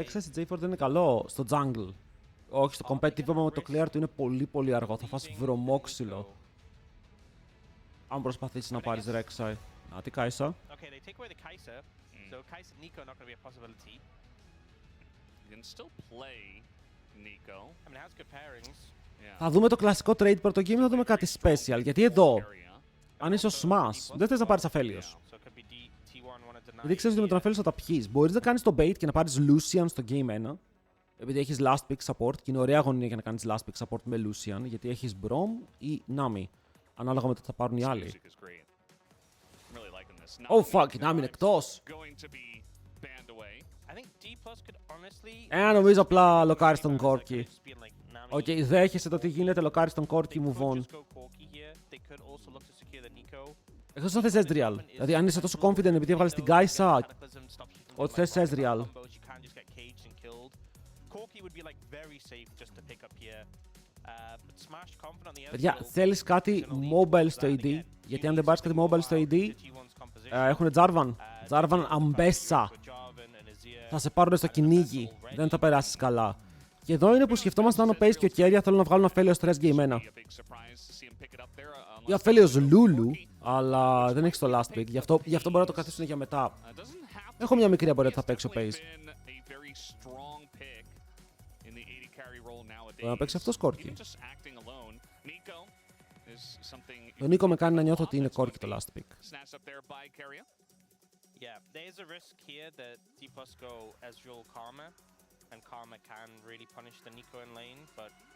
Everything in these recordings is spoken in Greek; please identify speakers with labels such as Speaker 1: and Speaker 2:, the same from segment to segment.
Speaker 1: Ξέρεις, η J4 δεν είναι καλό στο jungle. Όχι, στο competitive με το clear του είναι πολύ πολύ αργό. Θα φας βρωμόξυλο αν προσπαθήσεις να πάρεις Rek'Sai. Να, τι Kai'Sa. Θα δούμε το κλασικό trade πρώτο game, θα δούμε κάτι special. Γιατί εδώ, αν είσαι ο Smash, δεν θες να πάρεις Aphelios. Γιατί ξέρεις ότι με τον Aphelios θα τα πιείς. Μπορείς να κάνεις το bait και να πάρεις Lucian στο game 1. Επειδή έχεις last pick support και είναι ωραία αγωνία για να κάνεις last pick support με Lucian. Γιατί έχεις Braum ή Nami. Ανάλογα με το τι θα πάρουν οι άλλοι. Oh fuck, η Nami είναι εκτός. Νομίζω απλά λοκάρει στον Corki. Οκ, δέχεσαι το τι γίνεται, λοκάρει στον Corki, move on. Εκτός αν θες Ezreal. Δηλαδή αν είσαι τόσο confident επειδή έβγαλες την Kai'Sa, ότι θες Ezreal. Παιδιά, θέλεις κάτι mobile στο AD, γιατί αν δεν πάρεις κάτι mobile στο AD, έχουν Jarvan. Jarvan αμπέσα. Θα σε πάρουν στο κυνήγι, δεν θα περάσεις καλά. Και εδώ είναι που σκεφτόμαστε αν ο Pace και ο Keria θέλουν να βγάλουν Aphelios 3 game 1. Ή Aphelios Lulu, αλλά δεν έχεις το last pick, γι' αυτό μπορεί να το καθίσουν για μετά. Έχω μια μικρή απορία ότι θα παίξει ο Pace. Μπορεί να παίξει αυτός Corki. Το Νίκο με κάνει να νιώθω ότι είναι Corki το last pick.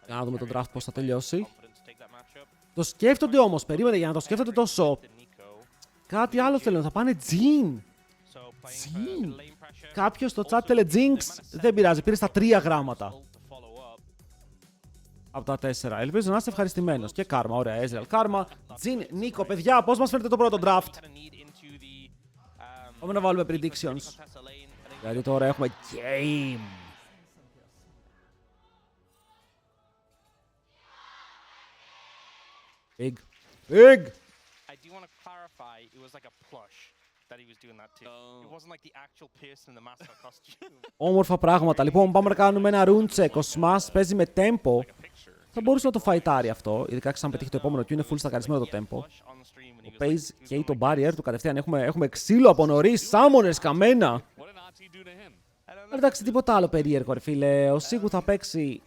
Speaker 1: Για να δούμε τον draft πώς θα τελειώσει. Το σκέφτονται όμως, περίμενε, για να το σκέφτονται τόσο. Κάτι άλλο θέλουν, θα πάνε Jhin. Jhin. Κάποιος στο chat θέλει Jinx, δεν πειράζει, πήρε στα 3 γράμματα. Από τα 4. Ελπίζω να είστε ευχαριστημένος. Και Karma, ωραία, Ezreal, Karma. Jhin, Νίκο, παιδιά, πώς μας φαίνεται το πρώτο draft. Πάμε να βάλουμε predictions. Γιατί τώρα έχουμε game. Big. Big!
Speaker 2: I do want to clarify, it was like a plush that he was doing that to. It wasn't like the actual person in the mascot costume.
Speaker 1: Όμορφα πράγματα. Λοιπόν, πάμε να κάνουμε ένα rune check. Ο Smash παίζει με tempo. Θα μπορούσε να το φαϊτάρει αυτό, ειδικά αν πετύχει το επόμενο και είναι full στακαρισμένο το tempo. Ο Pace καίει το barrier του κατευθείαν. Έχουμε ξύλο από νωρίς, summoners καμένα. Εντάξει, τίποτα άλλο περίεργο, ρε φίλε. Ο Σίγου θα παίξει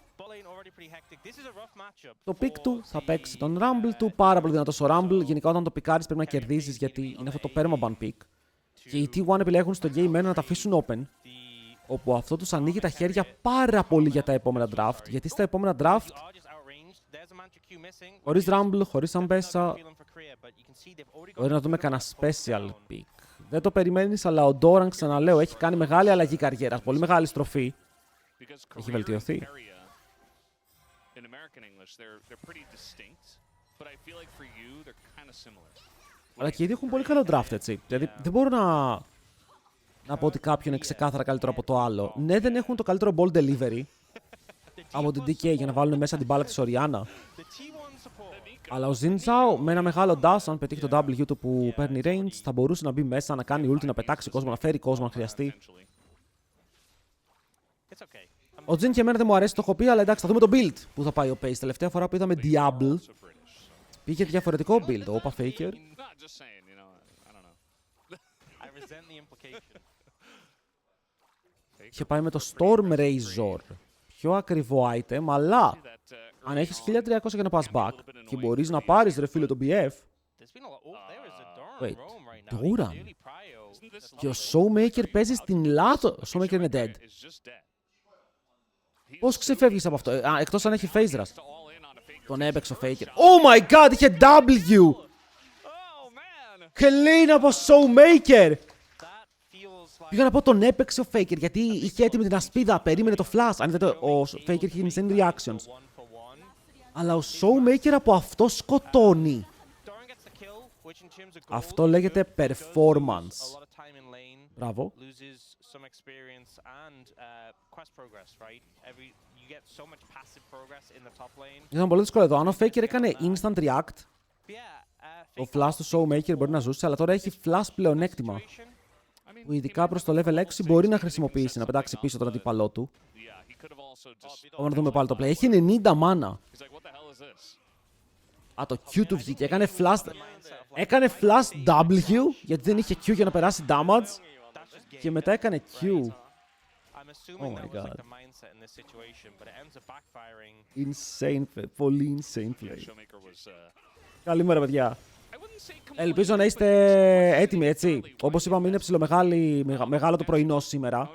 Speaker 1: το pick του, θα παίξει τον Rumble του. Πάρα πολύ δυνατός ο Rumble. Γενικά, όταν το πικάρεις πρέπει να κερδίσεις γιατί είναι αυτό το permaban pick. Και οι T1 επιλέγουν στο game 1 να τα αφήσουν open. Όπου αυτό τους ανοίγει τα χέρια πάρα πολύ για τα επόμενα draft. Γιατί στα επόμενα draft, χωρίς Rumble, χωρίς Ambessa, μπορεί να δούμε κανένα special pick. Δεν το περιμένεις, αλλά ο Doran, ξαναλέω, έχει κάνει μεγάλη αλλαγή καριέρας. Πολύ μεγάλη στροφή. Έχει βελτιωθεί. Αλλά και οι δύο έχουν πολύ καλό draft, έτσι. Δηλαδή δεν μπορώ να πω ότι κάποιον είναι ξεκάθαρα καλύτερο από το άλλο. Ναι, δεν έχουν το καλύτερο ball delivery από την DK για να βάλουν μέσα την μπάλα της Orianna. Αλλά ο Xin Zhao με ένα μεγάλο dash, αν πετύχει το W του που παίρνει range, θα μπορούσε να μπει μέσα, να κάνει ulti, να πετάξει κόσμο, να φέρει κόσμο αν χρειαστεί. Ο Jhin και εμένα δεν μου αρέσει, το έχω πει, αλλά εντάξει, θα δούμε το build που θα πάει ο Pace. Τελευταία φορά που είδαμε Diablo, πήγε διαφορετικό build. Ο Opa Faker. Είχε πάει με το Storm Razor. Πιο ακριβό item, αλλά αν έχεις 1300 για να πας back και μπορείς να πάρεις, ρε φίλε, το BF. Wait, Doran. Και ο Showmaker παίζει στην λάθος. Ο Showmaker είναι dead. Πώς ξεφεύγεις από αυτό, εκτός αν έχει phase rush. Τον έπαιξε ο Faker. Oh my god, είχε W! Clean από Showmaker! Πήγα να πω τον έπαιξε ο Faker γιατί είχε έτοιμη την ασπίδα, περίμενε το flash. Αν είδατε, ο Faker είχε insane reactions. Αλλά ο Showmaker από αυτό σκοτώνει. Αυτό λέγεται performance. Μπράβο. Ήταν πολύ δύσκολο εδώ. Αν ο Faker έκανε instant react Το flash του Showmaker μπορεί να ζούσε, αλλά τώρα έχει flash πλεονέκτημα. Που ειδικά προς το level 6 μπορεί να χρησιμοποιήσει, να πετάξει πίσω τον αντίπαλό του. Πάμε να δούμε πάλι το play. Έχει 90 μάνα. Α, το Q του βγήκε. Έκανε flash W, γιατί δεν είχε Q για να περάσει damage. Και μετά έκανε Q. Oh my god. Insane, πολύ insane play. Καλημέρα, παιδιά. Ελπίζω να είστε έτοιμοι, έτσι. Όπως είπαμε, είναι μεγάλο το πρωινό σήμερα.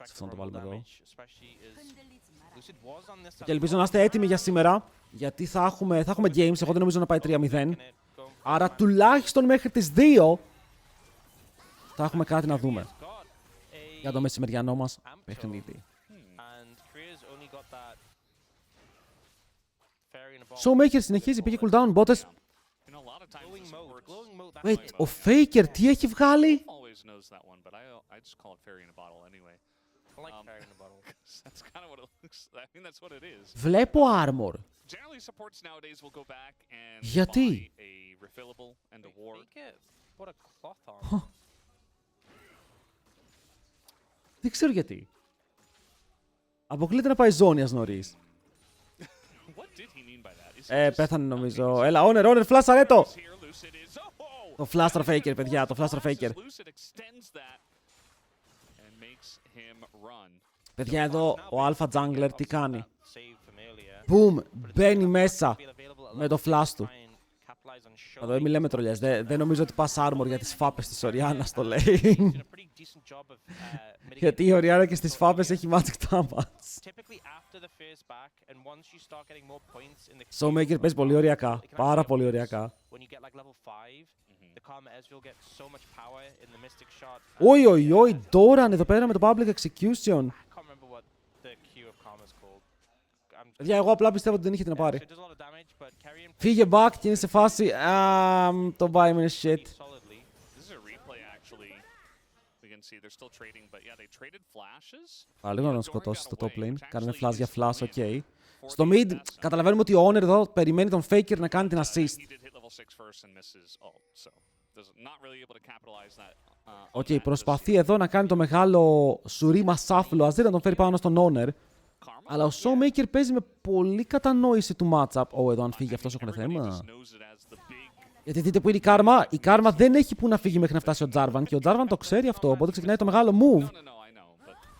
Speaker 1: Αυτό να το βάλουμε εδώ. Και ελπίζω να είστε έτοιμοι για σήμερα, γιατί θα έχουμε games. Εγώ δεν νομίζω να πάει 3-0. Άρα τουλάχιστον μέχρι τις 2 θα έχουμε κάτι να δούμε για το μεσημεριανό μας παιχνίδι. Showmaker συνεχίζει, πήγε cooldown, μπότες. Wait, ο Faker τι έχει βγάλει? Βλέπω armor. Γιατί? Δεν ξέρω γιατί. Αποκλείται να πάει ζώνιας νωρίς. Πέθανε νομίζω. Έλα, owner, φλάσαρε το! Το φλάστρα faker, παιδιά, το φλάστρα faker. Παιδιά, εδώ ο Alpha Jungler τι κάνει? Boom! Μπαίνει μέσα με το flash του. Εδώ μην λέμε τρολιές. Δεν νομίζω ότι πας armor για τις φάπες της Orianna το λέει. Γιατί η Orianna και στις φάπες έχει magic damage. Showmaker παίζει πολύ ωριακά. Πάρα πολύ ωριακά. Oi, Doran εδώ πέρα με το public execution. Παιδιά, εγώ απλά πιστεύω ότι δεν είχε την να πάρει. Φύγε back και είναι σε φάση. Το buy me shit. Λίγο να τον σκοτώσει στο top lane. Κάνουμε flash για flash, ok. Στο mid, καταλαβαίνουμε ότι ο owner εδώ περιμένει τον faker να κάνει την assist. Ok, προσπαθεί εδώ να κάνει το μεγάλο σουρήμα σάφλο. Ας δεν να τον φέρει πάνω στον owner. Αλλά ο Showmaker παίζει με πολύ κατανόηση του matchup. Εδώ αν φύγει αυτός έχουν θέμα. Γιατί δείτε που είναι η Karma. Η Karma δεν έχει που να φύγει μέχρι να φτάσει ο Jarvan. Και ο Jarvan το ξέρει αυτό. Οπότε ξεκινάει το μεγάλο move.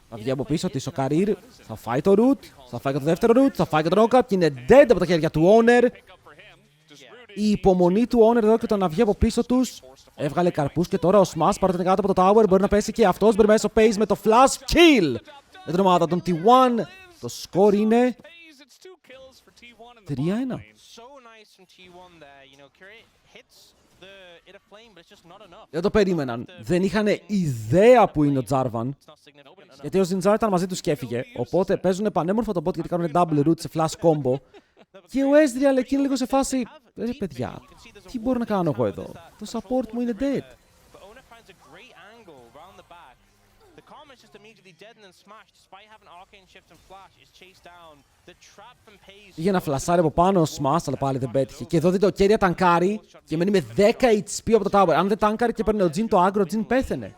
Speaker 1: Θα βγει από πίσω της ο Career. Θα φάει το root. Θα φάει και το δεύτερο root. Θα φάει και το knock-up. Και είναι dead από τα χέρια του owner. Η υπομονή του owner εδώ και το να βγει από πίσω τους. Έβγαλε καρπούς και τώρα ο Smash παρότι είναι κάτω από το tower. Μπορεί να πέσει και αυτός. Μπορεί μέσω pace με το flash kill. Για την ομάδα των T1. Το score είναι 3-1. Δεν το περίμεναν. Δεν είχαν ιδέα που είναι ο Jarvan. Γιατί ο Zinzar ήταν μαζί τους και έφυγε. Οπότε παίζουν πανέμορφο το bot γιατί κάνουν double root σε flash combo. Και ο Ezreal εκεί είναι λίγο σε φάση. Ρε παιδιά, τι μπορώ να κάνω εγώ εδώ? Το support μου είναι dead. Πήγε να φλασάρει από πάνω ο Smash, αλλά πάλι δεν πέτυχε. Και εδώ δείτε ο Keria τανκάρει και μένει με 10 HP από το tower. Αν δεν τανκάρει και παίρνει ο Jhin το aggro, ο Jhin πέθαινε.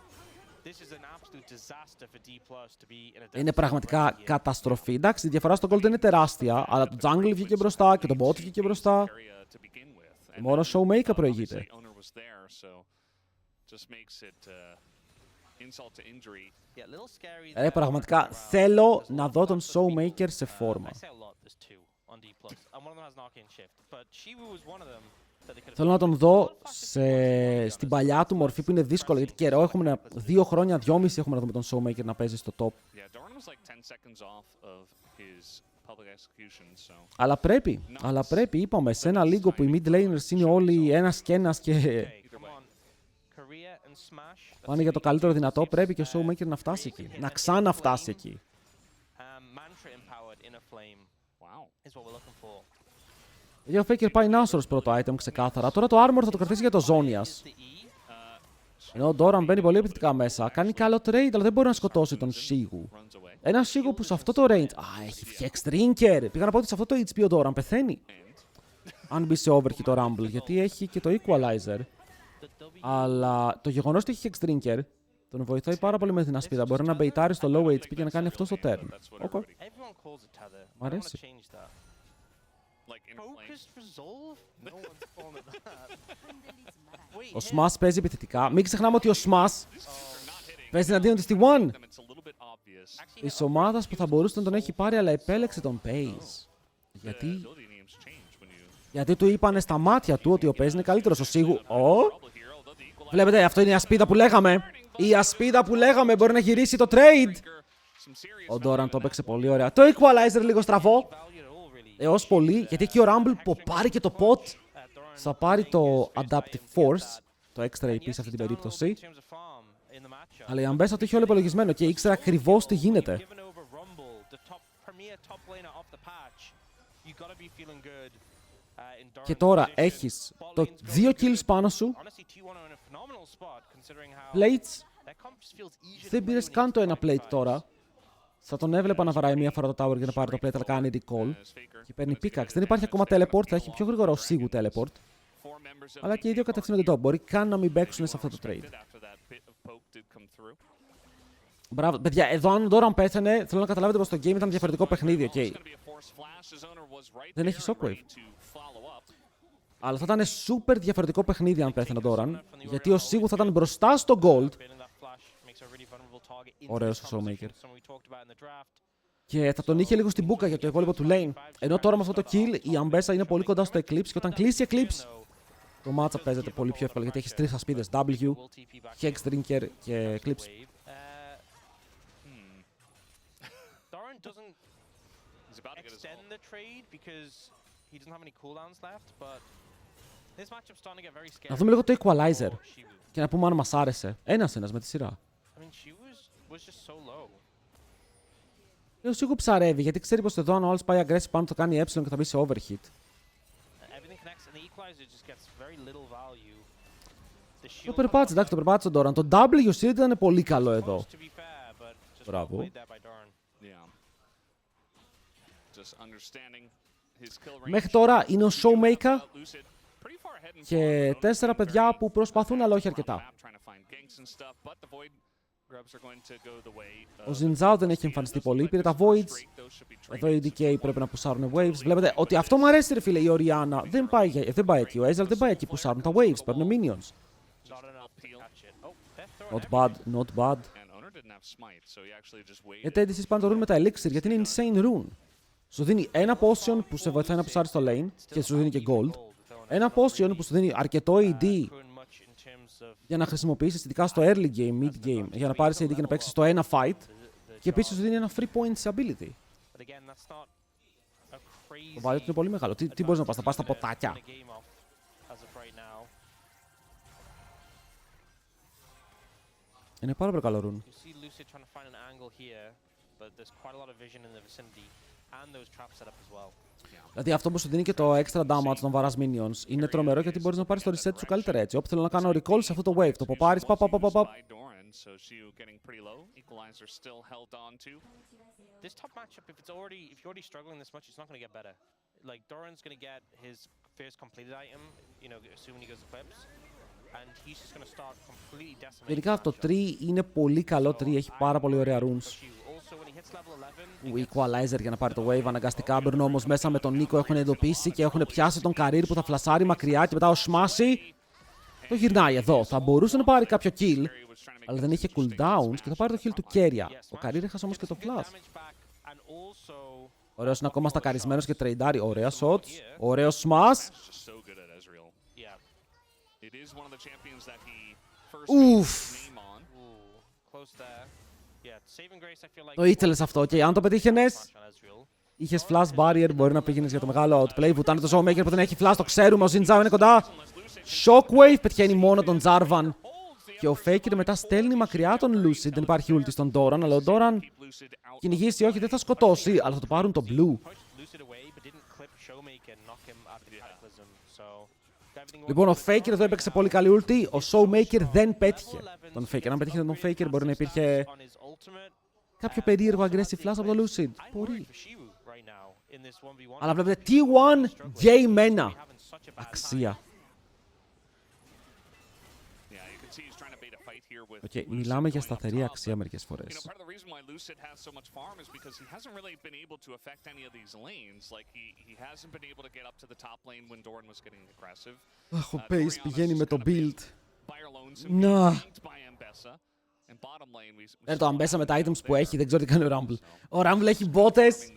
Speaker 1: Είναι πραγματικά καταστροφή. Εντάξει, η διαφορά στο gold είναι τεράστια, αλλά το jungle βγήκε μπροστά και το bot βγήκε μπροστά. Και μόνο Showmaker προηγείται. Πραγματικά θέλω να δω τον Showmaker σε φόρμα. Θέλω να τον δω στην παλιά του μορφή που είναι δύσκολο, γιατί καιρό έχουμε 2 χρόνια, 2,5 έχουμε να δούμε τον Showmaker να παίζει στο top. Αλλά πρέπει, είπαμε, σε ένα λίγο που οι mid laners είναι όλοι ένας και ένας και πάνε για το καλύτερο δυνατό, πρέπει και ο Showmaker να φτάσει εκεί, να ξαναφτάσει εκεί. Για ο Faker πάει Nashor's πρώτο item ξεκάθαρα. Τώρα το armor θα το κρατήσει για το Zonias. Ενώ ο Doran μπαίνει πολύ επιθετικά μέσα. Κάνει καλό trade, αλλά δεν μπορεί να σκοτώσει τον Σίγου. Ένα Σίγου που σε αυτό το range. Έχει φτιάξει Drinker. Πήγα να πω ότι σε αυτό το HP ο Doran πεθαίνει. Αν μπει σε overhit το Rumble, γιατί έχει και το Equalizer. Αλλά το γεγονός ότι έχει φτιάξει Drinker τον βοηθάει πάρα πολύ με την ασπίδα. Μπορεί να μπεϊτάρει στο low HP και να κάνει αυτό στο turn. Okay. Μ' αρέσει. Ο Smash παίζει επιθετικά. Μην ξεχνάμε ότι ο Smash παίζει εναντίον της T1. Της ομάδας που θα μπορούσε να τον έχει πάρει, αλλά επέλεξε τον Pace. Γιατί του είπανε στα μάτια του ότι ο Pace είναι καλύτερος. Ο Σίγου. Βλέπετε, αυτό είναι η ασπίδα που λέγαμε. Η ασπίδα που λέγαμε μπορεί να γυρίσει το trade. Ο Doran το έπαιξε πολύ ωραία. Το Equalizer λίγο στραβό. Έως πολύ, γιατί εκεί ο Rumble που πάρει και το pot θα πάρει το Adaptive Force, το extra AP σε αυτή την περίπτωση. Αλλά η Ambessa το είχε όλο υπολογισμένο και ήξερε ακριβώς τι γίνεται. Και τώρα έχεις το 2 kills πάνω σου. Plates. Δεν πήρες καν το ένα plate τώρα. Θα τον έβλεπα να βαράει μία φορά το tower για να πάρει το plate, αλλά κάνει recall. Και παίρνει pickaxe. Δεν υπάρχει ακόμα teleport, θα έχει πιο γρήγορα ο Σίγου teleport. Αλλά και οι δύο κατευθύνονται top. Μπορεί καν να μην παίξουν σε αυτό το trade. Μπράβο. Παιδιά, εδώ αν τώρα πέθανε, θέλω να καταλάβετε πως το game ήταν διαφορετικό παιχνίδι, ok. Δεν έχει shockwave. Αλλά θα ήταν super διαφορετικό παιχνίδι αν πέθανε τώρα. Γιατί ο Σίγου θα ήταν μπροστά στο gold. Ωραίος ο Showmaker. Και θα τον είχε λίγο στην μπούκα για το υπόλοιπο του lane. Ενώ τώρα με αυτό το kill η Ambessa είναι πολύ κοντά στο Eclipse και όταν κλείσει Eclipse το matchup παίζεται πολύ πιο εύκολα γιατί έχεις 3 ασπίδες W, Hex Drinker και Eclipse. Να δούμε λίγο το Equalizer και να πούμε αν μας άρεσε. Ένας με τη σειρά. Ο Σίγου ψαρεύει γιατί ξέρει πως εδώ αν ο άλλος πάει aggressive πάνω θα κάνει ε και θα μπει σε overhit. Το περπάτησε, εντάξει, το περπάτησε τον Doran. Το W shield ήταν πολύ καλό εδώ. Μπράβο. Μέχρι τώρα είναι ο Showmaker και 4 παιδιά που προσπαθούν αλλά όχι αρκετά. Ο Zinzao δεν έχει εμφανιστεί πολύ, πήρε τα Voids. Εδώ οι DK πρέπει να πουσάρουν waves. Βλέπετε ότι αυτό μου αρέσει ρε φίλε, η Orianna δεν πάει εκεί, ο Ezreal δεν πάει εκεί, πουσάρουν τα waves, παίρνουν minions. Not bad, not bad. Γιατί εσείς πάνε το rune με τα elixir, γιατί είναι insane rune. Σου δίνει ένα potion που σε βοηθάει να πουσάρεις στο lane και σου δίνει και gold. Ένα potion που σου δίνει αρκετό AD για να χρησιμοποιήσεις ειδικά στο early game, mid game, για να πάρεις AD και να παίξεις το ένα fight. Και επίσης σου δίνει ένα free point σε ability. Το value είναι πολύ μεγάλο. Τι μπορείς να πας, θα πας στα ποτάκια. Είναι πάρα πολύ καλό rune. Δηλαδή αυτό που σου δίνει και το extra damage όταν βαράς minions είναι τρομερό γιατί μπορείς να πάρεις το reset σου καλύτερα έτσι. Όπου θέλω να κάνω recall σε αυτό το wave, το ποπάρεις, παπ.
Speaker 2: This top matchup, if you're already struggling this much, it's not going to get better. Like Doran's going to get his first completed item, you know, assuming he goes Eclipse, and he's just going to start completely decimating.
Speaker 1: Γενικά το 3 είναι πολύ καλό 3, έχει πάρα πολύ ωραία runes. Ο Equalizer για να πάρει το wave, αναγκαστικά μπαίνουν όμως μέσα με τον Νίκο, έχουν εντοπίσει και έχουν πιάσει τον Career που θα φλασάρει μακριά και μετά ο Smashy το γυρνάει εδώ. Θα μπορούσε να πάρει κάποιο kill, αλλά δεν είχε cooldowns και θα πάρει το kill του Keria. Ο Career έχασε όμως και το flash. Ωραίος είναι ακόμα στακαρισμένος και τρεϊντάρει. Ωραία shots, ωραίο smash. Ουφ. Το ήθελες αυτό και αν το πετύχαινες, είχες flash barrier, μπορεί να πήγαινες για το μεγάλο outplay. Βουτάνε το Showmaker που δεν έχει flash, το ξέρουμε, ο Zinzao είναι κοντά. Shockwave πετυχαίνει μόνο τον Jarvan. Και ο Faker μετά στέλνει μακριά τον Lucid, δεν υπάρχει ulti στον Doran, αλλά ο Doran κυνηγήσει, όχι δεν θα σκοτώσει, αλλά θα το πάρουν το blue. Λοιπόν, ο Faker εδώ έπαιξε πολύ καλή ulti. Ο Showmaker δεν πέτυχε τον Faker. Αν πέτυχε τον Faker, μπορεί να υπήρχε κάποιο περίεργο aggressive flash από το Lucid. Μπορεί. Αλλά βλέπετε, T1 για εμένα. Αξία. Okay, μιλάμε για σταθερή αξία μερικές φορές. Αχ, ο Pace πηγαίνει με το build. Να. Το Αμπέσα με τα items που έχει, δεν ξέρω τι κάνει ο Rumble. Ο Rumble έχει μπότες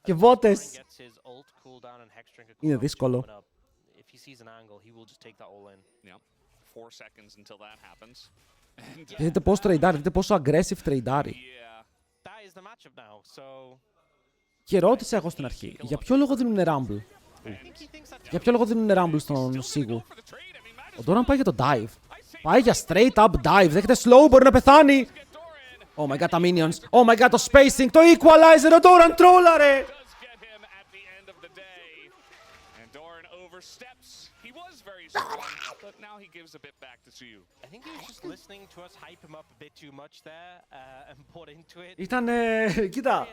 Speaker 1: και βότες. Είναι δύσκολο. Δείτε πόσο τρεϊντάρει, δείτε πόσο aggressive τρεϊντάρει. Και ρώτησα εγώ στην αρχή, για ποιο λόγο δίνουν Rumble. Για ποιο λόγο δίνουν Rumble στον Σίγου. Ο Doran πάει για το dive. Πάει για straight up dive, δέχεται slow, μπορεί να πεθάνει. Oh my god, τα minions. Oh my god, το spacing, το equalizer, ο Doran τρόλαρε. Ήτανε, κοίτα,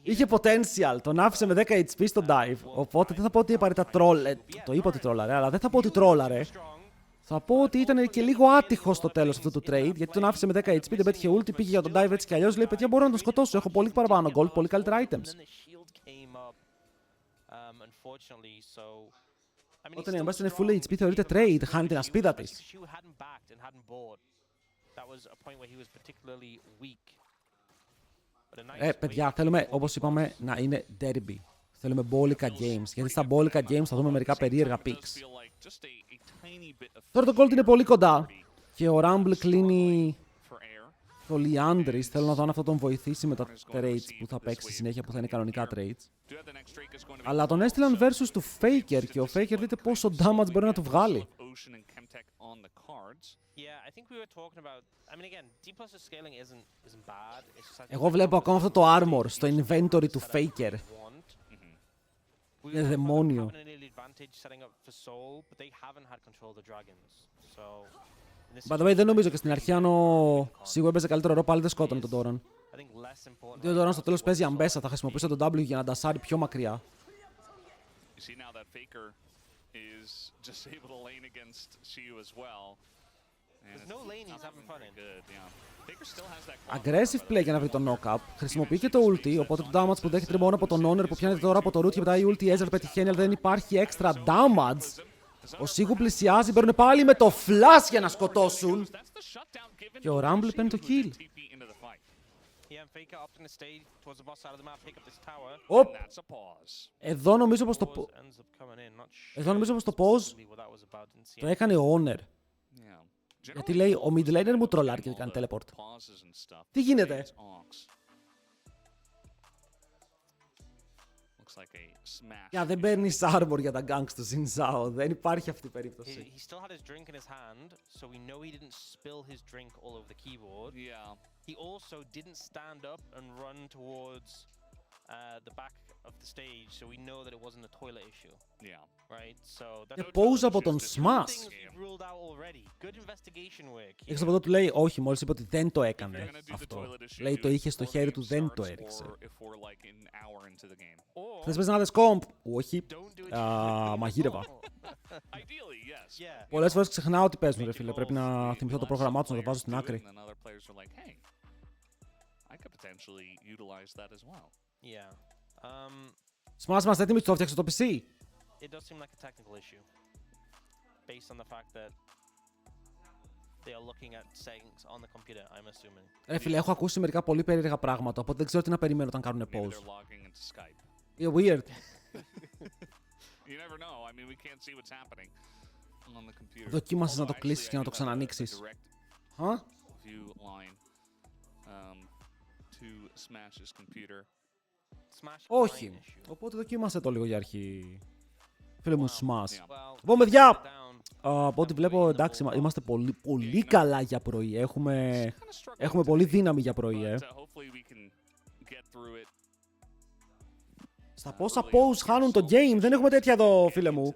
Speaker 1: είχε potential, τον άφησε με 10 HP στο dive, οπότε δεν θα πω ότι απαραίτητα τρόλε, το είπα ότι τρόλαρε, αλλά δεν θα πω ότι τρόλαρε. Θα πω ότι ήταν και λίγο άτυχο στο τέλος αυτού του trade, γιατί τον άφησε με 10 HP, δεν πέτυχε ulti, πήγε για τον dive έτσι κι αλλιώς, λέει παιδιά μπορώ να τον σκοτώσω, έχω πολύ παραπάνω gold, πολύ καλύτερα items. Όταν η Αμπέσα είναι full HP θεωρείται trade, χάνει την ασπίδα της. Παιδιά, θέλουμε, όπως είπαμε, να είναι derby. Θέλουμε μπόλικα games, γιατί στα μπόλικα games θα δούμε μερικά περίεργα picks. Τώρα το gold είναι πολύ κοντά και ο Rumble κλείνει το Liandris. Θέλω να δω αν αυτό τον βοηθήσει με τα trades που θα παίξει στη συνέχεια, που θα είναι κανονικά trades. Αλλά τον έστειλαν versus του Faker και ο Faker δείτε πόσο damage μπορεί να του βγάλει. Εγώ βλέπω ακόμα αυτό το armor στο inventory του Faker. Είναι δαιμόνιο. By the way, δεν νομίζω και στην αρχή αν ο Σίγου έπαιζε καλύτερο ρόλο, πάλι δεν σκότωνε τον Doran. Γιατί ο Doran στο τέλος παίζει Αμπέσα, θα χρησιμοποιήσει τον W για να ντασάρει πιο μακριά. Aggressive play για να βρει το knock-up. Χρησιμοποιεί και το ulti, οπότε το damage που δέχεται μόνο από τον Honor που πιάνεται τώρα από το root και μετά η ulti Ezreal πετυχαίνει, αλλά δεν υπάρχει extra damage. Ο Σίγου πλησιάζει, παίρνουν πάλι με το flash για να σκοτώσουν. Και ο Rumble παίρνει το kill. Εδώ νομίζω πως το pause το έκανε ο Honor. Γιατί λέει ο mid laner μου τρολάρει και κάνει teleport. Τι γίνεται? Για δεν παίρνεις armor για τα ganks του Xin Zhao. Δεν υπάρχει αυτή η περίπτωση. He also didn't stand up and run towards the back of the stage, so we know that it wasn't a toilet issue. Yeah. Right? So that's pose από τον Smash. Έχεις από εδώ του λέει όχι, μόλις είπε ότι δεν το έκανε αυτό. Λέει το είχε στο χέρι του, δεν το έριξε. Θες πες να δες κόμπ? Όχι. Μαγείρευα. Πολλές φορές ξεχνάω ότι παίζουν ρε φίλε. Πρέπει να θυμηθώ το πρόγραμμά τους, να το βάζω στην άκρη. Smash, είμαστε έτοιμοι, το έφτιαξε το PC. Ρε φίλε, έχω ακούσει μερικά πολύ περίεργα πράγματα, οπότε δεν ξέρω τι να περιμένω όταν κάνουν pause. Yeah, weird. Δοκίμασες να το κλείσεις και να το ξανανοίξεις. Όχι. Οπότε δοκίμασε το λίγο για αρχή. Φίλε μου, Smash. Λοιπόν, παιδιά, από ό,τι βλέπω, εντάξει, είμαστε πολύ καλά για πρωί. Έχουμε πολύ δύναμη για πρωί, Στα πόσα pause χάνουν το game, δεν έχουμε τέτοια εδώ, φίλε μου.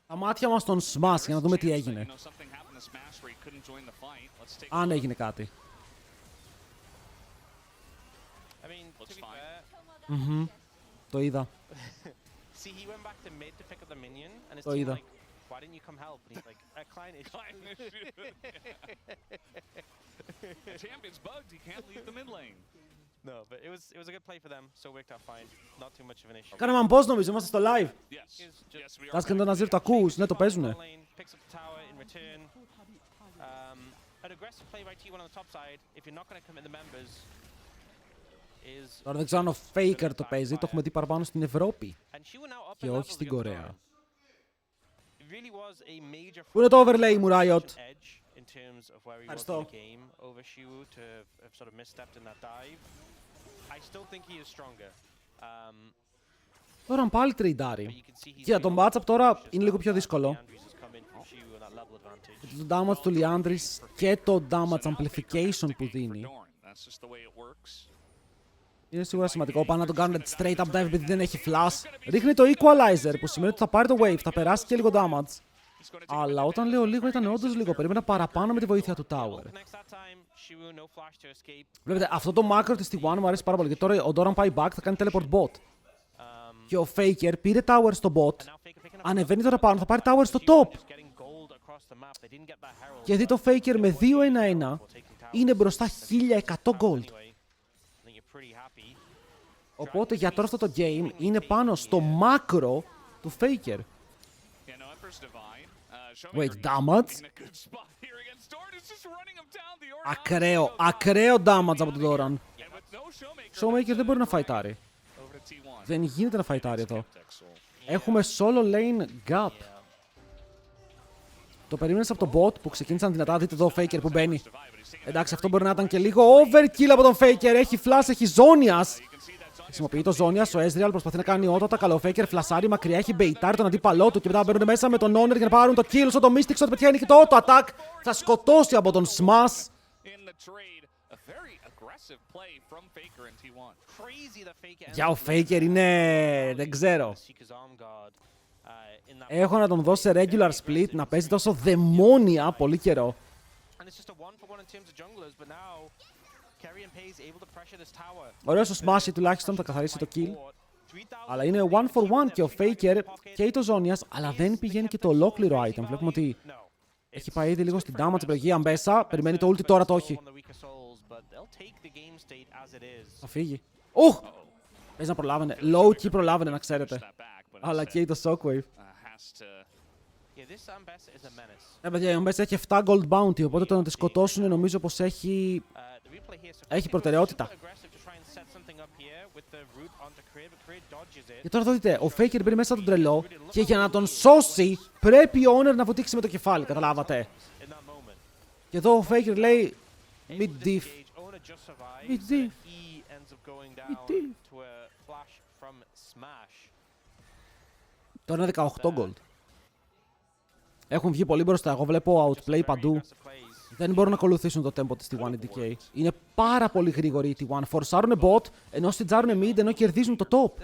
Speaker 1: Τα μάτια μας στον Smash για να δούμε τι έγινε. Αν έγινε κάτι.
Speaker 2: I mean, to be fair,
Speaker 1: Το είδα.
Speaker 2: see, he went back to mid to pick up the minion, and his
Speaker 1: Το
Speaker 2: team
Speaker 1: είδα.
Speaker 2: like, why didn't you come help? And he's like, Klein is.
Speaker 3: Champion's bugged. He can't leave the mid lane.
Speaker 2: No, but it was a good play for them, so it worked out fine. Not too much of an issue.
Speaker 1: Κάναμε πώς νομίζω, είμαστε στο live.
Speaker 3: Yes. Yes, we are.
Speaker 1: Τάσκεν τον Ναζίρ, το ακούς, ναι, το παίζουνε.
Speaker 2: Lane, picks up the tower in return. An aggressive play by T1 on the top side. If you're not going to commit the members, is.
Speaker 1: Τώρα δεν ξέρω αν ο Faker το παίζει, το έχουμε δει παραπάνω στην Ευρώπη.
Speaker 2: And she went out up
Speaker 1: Και
Speaker 2: in
Speaker 1: όχι
Speaker 2: levels
Speaker 1: στην
Speaker 2: against
Speaker 1: Κορέα.
Speaker 2: Doran. It really was a major.
Speaker 1: Πού είναι το overlay μου, Riot?
Speaker 2: Edge in terms of where he was in
Speaker 1: Ευχαριστώ.
Speaker 2: the game over Shiwu to have sort of misstepped in that dive. I still think he is stronger.
Speaker 1: Τώρα πάλι
Speaker 2: But
Speaker 1: τριντάρει.
Speaker 2: you can see he's
Speaker 1: Κοίτα, το
Speaker 2: really
Speaker 1: matchup τώρα
Speaker 2: cautious
Speaker 1: είναι λίγο
Speaker 2: now
Speaker 1: πιο
Speaker 2: that
Speaker 1: δύσκολο.
Speaker 2: Leandris has come in from Shiwu and that level advantage.
Speaker 1: Το damage του Liandris και το damage amplification που δίνει.
Speaker 3: That's just the way it works.
Speaker 1: Είναι σίγουρα σημαντικό. Πάνε να τον κάνουν straight up dive επειδή δεν έχει flash. Ρίχνει το equalizer που σημαίνει ότι θα πάρει το wave, θα περάσει και λίγο damage. Αλλά όταν λέω λίγο ήταν όντως λίγο. Περίμενα παραπάνω με τη βοήθεια του tower.
Speaker 2: Connects that time. Shiwu, no flash to escape.
Speaker 1: Βλέπετε, αυτό το macro της T1 μου αρέσει πάρα πολύ. Και τώρα ο Doran πάει back, θα κάνει teleport bot. Και ο Faker πήρε tower στο bot.
Speaker 2: Now Faker picking up.
Speaker 1: Ανεβαίνει τώρα πάνω, θα πάρει tower στο top.
Speaker 2: Just getting gold across the map. They didn't get that herald.
Speaker 1: Και δει το Faker με 2-1-1. Είναι μπροστά 1100 gold.
Speaker 2: Anyway, I think you're pretty happy.
Speaker 1: Οπότε για τώρα αυτό το game είναι πάνω στο macro του Faker.
Speaker 3: Yeah, no, Emperor's Divine.
Speaker 1: Wait,
Speaker 3: Showmaker
Speaker 1: damage?
Speaker 3: in a good spot here against Doran. It's just running him down. The Ornn
Speaker 1: Ακραίο,
Speaker 3: also
Speaker 1: ακραίο damage από τον Doran.
Speaker 3: And with no Showmaker,
Speaker 1: Showmaker δεν μπορεί να φαϊτάρει.
Speaker 3: over to T1.
Speaker 1: Δεν γίνεται να φαϊτάρει εδώ.
Speaker 3: Texel.
Speaker 1: Έχουμε solo lane gap. Το περίμενες από τον bot που ξεκίνησαν δυνατά. Δείτε εδώ ο Faker που μπαίνει. Εντάξει, αυτό μπορεί να ήταν και λίγο overkill από τον Faker. Έχει flash, έχει Zonias. Χρησιμοποιεί το Zonias, ο Ezreal προσπαθεί να κάνει ότοτα. Καλό Faker, φλασάρει μακριά, έχει μπεϊτάρει τον αντίπαλό του και μετά μπαίνουν μέσα με τον Honor για να πάρουν το kill. Στο το Mystic Shot πετυχαίνει και το auto attack. Θα σκοτώσει από τον Smash.
Speaker 3: In the trade, a very aggressive play from Faker and T1.
Speaker 2: Crazy that Faker
Speaker 1: Για ο Faker είναι... δεν ξέρω.
Speaker 2: Seeker's arm guard. In that
Speaker 1: Έχω να τον δώσω σε regular split να παίζει τόσο δαιμόνια πολύ καιρό.
Speaker 2: and it's just a 1-for-1 in terms of junglers, but now Carrion Pay is able to pressure this tower.
Speaker 1: Ωραίος ο Smash τουλάχιστον θα καθαρίσει το kill. Αλλά είναι 1-for-1 και ο Faker και το Zonias, αλλά δεν πηγαίνει και το ολόκληρο item. Βλέπουμε ότι έχει πάει ήδη λίγο στην damage επιλογή. Αμπέσα, περιμένει το ulti τώρα, το όχι. Θα φύγει. Οχ! Παίζει να προλάβαινε. Low key προλάβαινε, να ξέρετε. Αλλά και το shockwave.
Speaker 3: Has to
Speaker 1: Παιδιά, η Αμπέσα έχει 7 gold bounty, οπότε το να τη σκοτώσουν νομίζω πως έχει προτεραιότητα. Και τώρα δείτε, ο Faker μπαίνει μέσα τον τρελό και για να τον σώσει πρέπει ο Honor να βουτήξει με το κεφάλι, καταλάβατε. Και εδώ ο Faker λέει mid diff. Mid diff. Mid diff. Τώρα είναι 18 gold. Έχουν βγει πολύ μπροστά, εγώ βλέπω outplay παντού. Δεν μπορούν να ακολουθήσουν το tempo της T1 DK. Είναι πάρα πολύ γρήγορη η T1. Φορσάρουνε bot, ενώ στιτζάρουνε mid, ενώ κερδίζουν το top.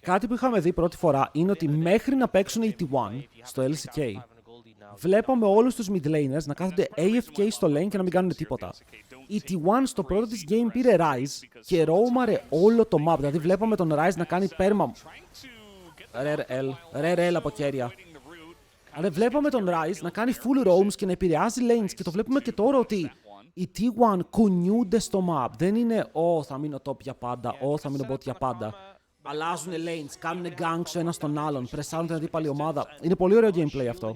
Speaker 1: Κάτι που είχαμε δει πρώτη φορά είναι ότι μέχρι να παίξουν οι T1 στο LCK, βλέπαμε όλους τους mid laners να κάθονται AFK στο lane και να μην κάνουν τίποτα. Η T1 στο πρώτο της game πήρε Rise και roamare όλο το map. Δηλαδή βλέπαμε τον Rise να κάνει perma. Rare L από κέρια. Αλλά βλέπαμε τον Rise να κάνει full roams και να επηρεάζει lanes και το βλέπουμε και τώρα ότι οι T1 κουνιούνται στο map. Δεν είναι θα μείνω top για πάντα, θα μείνω bot για πάντα. Αλλάζουν lanes, κάνουν ganks ο ένας στον άλλον, πρεσάρουν την αντίπαλη ομάδα. Είναι πολύ ωραίο gameplay αυτό.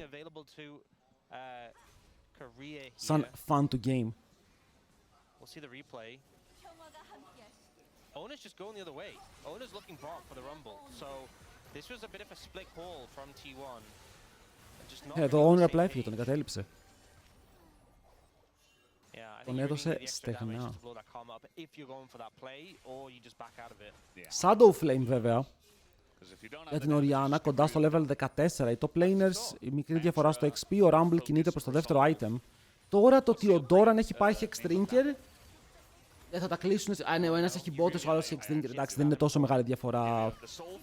Speaker 1: Σαν fun to game.
Speaker 2: We'll see the replay. Ona's just going the other way. Ona's looking bot for the rumble. So this was a bit of a split call from T1. Just not
Speaker 1: Εδώ ο Owner απλά έφυγε, τον εγκατέλειψε. Τον έδωσε στεγνά. Shadow Flame βέβαια. Για την Orianna κοντά στο level 14. Οι top laners, η μικρή διαφορά στο XP, ο Rumble κινείται προς το δεύτερο item. Τώρα το ότι ο Doran έχει πάει Hexdrinker Δεν θα τα κλείσουν. Ναι, ο ένας έχει μπότες, ο άλλος έχει extinguisher. Εντάξει, δεν είναι τόσο μεγάλη διαφορά.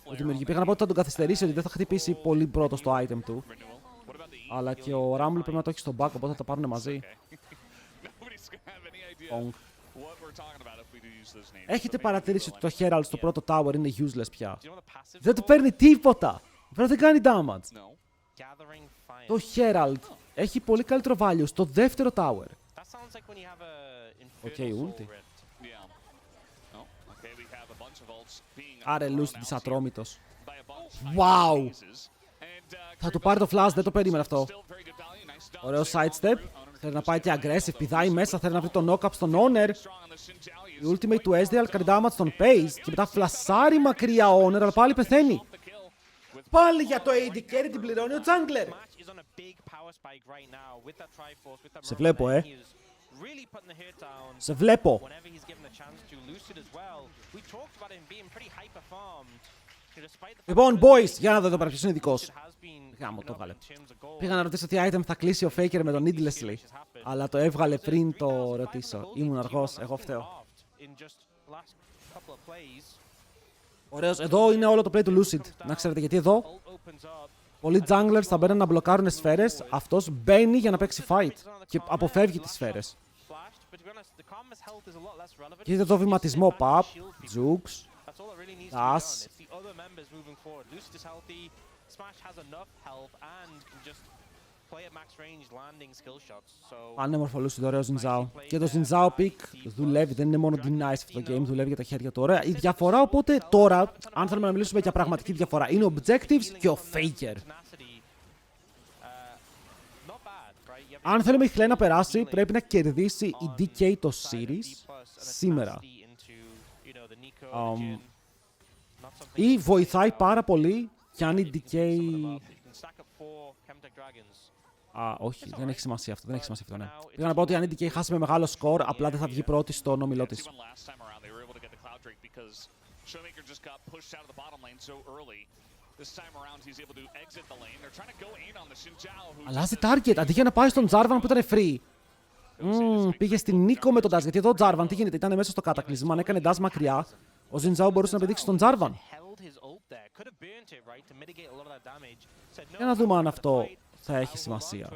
Speaker 1: Ο δημιουργεί. Πήγα να πω ότι θα τον καθυστερήσει, ότι δεν θα χτυπήσει πολύ πρώτο το item του. Αλλά και ο Rumble πρέπει να το έχει στο back, οπότε θα τα πάρουν μαζί. Έχετε παρατηρήσει ότι το Herald στο πρώτο tower είναι useless πια? Δεν του παίρνει τίποτα! Δεν κάνει damage. Το Herald έχει πολύ καλύτερο value στο δεύτερο tower. Οκ, ulti. Άρε Λούσι της Ατρόμητος. Wow! Θα του πάρει το flash, δεν το περίμενε αυτό. Ωραίο sidestep. Θέλει να πάει και aggressive, πηδάει μέσα, θέλει να βρει το knock-up στον Honor. Η ultimate του Ezreal κάνει damage στον Pace και μετά φλασάρει μακριά Honor, αλλά πάλι πεθαίνει. Πάλι για το AD carry την πληρώνει ο jungler. Σε βλέπω, Σε βλέπω. Λοιπόν, boys, για να δω εδώ πέρα ποιος είναι ειδικός. Γάμο, το έβγαλε. Πήγα να ρωτήσω τι item θα κλείσει ο Faker με τον Needlessly, αλλά το έβγαλε πριν το ρωτήσω. Ήμουν αργός, εγώ φταίω. Ωραίος, εδώ είναι όλο το play του Lucid. Να ξέρετε γιατί εδώ πολλοί junglers θα μπαίνουν να μπλοκάρουν σφαίρες. Αυτός μπαίνει για να παίξει fight και αποφεύγει τις σφαίρες. Και είδε το βηματισμό, pap, Jukes, Das. Πανέμορφο Lucid, ωραίο Zinzao. Και το Zinzao pick δουλεύει, δεν είναι μόνο deny αυτό το game, δουλεύει για τα χέρια του. Ωραία. Η διαφορά οπότε τώρα, αν θέλουμε να μιλήσουμε για πραγματική διαφορά, είναι ο Objectives και ο Faker. Αν θέλουμε η Χλέ να περάσει, πρέπει να κερδίσει η DK το series σήμερα. Ή βοηθάει πάρα πολύ κι αν η DK... όχι, δεν έχει σημασία αυτό, ναι. Πήγα να πω ότι αν η DK χάσει με μεγάλο σκορ, απλά δεν θα βγει πρώτη στον όμιλό της. Αλλάζει target, αντί για να πάει στον Jarvan που ήταν free. Πήγε στην Νίκο με τον Dash, γιατί εδώ ο Jarvan τι γίνεται, ήταν μέσα στο κατακλείσμα, αν έκανε Dash μακριά, ο Zinzao μπορούσε να πετύχει στον Jarvan. Για να δούμε αν αυτό θα έχει σημασία.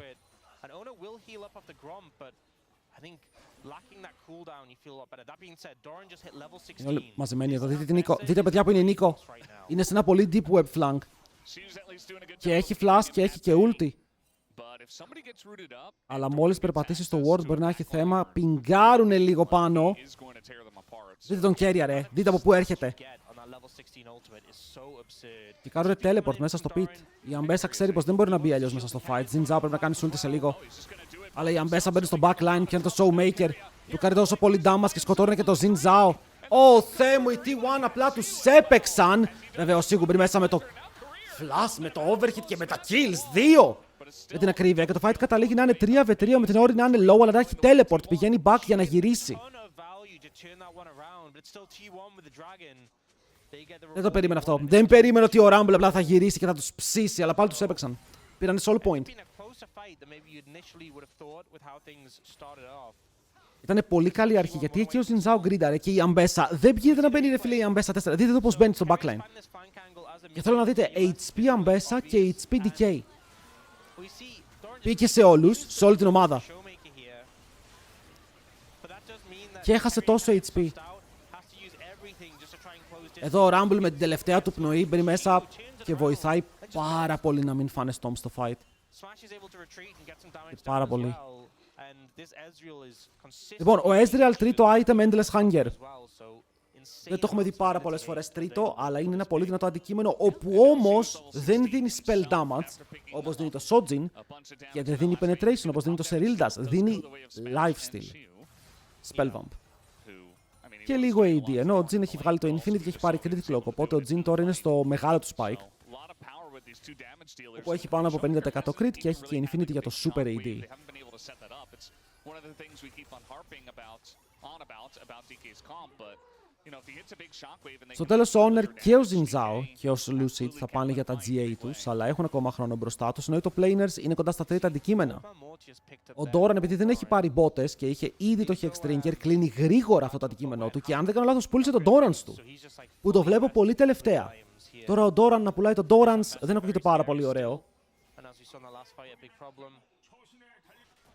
Speaker 1: Είναι όλοι μαζεμένοι εδώ. Δείτε την Νίκο. Δείτε παιδιά που είναι η Νίκο. Είναι σε ένα πολύ deep web flank. Και έχει flash και έχει και ulti. Αλλά μόλις περπατήσει στο ward μπορεί να έχει θέμα. Πιγκάρουνε λίγο πάνω. Δείτε τον Keria ρε. Δείτε από πού έρχεται. Και κάνουνε teleport μέσα στο pit. Η Αμπέσα ξέρει πως δεν μπορεί να μπει αλλιώς μέσα στο fight. Zinzao πρέπει να κάνει ulti σε λίγο. Αλλά η Αμπέσα μπαίνει στο backline και είναι το Showmaker. Του κάνει τόσο πολύ damage και σκοτώνει και το Zinzao. Ω Θεέ μου, οι T1 απλά τους έπαιξαν. Βέβαια ο Σίγουμπρι μέσα με το flash, με το overhit και με τα kills. 2! Με την ακρίβεια και το fight καταλήγει να είναι 3v3 με την όρη να είναι low, αλλά να έχει teleport. Πηγαίνει back για να γυρίσει. Δεν το περίμενα αυτό. Δεν περίμενα ότι ο Rumble απλά θα γυρίσει και θα τους ψήσει, αλλά πάλι τους έπαιξαν. Πήραν soul point. Ήταν πολύ καλή αρχή γιατί εκεί ο Zinzao γκρίνταρε και η Αμπέσα δεν γίνεται να μπαίνει ρε φίλε η Αμπέσα 4. Δείτε εδώ πως μπαίνει στο backline. Και θέλω να δείτε HP Αμπέσα και HP DK. Πήγε σε όλους, σε όλη την ομάδα. Και έχασε τόσο HP. Εδώ ο Rumble με την τελευταία του πνοή μπαίνει μέσα και βοηθάει πάρα πολύ να μην φάνε Stomp στο fight. Πάρα πολύ. Λοιπόν, ο Ezreal τρίτο item Endless Hunger. Δεν το έχουμε δει πάρα πολλές φορές τρίτο, αλλά είναι ένα πολύ δυνατό αντικείμενο, όπου όμως δεν δίνει spell damage, όπως δίνει το Shojin, και δεν δίνει penetration, όπως δίνει το Serildas. Δίνει lifesteal. Spellvamp. Και λίγο AD, ενώ ο Jhin έχει βγάλει το Infinity και έχει πάρει Crit Cloak, οπότε ο Jhin τώρα είναι στο μεγάλο του spike, όπου έχει πάνω από 50% Crit και έχει και Infinity για το Super AD. Στο τέλος ο Honor και ο Zinzao και ο Lucid θα πάνε για τα GA τους, αλλά έχουν ακόμα χρόνο μπροστά τους, ενώ οι top laners είναι κοντά στα τρίτα αντικείμενα. Ο Doran, επειδή δεν έχει πάρει μπότες και είχε ήδη το Hexdrinker, κλείνει γρήγορα αυτό το αντικείμενό του και αν δεν κάνω λάθος πούλησε τον Dorans του, που το βλέπω πολύ τελευταία. Τώρα ο Doran να πουλάει τον Dorans δεν ακούγεται πάρα πολύ ωραίο.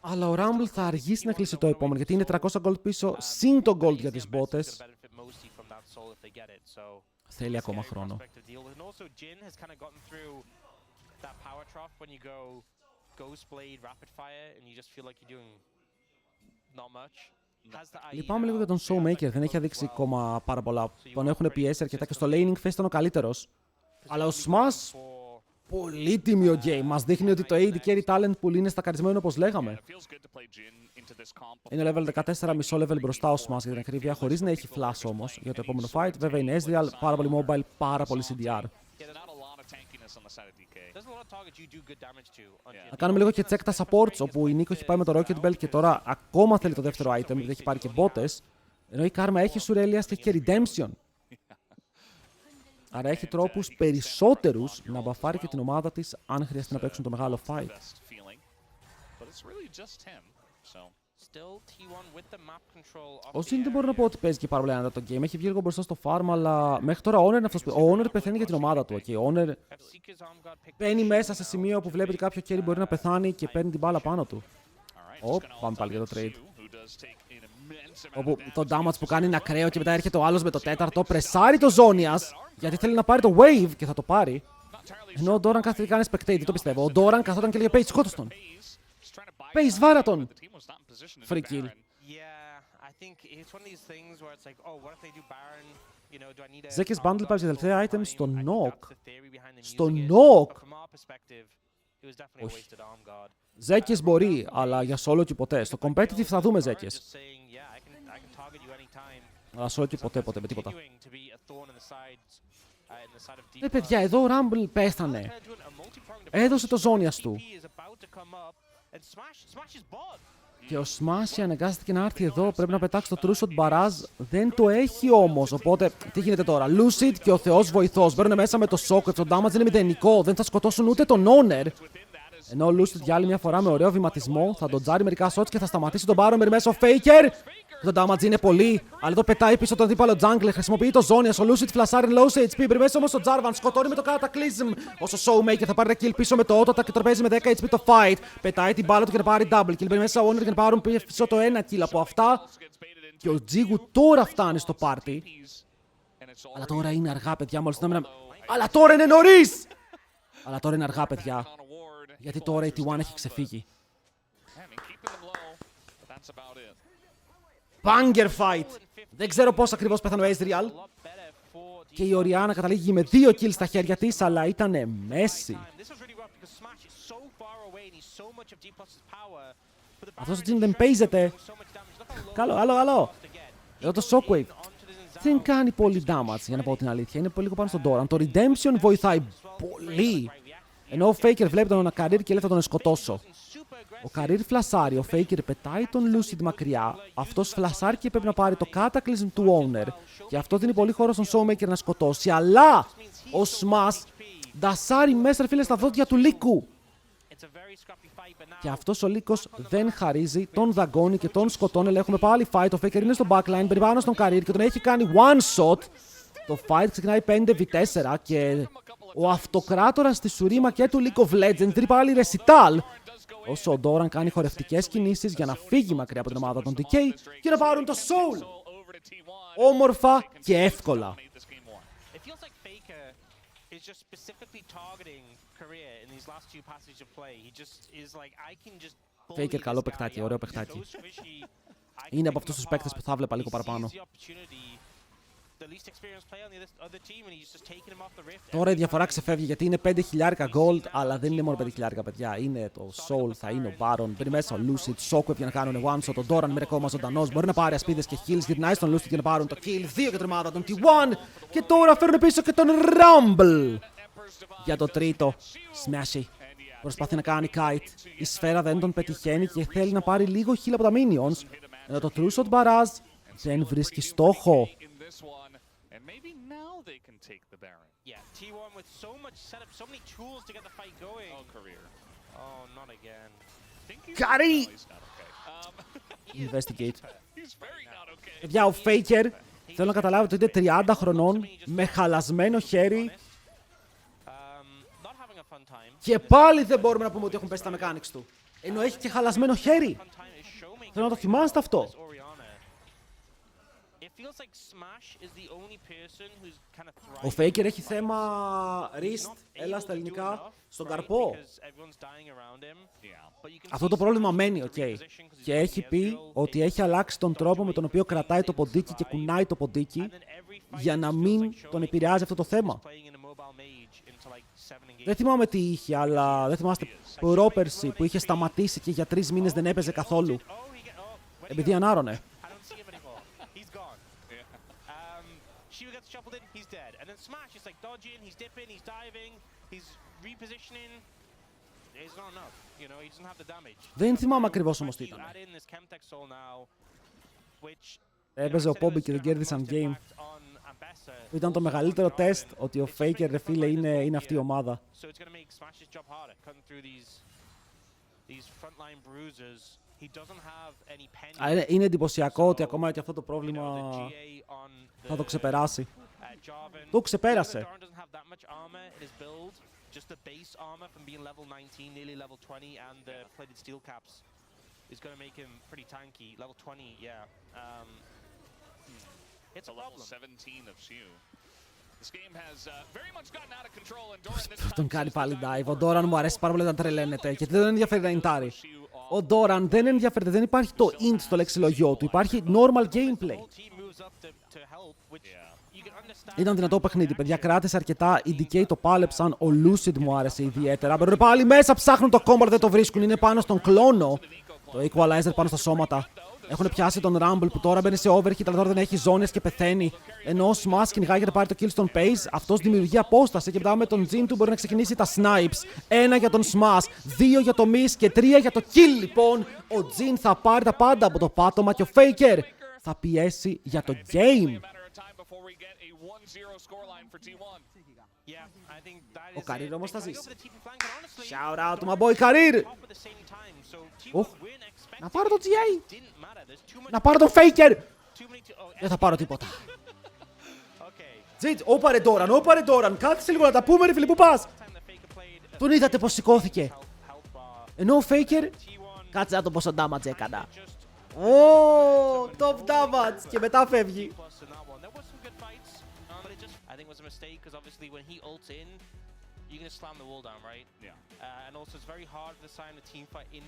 Speaker 1: Αλλά ο Rumble θα αργήσει να κλείσει το επόμενο, γιατί είναι 300 gold πίσω, συν το gold για τις μπότες. Θέλει ακόμα χρόνο. Λυπάμαι λίγο για τον Showmaker, δεν έχει αδείξει ακόμα πάρα πολλά. Τον έχουν πιέσει αρκετά και στο laning phase ήταν ο καλύτερος. Αλλά ο Smash, πολύ τίμιο game. Μας δείχνει ότι το AD carry talent pool είναι στακαρισμένο όπως λέγαμε. Είναι level 14, μισό level μπροστά ο Smash για την ακρίβεια, χωρίς να έχει flash όμως για το επόμενο fight. Βέβαια είναι Ezreal, πάρα πολύ mobile, πάρα πολύ CDR. Να κάνουμε λίγο και check τα supports, όπου η Nico έχει πάει με το Rocket Belt και τώρα ακόμα θέλει το δεύτερο item, επειδή έχει πάρει και μπότες. Ενώ η Karma έχει Surelias και έχει και Redemption. Άρα έχει τρόπους περισσότερους να μπαφάρει και την ομάδα της αν χρειαστεί να παίξουν το μεγάλο fight. Ο Zin δεν μπορώ να πω ότι παίζει και πάρα πολύ άνετα το game. Έχει βγει λίγο μπροστά στο farm, αλλά μέχρι τώρα ο Honor είναι αυτός που... Ο Honor πεθαίνει για την ομάδα του. Okay. Ο Honor μπαίνει μέσα σε σημείο που βλέπει ότι κάποιο carry μπορεί να πεθάνει και παίρνει την μπάλα πάνω του. Πάμε πάλι για το trade. Όπου το damage που κάνει είναι ακραίο και μετά έρχεται ο άλλος με το τέταρτο. Πρεσάρει το Zonias γιατί θέλει να πάρει το wave και θα το πάρει. Ενώ ο Doran κάθεται και κάνει spectate, δεν το πιστεύω. Ο Doran καθόταν και λέγε Pace, σκότωσε τον. Pace, βάρα τον. Free kill. Ζέκες bundle πάει για τελευταία item στο knock. Στο knock. Όχι. Ζέκες μπορεί, αλλά για solo και ποτέ. Στο competitive θα δούμε Ζέκες. Αλλά solo και ποτέ, με τίποτα. Παιδιά, εδώ ο Rumble πέθανε. Έδωσε το Zonias του. Και ο Smash αναγκάστηκε να έρθει εδώ. Πρέπει να πετάξει το true shot barrage. Δεν το έχει όμως. Οπότε τι γίνεται τώρα. Lucid και ο Θεός βοηθός. Μπαίνουν μέσα με το socket. Το damage είναι μηδενικό. Δεν θα σκοτώσουν ούτε τον Honor. Ενώ ο Lucid για άλλη μια φορά με ωραίο βηματισμό θα τον τζάρει μερικά shots και θα σταματήσει τον Baron μέσα ο Faker. Το damage είναι πολύ, αλλά το πετάει πίσω τον δίπαλο Jungle. Χρησιμοποιεί το Zonias. Ο Lucid φλασάρει low σε HP. Πριν μέσα όμως ο Jarvan σκοτώνει με το Cataclysm. Όσο Showmaker θα πάρει τα kill πίσω με το Auto και τραπέζι με 10 HP το fight. Πετάει την μπάλα του και να πάρει double kill. Πριν μέσα ο Honor και να πάρουν πίσω το ένα kill από αυτά. Και ο Τζίγου τώρα φτάνει στο party. Αλλά τώρα είναι αργά, παιδιά. Μόλις αλλά τώρα είναι νωρίς! Αλλά τώρα είναι αργά, παιδιά. Γιατί τώρα η T1 έχει ξεφύγει. Banger fight! Δεν ξέρω πώς ακριβώς πέθανε ο Ezreal. Και η Orianna καταλήγει με 2 kills στα χέρια της, αλλά ήτανε μέση. Αυτός ο Jin δεν παίζεται. Καλό. Εδώ το Shockwave δεν κάνει πολύ damage, για να πω την αλήθεια. Είναι πολύ λίγο πάνω στον Doran. Το Redemption βοηθάει πολύ. Ενώ ο Faker βλέπει τον Career και λέει θα τον σκοτώσω. Ο Career φλασάρει, ο Faker πετάει τον Lucid μακριά. Αυτός φλασάρει και πρέπει να πάρει το Cataclysm του Owner. Και αυτό δίνει πολύ χώρο στον Showmaker να σκοτώσει. Αλλά ο Smash ντασάρει μέσα, φίλε, στα δόντια του Λύκου. Και αυτός ο Λύκος δεν χαρίζει, τον δαγκώνει και τον σκοτώνει. Αλλά έχουμε πάλι fight. Ο Faker είναι στο backline, περιπάνω στον Career και τον έχει κάνει one shot. Το fight ξεκινάει 5v4 και ο αυτοκράτορας της Σουρίμα και του League of Legends τρει πάλι recital. Όσο ο Doran κάνει χορευτικές κινήσεις για να φύγει μακριά από την ομάδα των DK και να πάρουν το Soul. Όμορφα και εύκολα. Faker καλό παικτάκι, ωραίο παικτάκι. Είναι από αυτούς τους παίκτες που θα βλέπα λίγο παραπάνω. Τώρα η διαφορά ξεφεύγει γιατί είναι 5.000 gold, αλλά δεν είναι μόνο 5.000 παιδιά. Είναι το Soul, θα είναι ο Baron, μπαίνει μέσα ο Lucid, Shockwave για να κάνουν one shot. Ο Doran με ακόμα ζωντανός μπορεί να πάρει ασπίδες και heals, γυρνάει στον Lucid για να πάρουν το kill. 2 για την ομάδα των T1 και τώρα φέρνουν πίσω και τον Rumble για το τρίτο. Smashy προσπαθεί να κάνει kite. Η σφαίρα δεν τον πετυχαίνει και θέλει να πάρει λίγο heal από τα minions. Ενώ το True Shot Barrage δεν βρίσκει στόχο.
Speaker 3: And maybe now they can take the Baron.
Speaker 2: Yeah, T1 with so much setup, so many tools to get the fight going.
Speaker 3: Oh, career.
Speaker 2: Oh, not again.
Speaker 3: Think he's
Speaker 1: Gary!
Speaker 3: No, he's not okay.
Speaker 1: Investigate.
Speaker 3: He's very not okay.
Speaker 1: Παιδιά, ο Faker θέλω να καταλάβετε ότι είναι 30 χρονών με χαλασμένο χέρι
Speaker 2: Not having a fun time.
Speaker 1: και πάλι δεν μπορούμε να πούμε ότι έχουν πέσει τα mechanics του. Ενώ έχει και χαλασμένο χέρι.
Speaker 2: Fun time is showmaking.
Speaker 1: Θέλω να το θυμάστε αυτό.
Speaker 2: It feels like Smash is the only person who's kind of
Speaker 1: Ο
Speaker 2: thriving.
Speaker 1: Faker έχει θέμα wrist, έλα στα ελληνικά, στον καρπό. Αυτό το πρόβλημα μένει, οκ. Και έχει πει ότι έχει αλλάξει τον τρόπο με τον οποίο κρατάει το ποντίκι και κουνάει το ποντίκι για να μην τον επηρεάζει αυτό το θέμα. Δεν θυμάμαι τι είχε, αλλά δεν θυμάστε πρόπερση που είχε σταματήσει και για 3 μήνες δεν έπαιζε καθόλου. Επειδή ανάρωνε.
Speaker 2: Sειρα gets shuffled in, he's dead. And then Smash is like dodging, he's dipping, he's diving, he's repositioning. It's not enough, you know, he doesn't have the damage.
Speaker 1: Δεν θυμάμαι ακριβώς όμως τι ήταν.
Speaker 2: Add in this Chemtech Soul now, which
Speaker 1: Έπαιζε ο Poppy και δεν κέρδισαν game. Ήταν το μεγαλύτερο τεστ ότι ο Faker, ρε φίλε, είναι αυτή η ομάδα.
Speaker 2: So it's going to make Smash's job harder, cutting through these frontline bruisers. He doesn't have any pennies.
Speaker 1: Είναι εντυπωσιακό ότι ακόμα και αυτό το πρόβλημα θα το ξεπεράσει. Το ξεπέρασε.
Speaker 2: Just the base armor from being level 19, nearly level 20, and the plated steel caps is going to make him pretty tanky. Level 20, yeah. It's a
Speaker 3: level
Speaker 2: problem.
Speaker 3: 17 of Shu. This game has very much gotten out of control, and Doran this time
Speaker 1: Τον κάνει πάλι dive. Ο Doran μου αρέσει πάρα πολύ να τρελαίνεται γιατί δεν ενδιαφέρει να ιντάρει. Ο Doran δεν ενδιαφέρεται, δεν υπάρχει το int στο λεξιλογιό του. Υπάρχει normal gameplay. Ήταν δυνατό παιχνίδι, παιδιά. Κράτησε αρκετά. Οι DK το πάλεψαν. Ο Lucid μου άρεσε ιδιαίτερα. Μπαίνουν πάλι μέσα, ψάχνουν το combo, δεν το βρίσκουν. Είναι πάνω στον κλόνο. Το equalizer πάνω στα σώματα. Έχουν πιάσει τον Rumble που τώρα μπαίνει σε overhit, αλλά τώρα δεν έχει ζώνες και πεθαίνει. Ενώ ο Smash κυνηγάει για να πάρει το kill στον Pace, αυτός δημιουργεί απόσταση και μετά με τον Jin του μπορεί να ξεκινήσει τα snipes. 1 για τον Smash, 2 για το miss και 3 για το kill. Λοιπόν, ο Jin θα πάρει τα πάντα από το πάτωμα και ο Faker θα πιέσει για το game. Ο Καρίρ όμως θα ζήσει. Shout out to my boy Καρίρ. Να πάρω το GA. Να πάρω τον Faker. Δεν θα πάρω τίποτα. Τζιτ, όπαρε Doran, κάθισε λίγο να τα πούμε ρε φίλε, πού πας. Τον είδατε πως σηκώθηκε. Ενώ ο Faker, κάτσε να το πόσο damage έκανα. Ω, top damage και μετά φεύγει.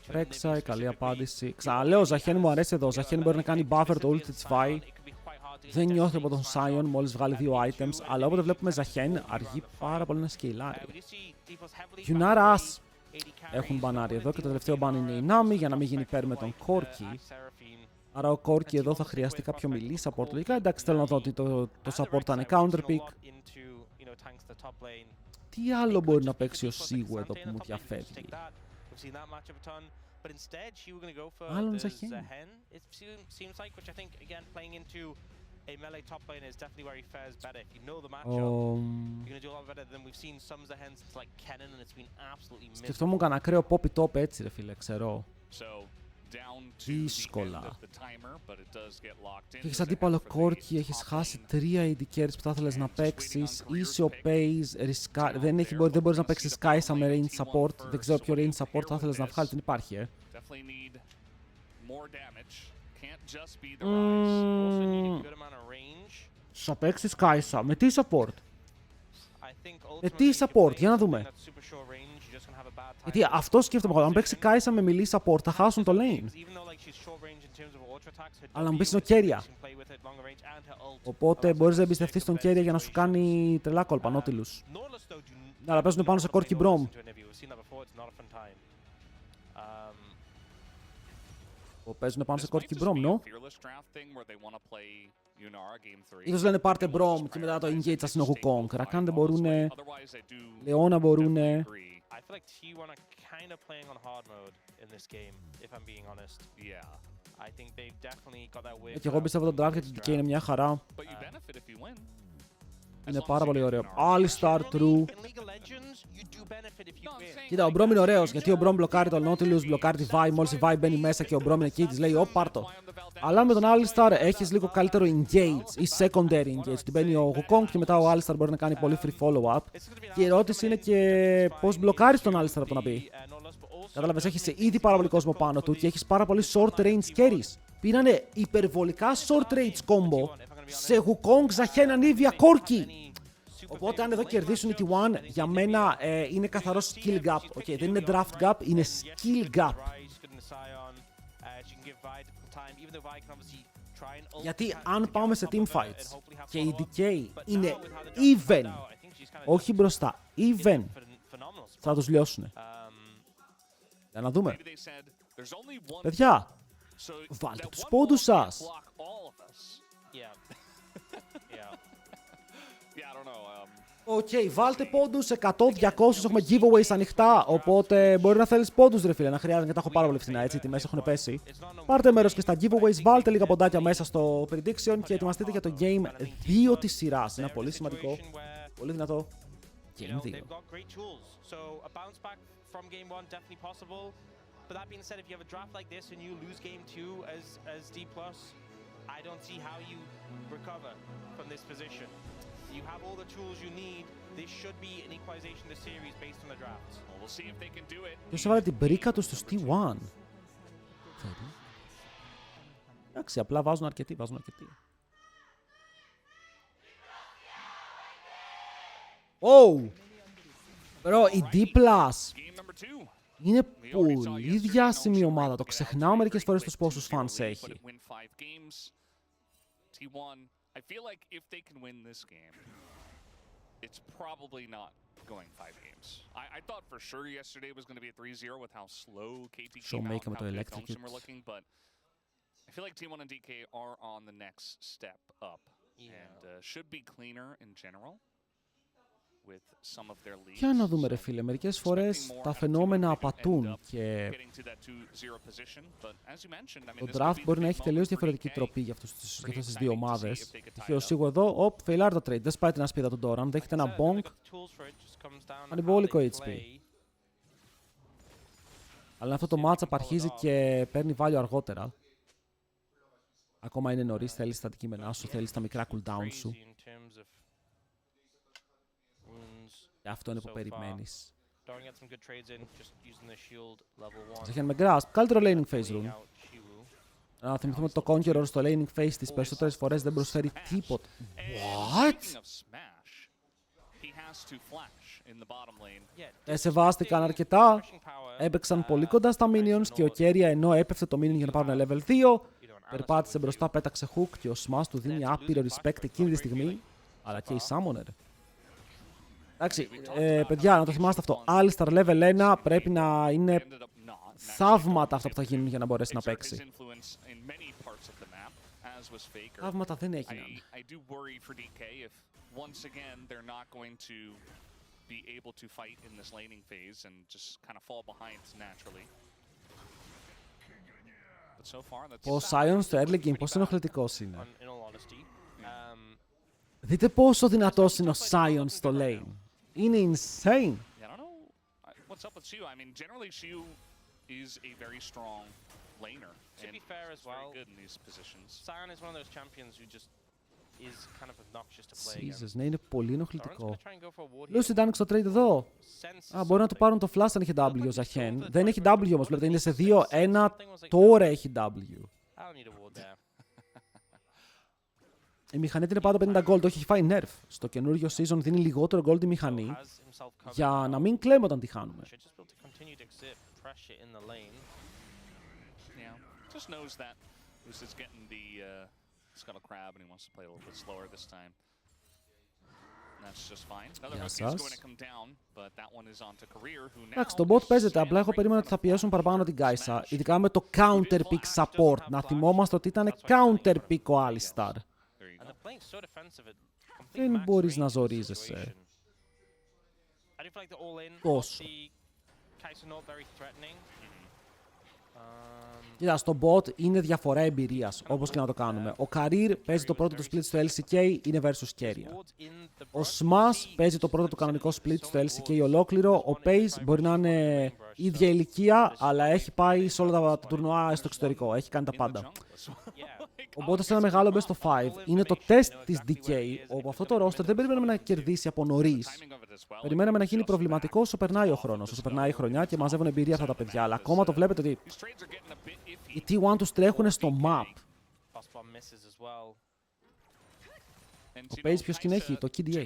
Speaker 1: Ρέξα, καλή απάντηση. Ξαναλέω, ο Ζαχέν μου αρέσει εδώ. Ο Ζαχέν μπορεί να κάνει buffer το ult της Φάι. Δεν νιώθει από τον Sion μόλις βγάλει 2 items, αλλά όποτε βλέπουμε Ζαχέν αργεί πάρα πολύ να σκεϊλάρει. Γιουνάρα As έχουν μπανάρει εδώ και το τελευταίο μπαν είναι η Nami για να μην γίνει υπέρ με τον Corki. Άρα ο Corki εδώ θα χρειαστεί κάποιο melee support. Λογικά εντάξει, θέλω να δω ότι το support θα είναι counter pick. Τι άλλο μπορεί να παίξει ο Σίγου εδώ που μου διαφεύγει. Άλλον Ζαχέν. Σκεφτόμουν κανένα ακραίο Poppy top έτσι ρε φίλε, ξέρω. Δύσκολα. Και έχεις αντίπαλο Corki, έχεις χάσει 3 AD carries που θα ήθελες να παίξεις. Είσαι ο Pace, δεν μπορείς να παίξεις Kaisa με range support. Δεν ξέρω ποιο range support θα ήθελες να βγάλεις, δεν υπάρχει Θα παίξεις Kaisa, με τι support? Με τι support, για να δούμε. Γιατί αυτό σκέφτομαι εγώ, αν παίξει Kaisa με melee support θα χάσουν το lane. Αλλά μου πεις είναι ο Keria. Οπότε μπορείς να εμπιστευτείς τον Keria για να σου κάνει τρελά κόλπα, Nautilus. Αλλά παίζουν πάνω σε Corki Brom. Παίζουν πάνω σε Corki Brom, no? Ίσως λένε πάρτε Brom και μετά το engage σας είναι ο Wukong. Rakan δεν μπορούνε. Leona μπορούνε.
Speaker 2: I feel like T1 are kind of playing on hard mode in this game, if I'm being honest. Yeah. I think they've definitely got that way.
Speaker 1: Και εγώ πιστεύω τον draft γιατί DK είναι μια χαρά. Είναι πάρα πολύ ωραίο. Alistar True.
Speaker 2: In League of Legends, you do benefit if you win.
Speaker 1: Κοίτα, ο Μπρόμ είναι ωραίος γιατί ο Μπρόμ μπλοκάρει τον Nautilus, μπλοκάρει τη Vi. Μόλις η Vi μπαίνει μέσα και ο Μπρόμ είναι εκεί, της λέει: Ω, πάρτο. Αλλά με τον Alistar έχεις λίγο καλύτερο engage ή secondary engage. Την μπαίνει ο Wukong και μετά ο Alistar μπορεί να κάνει πολύ free follow-up. Και η ερώτηση είναι και πώς μπλοκάρεις τον Alistar από το να μπει. Κατάλαβες, έχεις ήδη πάρα πολύ κόσμο πάνω του και έχεις πάρα πολύ short range carries. Πήρανε υπερβολικά short range combo σε Wukong, Zahen, Anivia, Corki. Οπότε αν εδώ κερδίσουν οι T1, για μένα είναι καθαρό skill gap. Okay, δεν είναι draft gap, είναι skill gap. Γιατί αν πάμε σε teamfights και η DK είναι even, όχι μπροστά, even, θα τους λιώσουνε. Για να δούμε. Παιδιά, βάλτε τους πόντους σας. Οκ, βάλτε πόντους 100-200, έχουμε giveaways ανοιχτά. Οπότε μπορεί να θέλεις πόντους, ρε φίλε, να χρειάζεται, γιατί τα έχω πάρα πολύ φθηνά, έτσι, οι τιμές έχουν πέσει. Πάρτε μέρος και στα giveaways, βάλτε λίγα ποντάκια μέσα στο prediction και ετοιμαστείτε για το game 2 της σειράς. Ένα πολύ σημαντικό, πολύ δυνατό game 2.
Speaker 2: But that being said, if you have a draft like this and you lose game 2 as D+, I don't see how you recover from this position. You have all the tools you need. This should be an equalization of the series based on the drafts.
Speaker 3: Well, we'll see if they can do it.
Speaker 1: Ποιος έβαλε την μπρίκα του στους T1. Εντάξει, απλά βάζουν αρκετοί, Oh! Bro, η D+. Είναι πολύ διάσημη ομάδα. Το ξεχνάω μερικές φορές τους πόσους fans έχει.
Speaker 3: I feel like if they can win this game, it's probably not going 5 games. I thought for sure yesterday was going to be a 3-0 with how slow KT came out, how good Thompson were looking, but I feel like T1 and DK are on the next step up and should be cleaner in general.
Speaker 1: Για να δούμε, ρε φίλε, μερικές φορές τα φαινόμενα απατούν και το draft μπορεί να έχει τελείως διαφορετική τροπή για αυτές τις δύο ομάδες. Τυχαίως σίγουρα εδώ, φεϊλάρει το trade, δεν σπάει την ασπίδα του Doran, δέχεται ένα bonk, ανυμπόλικο HP. Αλλά αυτό το matchup αρχίζει και παίρνει value αργότερα. Ακόμα είναι νωρίς, θέλεις τα αντικείμενά σου, θέλεις τα μικρά cooldown σου. Αυτό είναι που περιμένεις. Zahen με grasp, καλύτερο laning phase rune. Να θυμηθούμε ότι το Conqueror στο laning phase τις περισσότερες φορές δεν προσφέρει τίποτα. What? Σεβάστηκαν αρκετά, έπαιξαν πολύ κοντά στα minions και ο Keria ενώ έπεφτε το minion για να πάρουν level 2, περπάτησε μπροστά, πέταξε hook και ο Smash του δίνει άπειρο respect εκείνη τη στιγμή, αλλά και η Summoner. Εντάξει, παιδιά, να το θυμάστε αυτό. Alistar level 1 πρέπει να είναι θαύματα αυτά που θα γίνουν για να μπορέσει να παίξει. Θαύματα δεν έγιναν. Ο Sion στο early game πόσο ενοχλητικός είναι. Δείτε πόσο δυνατός είναι ο Sion στο lane. Είναι insane.
Speaker 3: I don't know what's up with Shu. I mean, generally Shu is a very strong laner.
Speaker 2: To be fair as well,
Speaker 3: good in these positions.
Speaker 2: Sion is one of those champions who just is kind of obnoxious to play against.
Speaker 1: Jesus, ναι, είναι πολύ ενοχλητικό.
Speaker 2: Lucy
Speaker 1: Lucy άνοιξε το trade εδώ. Μπορεί να του πάρουν το flash αν έχει W ο Zahen. Δεν έχει W όμως, βλέπετε, είναι σε 2-1, τώρα έχει W. Η μηχανή είναι πάντα 50 gold, όχι, έχει φάει nerf. Στο καινούριο season δίνει λιγότερο gold η μηχανή για να μην κλαίμε όταν τη χάνουμε. Γεια σας. Εντάξει, το bot παίζεται, απλά έχω περίμενα ότι θα πιέσουν παραπάνω την Kai'Sa, ειδικά με το counter pick support. Να θυμόμαστε ότι ήταν counter pick ο Alistar. Δεν μπορείς να ζορίζεσαι. Τόσο. Κοίτα, στο bot είναι διαφορά εμπειρίας, όπως και να το κάνουμε. Ο Career παίζει το πρώτο του split στο LCK, είναι versus Keria. Ο Smash παίζει το πρώτο του κανονικό split στο LCK ολόκληρο. Ο Pace μπορεί να είναι ίδια ηλικία, αλλά έχει πάει σε όλα τα τουρνουά στο εξωτερικό. Έχει κάνει τα πάντα. Οπότε σε ένα μεγάλο best of 5 είναι το test της DK, όπου αυτό το roster δεν περιμένουμε να κερδίσει από νωρίς. Περιμέναμε να γίνει προβληματικό όσο περνάει ο χρόνος, όσο περνάει η χρονιά και μαζεύουν εμπειρία αυτά τα παιδιά. Αλλά ακόμα το βλέπετε ότι οι T1 τους τρέχουν στο map. Ο Pace ποιος την έχει, το KDA.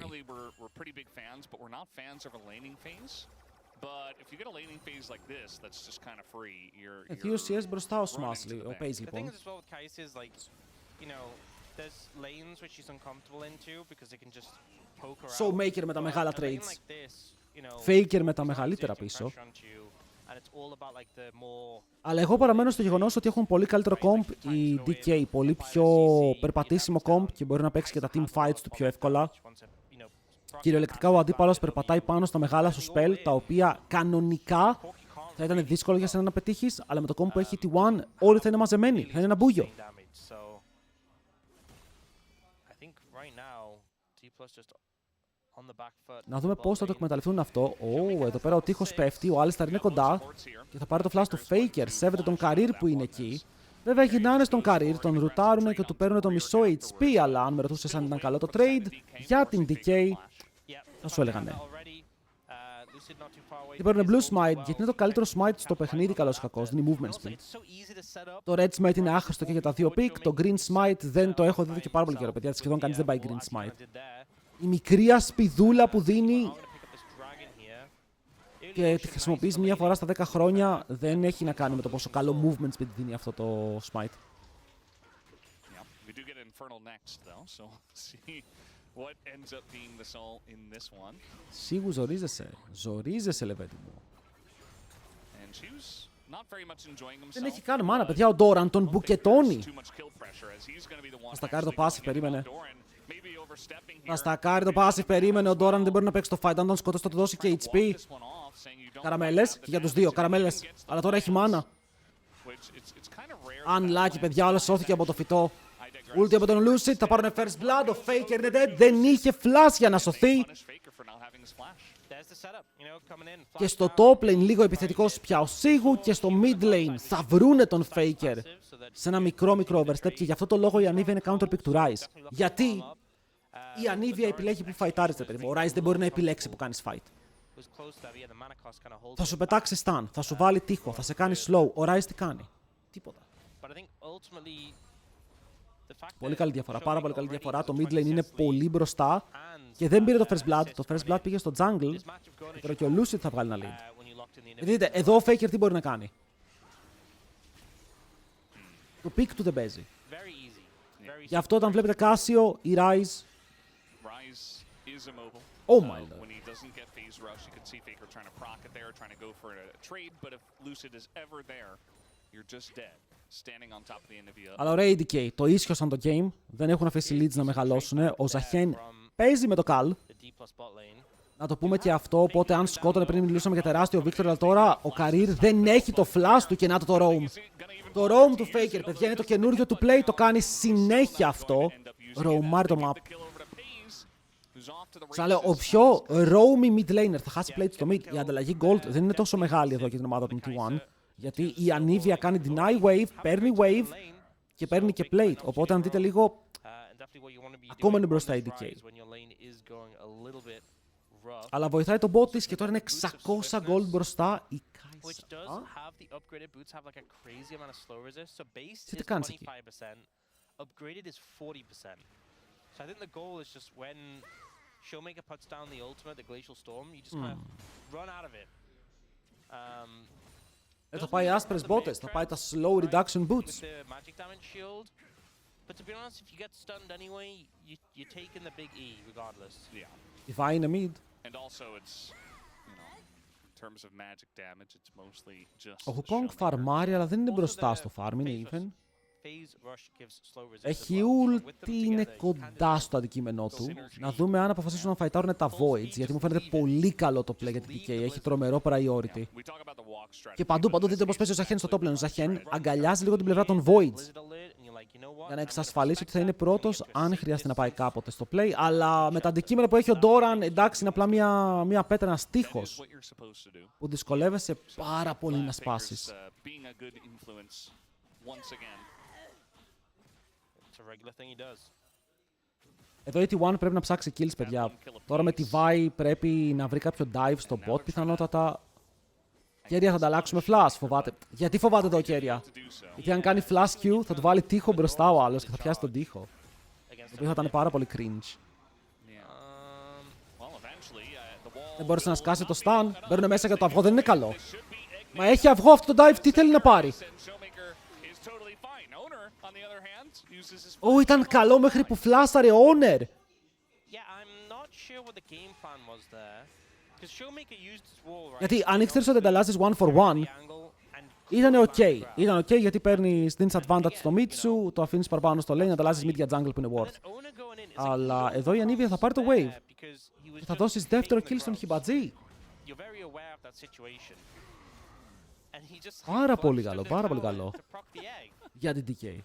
Speaker 1: Δύο CS μπροστά ο Smash, ο Pace λοιπόν. Showmaker με τα μεγάλα trades. Faker με τα μεγαλύτερα πίσω. Αλλά εγώ παραμένω στο γεγονός ότι έχουν πολύ καλύτερο comp η DK, πολύ πιο περπατήσιμο comp και μπορεί να παίξει και τα team fights του πιο εύκολα. Κυριολεκτικά ο αντίπαλος περπατάει πάνω στα μεγάλα σου spell, τα οποία κανονικά θα ήταν δύσκολο για σένα να πετύχεις, αλλά με το comp που έχει T1 όλοι θα είναι μαζεμένοι, θα είναι ένα μπούγιο. Να δούμε πώς θα το εκμεταλλευτούν αυτό. Εδώ πέρα ο τείχος πέφτει, ο Alistar είναι κοντά και θα πάρει το flash του Faker, σέβεται τον Career που είναι εκεί. Βέβαια γυρνάνε στον Career, τον ρουτάρουν και του παίρνουν το μισό HP, αλλά αν με ρωτούσες αν ήταν καλό το trade, για την DK θα σου έλεγα ναι. Και παίρνουν Blue Smite, γιατί είναι το καλύτερο Smite στο παιχνίδι, καλώς ή κακώς, δίνει movement speed. Το Red Smite είναι άχρηστο και για τα δύο pick, το Green Smite δεν το έχω δει εδώ και πάρα πολύ καιρό, παιδιά, σχεδόν κανείς δεν πάει Green Smite. Η μικρή ασπιδούλα που δίνει και τη χρησιμοποιείς μία φορά στα 10 χρόνια δεν έχει να κάνει με το πόσο καλό movement speed δίνει αυτό το Smite. Σίγου ζορίζεσαι λεβέντη μου. Δεν έχει καν μάνα, παιδιά, ο Doran τον μπουκετώνει. Θα στακάρει το passive, περίμενε. Θα στακάρει το passive, περίμενε, ο Doran δεν μπορεί να παίξει το fight, αν τον σκοτώσει θα του δώσει και HP. Καραμέλες, και για τους δύο, καραμέλες, αλλά τώρα έχει μάνα. Unlucky, παιδιά, όλος σώθηκε από το φυτό. Ulti από τον Lucid, θα πάρουν first blood, ο Faker είναι dead, δεν είχε flash για να σωθεί. Και στο top lane λίγο επιθετικός πια ο Σίγου και στο mid lane θα βρούνε τον Faker σε ένα μικρό overstep και γι' αυτό το λόγο η Anivia είναι counter pick του Ryze. Γιατί η Anivia επιλέγει που φαϊτάρεις, παιδί μου. Ο Ryze δεν μπορεί να επιλέξει που κάνεις fight. Θα σου πετάξει stun, θα σου βάλει τείχο, θα σε κάνει slow. Ο Ryze τι κάνει? Τίποτα. Πολύ καλή διαφορά, πάρα πολύ καλή διαφορά. Το mid lane είναι πολύ μπροστά και δεν πήρε το first blood. Το first blood πήγε στο jungle και τώρα και ο Lucid θα βγάλει ένα lead. Δείτε, εδώ ο Faker τι μπορεί να κάνει? Το pick του δεν παίζει. Γι' αυτό όταν βλέπετε Casio ή Ryze. Oh my god. Αλλά ωραία ADK, το ίσιοσαν το game, δεν έχουν αφήσει leads να μεγαλώσουν. Ο Ζαχέν παίζει με το Καλ. Να το πούμε και αυτό, οπότε αν σκότωνε πριν μιλούσαμε για τεράστιο Victor, αλλά τώρα ο Career δεν έχει το flash του και να το roam. Το roam του Faker, παιδιά, είναι το καινούριο του play, το κάνει συνέχεια αυτό. Roamάρει το map. Σαν λέω, ο πιο roamy mid laner θα χάσει plate στο mid. Η ανταλλαγή gold δεν είναι τόσο μεγάλη εδώ για την ομάδα των T1. Γιατί η Anivia κάνει deny wave, παίρνει wave και παίρνει και plate. Οπότε αν δείτε λίγο, ακόμα είναι μπροστά η DK. Αλλά βοηθάει τον bot της και τώρα είναι 600 gold μπροστά η Kai'Sa. Τι κάνεις εκεί? Showmaker puts down the ultimate, the glacial storm, you just kind of run out of it. Θα πάει άσπρες μπότες, θα πάει τα slow reduction boots. But to be honest, if you get stunned anyway, you're taking the big E regardless. Yeah. If I in a mid. And also it's, you know, in terms of magic damage, it's mostly just. Ο Wukong φαρμάρει, αλλά δεν είναι μπροστά στο farm, είναι even. Έχει ulti, είναι κοντά στο αντικείμενό του. Να δούμε αν αποφασίσουν να φαϊτάρουν τα Voids, γιατί μου φαίνεται πολύ καλό το play για την DK. Έχει τρομερό priority. Και παντού δείτε πώς παίζει ο Ζαχέν στο top lane. Ο Ζαχέν αγκαλιάζει λίγο την πλευρά των Voids για να εξασφαλίσει ότι θα είναι πρώτος αν χρειάζεται να πάει κάποτε στο play. Αλλά με τα αντικείμενα που έχει ο Doran, εντάξει, είναι απλά μια πέτρα, ένας τείχος που δυσκολεύεσαι πάρα πολύ να σπάσεις. Εδώ η T1 πρέπει να ψάξει kills, παιδιά. Τώρα με τη Vi πρέπει να βρει κάποιο dive στο bot πιθανότατα. Κέρια, θα ανταλλάξουμε flash, φοβάται. Γιατί φοβάται εδώ ο Κέρια? Γιατί αν κάνει flash Q θα του βάλει τείχο μπροστά ο άλλος και θα πιάσει τον τείχο. Το οποίο θα ήταν πάρα πολύ cringe. Δεν μπόρεσε να σκάσει το stun. Μπαίνουν μέσα για το αυγό, δεν είναι καλό. Μα έχει αυγό αυτό το dive, τι θέλει να πάρει? Ω, ήταν καλό μέχρι που φλάσαρε Owner. Γιατί αν ήξερες ότι ανταλλάσσεις 1 for 1, ήταν ok. Ήταν ok γιατί παίρνεις advantage στο mid σου, το αφήνεις παραπάνω στο lane, ανταλλάσσεις mid για jungle που είναι worth. Αλλά εδώ η Anivia θα πάρει το wave. Και θα δώσεις δεύτερο kill στον Χιμπατζή. Πάρα πολύ καλό, πάρα πολύ καλό. Για την DK.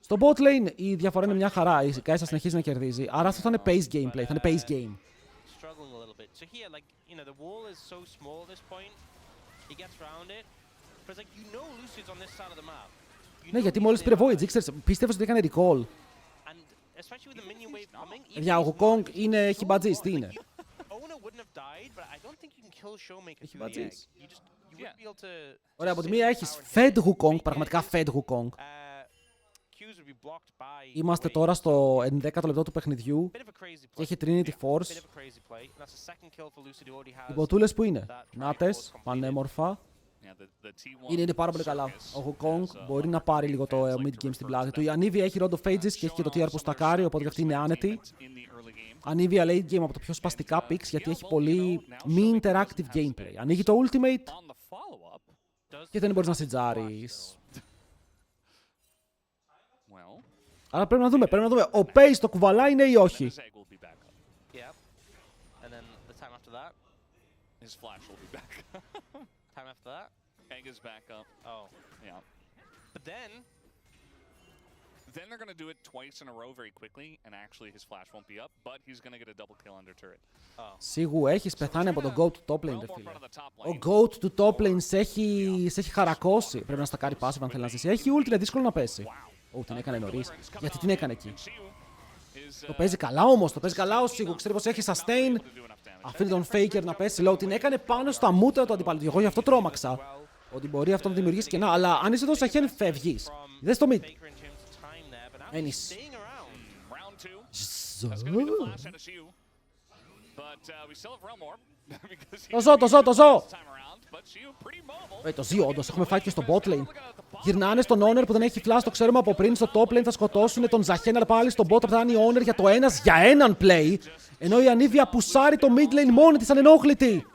Speaker 1: Στο bot lane η διαφορά είναι μια χαρά. Η Kai'Sa συνεχίζει να κερδίζει. Άρα αυτό θα είναι pace gameplay, θα είναι pace game. Ναι, γιατί μόλις πήρε Voyage, ήξερες, πίστευες ότι έκανε recall. Για ο Wukong είναι Χιμπατζής, τι είναι? Χιμπατζής. Ωραία, από τη μία έχεις fed Wukong, πραγματικά fed Wukong. Είμαστε τώρα στο 11ο λεπτό του παιχνιδιού και έχει Trinity Force. Οι μποτούλες που είναι? Νάτες, πανέμορφα. Είναι πάρα πολύ καλά. Ο Wukong μπορεί να πάρει λίγο το mid game στην πλάτη του. Η Anivia έχει Rod of Ages και έχει και το tier που στακάρει, οπότε αυτή είναι άνετη. Anivia late game από το πιο σπαστικά picks γιατί έχει πολύ μη interactive gameplay. Ανοίγει το ultimate και δεν μπορείς να σιτζάρεις. Άρα πρέπει να δούμε, ο Pace το κουβαλάει ναι ή όχι.
Speaker 3: Then they're going to do it twice in a row very quickly, and actually his flash won't be up, but he's going to get a double kill under turret.
Speaker 1: Σίγουρα έχεις πεθάνει από τον GOAT του top lane, ρε φίλε. Ο GOAT του top lane σε έχει χαρακώσει. Πρέπει να στακάρει passive αν θέλει να ζήσει. Έχει ult, είναι δύσκολο να πέσει. Την έκανε νωρίς. Γιατί την έκανε εκεί? Το παίζει καλά όμως, το παίζει καλά ο Σίγου. Ξέρει πως έχει sustain. Αφήνει τον Faker να πέσει low. Την έκανε πάνω στα μούτρα του αντιπάλου. Εγώ γι' αυτό τρόμαξα. Ότι μπορεί αυτό να δημιουργήσει κενά. Αλλά αν είσαι εδώ στα χέρια, φεύγεις. Δες το mid. Μένεις. Το ζω. Το ζει όντως, έχουμε φάει και στο bot lane. Γυρνάνε στον Owner που δεν έχει flash, το ξέρουμε από πριν. Στο top lane θα σκοτώσουν τον Ζαχέν, αλλά πάλι στον bot θα είναι η Owner για το ένας για έναν play. Ενώ η Anivia πουσάρει το mid lane μόνη της ανενόχλητη.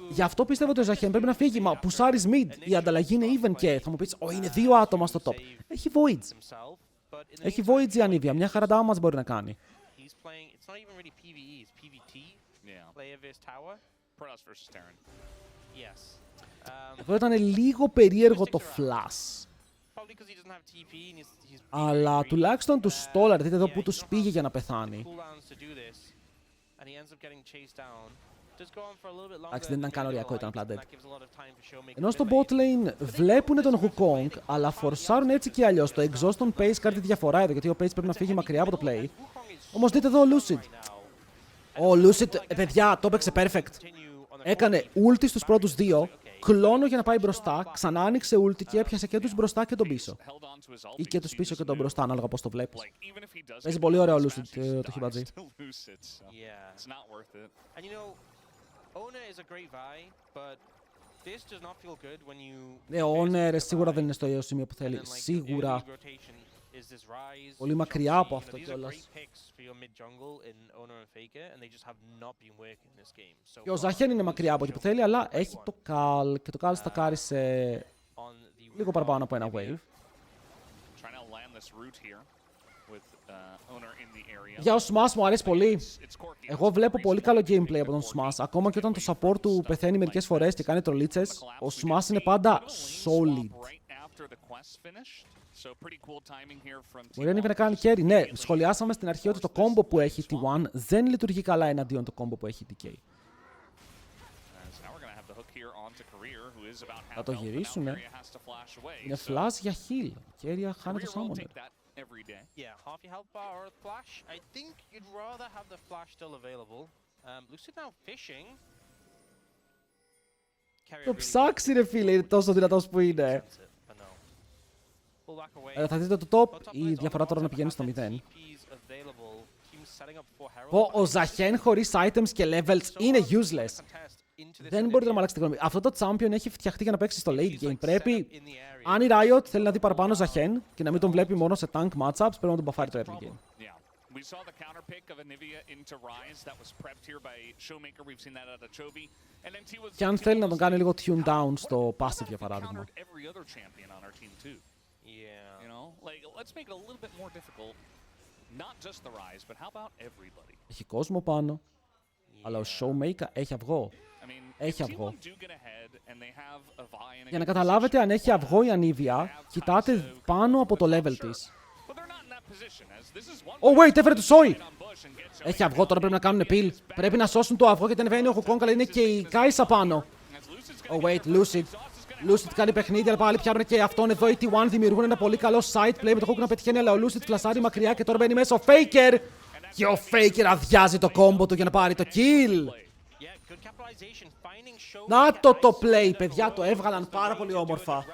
Speaker 1: Γι' αυτό πιστεύω ότι ο Ζαχέν πρέπει να φύγει. Μα πουσάρεις mid, η ανταλλαγή είναι even και θα μου πεις, είναι δύο άτομα στο top. Έχει voids. Έχει voids η Anivia, μια χαρά damage μπορεί να κάνει. Εδώ ήταν λίγο περίεργο το flash. Αλλά τουλάχιστον τους στόλαρε, δείτε εδώ που τους πήγε για να πεθάνει. Εντάξει, δεν ήταν καν οριακό, ήταν απλά dead. Ενώ στο bot lane βλέπουν τον Wukong, αλλά φορσάρουν έτσι και αλλιώς. Το exhaust των Pace κάνει τη διαφορά εδώ, γιατί ο Pace πρέπει να φύγει μακριά από το play. Όμως δείτε εδώ ο Lucid. Ο Lucid, παιδιά, το έπαιξε perfect. Έκανε ulti στους πρώτους δύο, κλόνο για να πάει μπροστά, ξανά άνοιξε ulti και έπιασε και τους μπροστά και τον πίσω. Ή και τους πίσω και τον μπροστά, ανάλογα πώς το βλέπεις. Παίζει πολύ ωραίο ο Lucid το Χιμπατζή. Ναι, ο Owner σίγουρα δεν είναι στο σημείο που θέλει. Σίγουρα. Πολύ μακριά από αυτό κιόλας. Και ο Ζαχέν είναι μακριά από εκεί που θέλει, αλλά έχει το Καλ και το Καλ στακάρει σε Λίγο παραπάνω από ένα wave. Για ο Smash μου αρέσει πολύ. Εγώ βλέπω πολύ καλό gameplay από τον Smash. Ακόμα και όταν το support του πεθαίνει μερικές φορές και κάνει τρολίτσες, ο Smash είναι πάντα solid. Μπορεί να κάνει carry. Ναι, σχολιάσαμε στην αρχή ότι το combo που έχει T1 δεν λειτουργεί καλά εναντίον το combo που έχει DK. Θα το γυρίσουνε. Είναι flash για heal. Keria χάνει το summoner.
Speaker 2: Yeah, half your health bar or a flash. I think you'd rather have the flash still available. Lucid now fishing.
Speaker 1: Το ψάξει ρε φίλε, είναι τόσο δυνατός που είναι. Θα δείτε το top, η διαφορά τώρα να πηγαίνει στο 0. Ο Ζαχέν χωρίς items και levels είναι useless. Δεν μπορείτε να μου αλλάξετε γνώμη. Αυτό το champion έχει φτιαχτεί για να παίξει στο late game. Πρέπει, αν η Riot θέλει να δει παραπάνω Ζαχέν και να μην τον βλέπει μόνο σε tank matchups, πρέπει να τον μπαφάρει το early game. Και αν θέλει να τον κάνει λίγο tune down στο passive για παράδειγμα. Έχει κόσμο πάνω, αλλά ο Showmaker έχει αυγό. Έχει αυγό. Για να καταλάβετε αν έχει αυγό η Anivia, κοιτάτε πάνω από το level της. Oh wait, έφερε το Soi! Έχει αυγό, τώρα πρέπει να κάνουν peel. Πρέπει να σώσουν το αυγό γιατί ανεβαίνει ο Hukong, αλλά είναι και η Kai'Sa πάνω. Oh wait, Lucid. Lucid κάνει παιχνίδι, αλλά πάλι πιάνουν και αυτόν εδώ. Οι T1 δημιουργούν ένα πολύ καλό side play με το Hook να πετυχαίνει, αλλά ο Lucid φλασάρει μακριά και τώρα μπαίνει μέσα ο Faker. Και ο Faker αδειάζει το κόμπο του για να πάρει το kill. Να το play, παιδιά, το έβγαλαν πάρα πολύ όμορφα.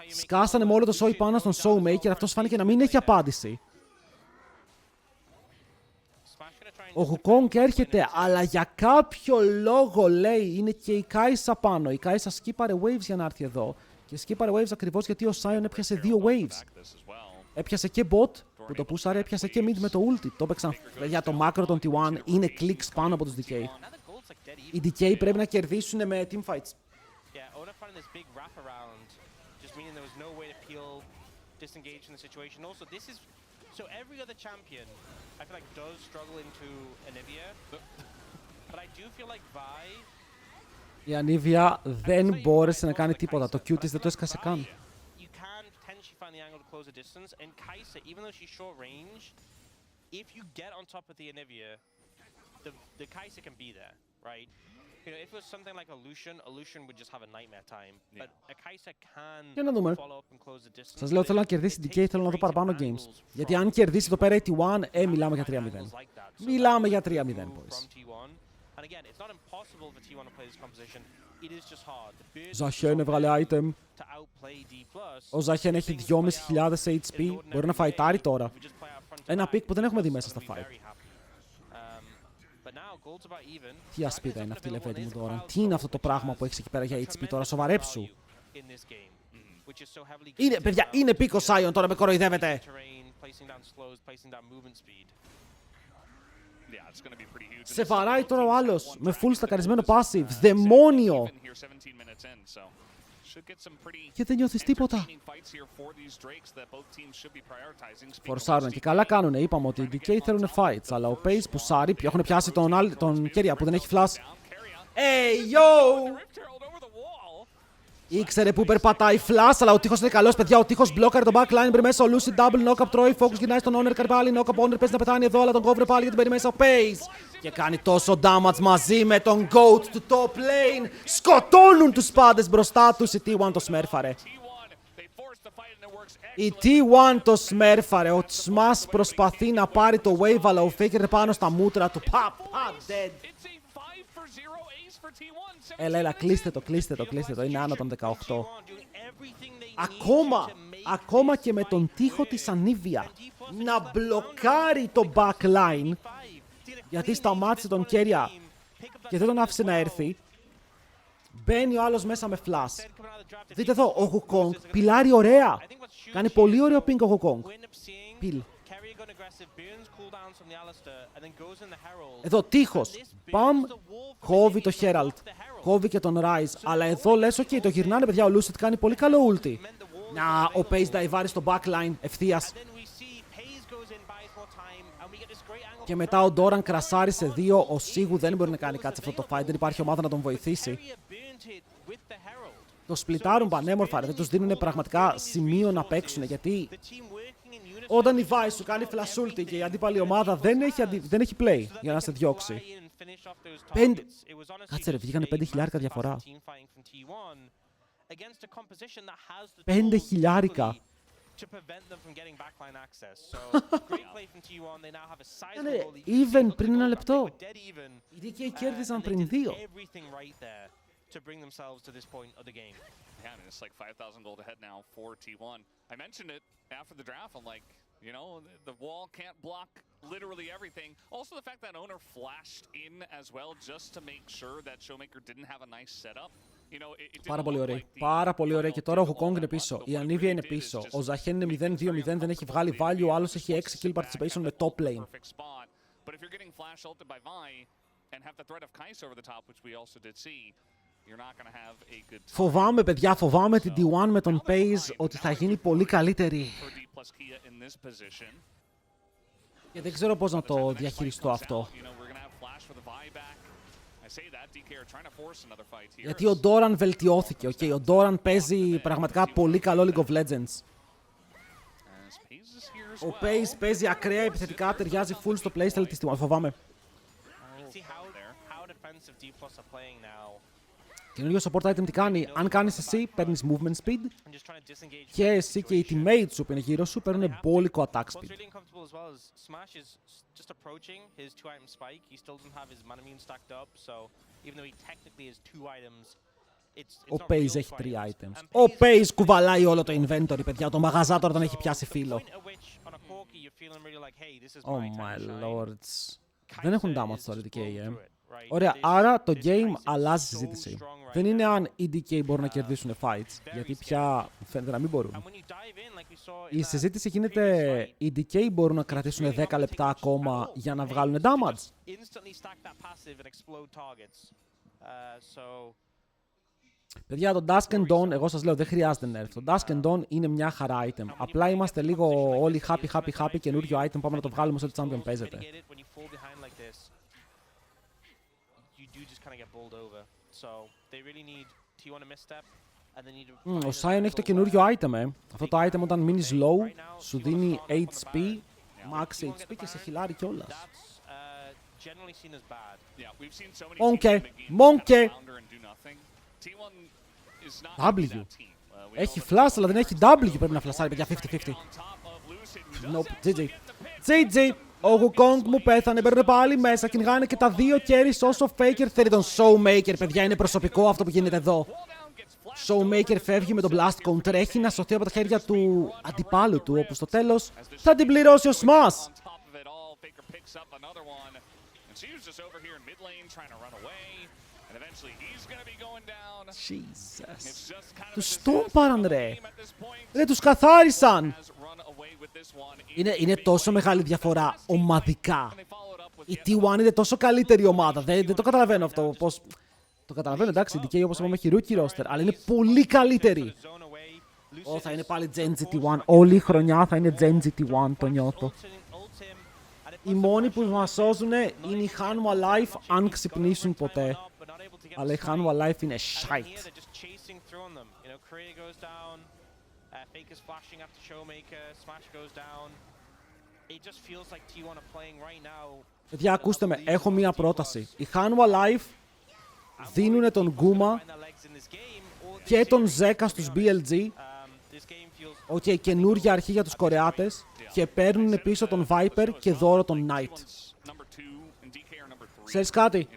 Speaker 1: Σκάσανε με όλο το Soi πάνω στον Showmaker, αυτός φάνηκε να μην έχει απάντηση. Ο Hukong έρχεται, αλλά για κάποιο λόγο λέει είναι και η Kai'Sa πάνω. Η Kai'Sa σκύπαρε waves για να έρθει εδώ. Και σκύπαρε waves ακριβώς γιατί ο Sion έπιασε δύο waves. Έπιασε και bot που το πούσαρε, έπιασε και mid με το ulti. Το έπαιξαν για το μάκρο των T1, είναι clicks πάνω από τους DK. Οι DK πρέπει να κερδίσουν με teamfights.
Speaker 2: So every other champion, I feel like, does struggle into Anivia, but I do feel like Vi...
Speaker 1: Η Anivia δεν μπόρεσε να κάνει τίποτα. Το Q της δεν το έσκασε καν.
Speaker 2: You can potentially find the angle to close the distance, and Kai'Sa, even though she's short range, if you get on top of the Anivia, the Kai'Sa can be there, right? You know, if it was something like a Lucian would just have a nightmare time. But a Kai'Sa can follow up and close the distance.
Speaker 1: Σας λέω θέλω να κερδίσει την DK, θέλω να δω παραπάνω games. Γιατί αν κερδίσει το πέρα η T1, μιλάμε για 3-0. Μιλάμε για 3-0, boys. Ζαχέν έβγαλε item. Ο Ζαχέν έχει 2.500 HP. Μπορεί να φαϊτάρει τώρα. Ένα pick που δεν έχουμε δει μέσα στα fight. Τι ασπίδα είναι αυτή η Λεβέντη μου τώρα. Τι είναι αυτό το πράγμα που έχεις εκεί πέρα για HP τώρα, σοβαρέψου. Είναι, παιδιά, είναι πίκο Sion τώρα, με κοροϊδεύετε. Σε βαράει τώρα ο άλλος, με full στακαρισμένο passive, δαιμόνιο. Και δεν νιώθεις τίποτα. Φορσάρουν και καλά κάνουνε. Είπαμε ότι οι DK θέλουν fights, αλλά ο Pace που σάρει, έχουν πιάσει τον Keria που δεν έχει flash. Hey, yo! Ήξερε που περπατάει flash, αλλά ο τείχος είναι καλός, παιδιά. Ο τείχος μπλόκαρε τον backline, μπρε μέσα ο Lucid, double knock-up τρώει, focus γυρνάει στον Honor, κάνει πάλι knock-up, Honor παίζει να πετάνει εδώ, αλλά τον κόβρε πάλι γιατί μπαίνει μέσα ο Pace. Και κάνει τόσο damage μαζί με τον GOAT του top lane. Σκοτώνουν τους πάντες μπροστά τους. Η T1 το σμέρφαρε. Η T1 το σμέρφαρε. Ο Smash προσπαθεί να πάρει το wave, αλλά ο Faker πάνω στα μούτρα του. Dead. Έλα, κλείστε το. Είναι άνω των 18. Ακόμα και με τον τοίχο της Anivia να μπλοκάρει το backline, γιατί σταμάτησε τον Keria και δεν τον άφησε να έρθει. Μπαίνει ο άλλος μέσα με flash. Δείτε εδώ, ο Hukong πιλάρει ωραία. Κάνει πολύ ωραίο ping ο Hukong. Εδώ τείχος. Παμ, κόβει το Herald. Κόβει και τον Rise. Αλλά εδώ λες, ok, το γυρνάνε, παιδιά. Ο Lucid κάνει πολύ καλό ulti. Να, ο Pace νταϊβάρει στο backline ευθείας. Και μετά ο Doran κρασάρει σε 2. Ο Σίγου δεν μπορεί να κάνει κάτι σε αυτό το fight. Δεν υπάρχει ομάδα να τον βοηθήσει. Το σπλιτάρουν πανέμορφα. Δεν τους δίνουν πραγματικά σημείο να παίξουν. Γιατί όταν η Vice σου κάνει flash ulti και η αντίπαλη ομάδα δεν έχει play για να σε διώξει. Κάτσε ρε, βγήκανε 5.000 διαφορά. 5.000. Ήταν even πριν ένα λεπτό. Οι DK κέρδισαν πριν 2.
Speaker 2: To bring themselves to this point of the game.
Speaker 3: Yeah, I mean, it's like 5,000 gold ahead now for T1. I mentioned it after the draft. I'm like, you know, the wall can't block literally everything. Also, the fact that Owner flashed in as well just to make sure that Showmaker didn't have a nice setup. You know, it
Speaker 1: πάρα πολύ ωραία. Πάρα πολύ ωραία. Και τώρα ο Wukong είναι πίσω. Η Anivia είναι πίσω. Ο Ζαχέν είναι 0-2-0. Δεν έχει βγάλει value. Ο άλλος έχει 6 kill participation με top lane.
Speaker 3: But if you're getting flash ulted by Vi and have the threat of Kai'Sa over the top, which we also did see,
Speaker 1: φοβάμαι, παιδιά, φοβάμαι την D1 με τον Pace ότι θα γίνει πολύ καλύτερη. Και δεν ξέρω πώς να το διαχειριστώ αυτό. Γιατί ο Doran βελτιώθηκε, okay. Ο Doran παίζει πραγματικά πολύ καλό League of Legends. Ο Pace παίζει ακραία επιθετικά, ταιριάζει full στο playstyle της D1. Φοβάμαι. Καινούριο support item τι κάνει? Αν κάνεις εσύ, παίρνεις movement speed. Και εσύ και οι teammates σου που είναι γύρω σου παίρνουν μπόλικο attack speed. Ο Pace έχει 3 items. Ο Pace κουβαλάει όλο το inventory, παιδιά. Το μαγαζά τώρα τον έχει πιάσει φίλο. Oh my lords. Δεν έχουν damage τώρα οι DK, Ωραία, άρα το game αλλάζει συζήτηση. Δεν είναι αν οι DK μπορούν να κερδίσουν fights, γιατί πια φαίνεται να μην μπορούν. Η συζήτηση γίνεται, οι DK μπορούν να κρατήσουν 10 λεπτά ακόμα για να βγάλουν damage. Παιδιά, το Dusk and Dawn, εγώ σας λέω, δεν χρειάζεται nerf. Το Dusk and Dawn είναι μια χαρά item. Απλά είμαστε λίγο όλοι happy, καινούριο item, πάμε να το βγάλουμε όσο το champion παίζεται. Ο Sion έχει το καινούριο item, Αυτό το item όταν μείνεις low, σου δίνει HP, max HP και σε χιλάρει κιόλας. Monkey. W. Έχει flash, αλλά δεν έχει W. Πρέπει να φλασάρει, παιδιά, 50-50. Nope, GG. Ο Wukong μου πέθανε, μπαίνουν πάλι μέσα, κυνηγάνε και τα 2 carries όσο Faker θέλει τον Showmaker, παιδιά, είναι προσωπικό αυτό που γίνεται εδώ. Showmaker φεύγει με τον Blast Cone, τρέχει να σωθεί από τα χέρια του αντιπάλου του, όπου στο τέλος θα την πληρώσει ο Smash. Jesus. Τους στόμπαραν, ρε. Τους καθάρισαν. Είναι τόσο μεγάλη διαφορά ομαδικά. Η T1 είναι τόσο καλύτερη ομάδα. Δεν το καταλαβαίνω αυτό. Πώς... Το καταλαβαίνω, εντάξει, η DK όπως είπαμε έχει rookie roster, αλλά είναι πολύ καλύτερη. Θα είναι πάλι Gen Z T1. Όλη η χρονιά θα είναι Gen Z T1, το νιώθω. Οι μόνοι που μας σώζουν είναι οι Hanwha Life, αν ξυπνήσουν ποτέ. Αλλά η Hanwha Life είναι shite. Παιδιά, ακούστε με, έχω μία πρόταση. Οι Hanwha Life δίνουν τον Guma και τον Zeka στους BLG. Οκ, καινούργια αρχή για τους Κορεάτες. Και παίρνουν πίσω τον Viper και δώρο τον Knight. Ξέρεις κάτι?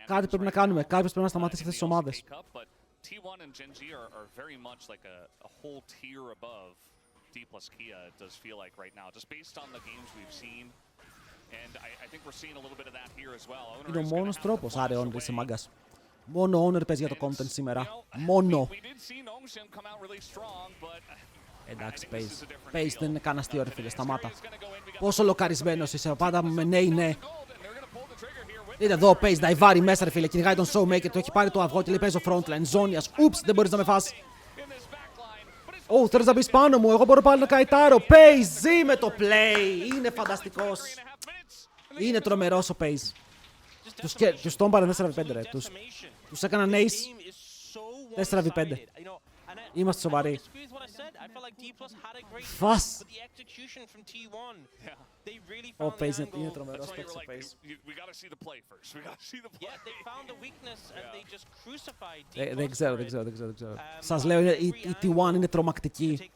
Speaker 1: Κάτι πρέπει να κάνουμε. Κάποιος πρέπει να σταματήσει αυτές τις ομάδες.
Speaker 3: T1 and Gen G are very much like a whole tier above D plus Kia, it does feel like right now, just based on the games we've seen. And I think we're seeing a little bit of that here as well.
Speaker 1: Είναι ο μόνος τρόπος, άρε Owner, είσαι μάγκας. Μόνο Owner παίζει για το content σήμερα. Μόνο. Εντάξει, Pace δεν είναι καν αστείο ρε φίλε, σταμάτα. Πόσο λοκαρισμένος είσαι, πάντα με ναι. Δείτε εδώ, Pace, νταϊβάρει μέσα ρε φίλε, κυνηγάει τον Showmaker, το έχει πάρει το αυγό και λέει παίζω frontline, ζώνιας, ούψ, δεν μπορείς να με φας. Ω, θέλεις να μπεις πάνω μου, εγώ μπορώ πάλι να καητάρω. Pace, ζει με το play, είναι φανταστικός. Είναι τρομερός ο Pace. Τους τόμπαραν 4v5 ρε, τους έκαναν ace 4v5. Είμαστε σοβαροί. Φας! Ο Pace είναι τρομερός παίκτης ο Pace. Δεν ξέρω. Σας λέω, η T1 είναι τρομακτική.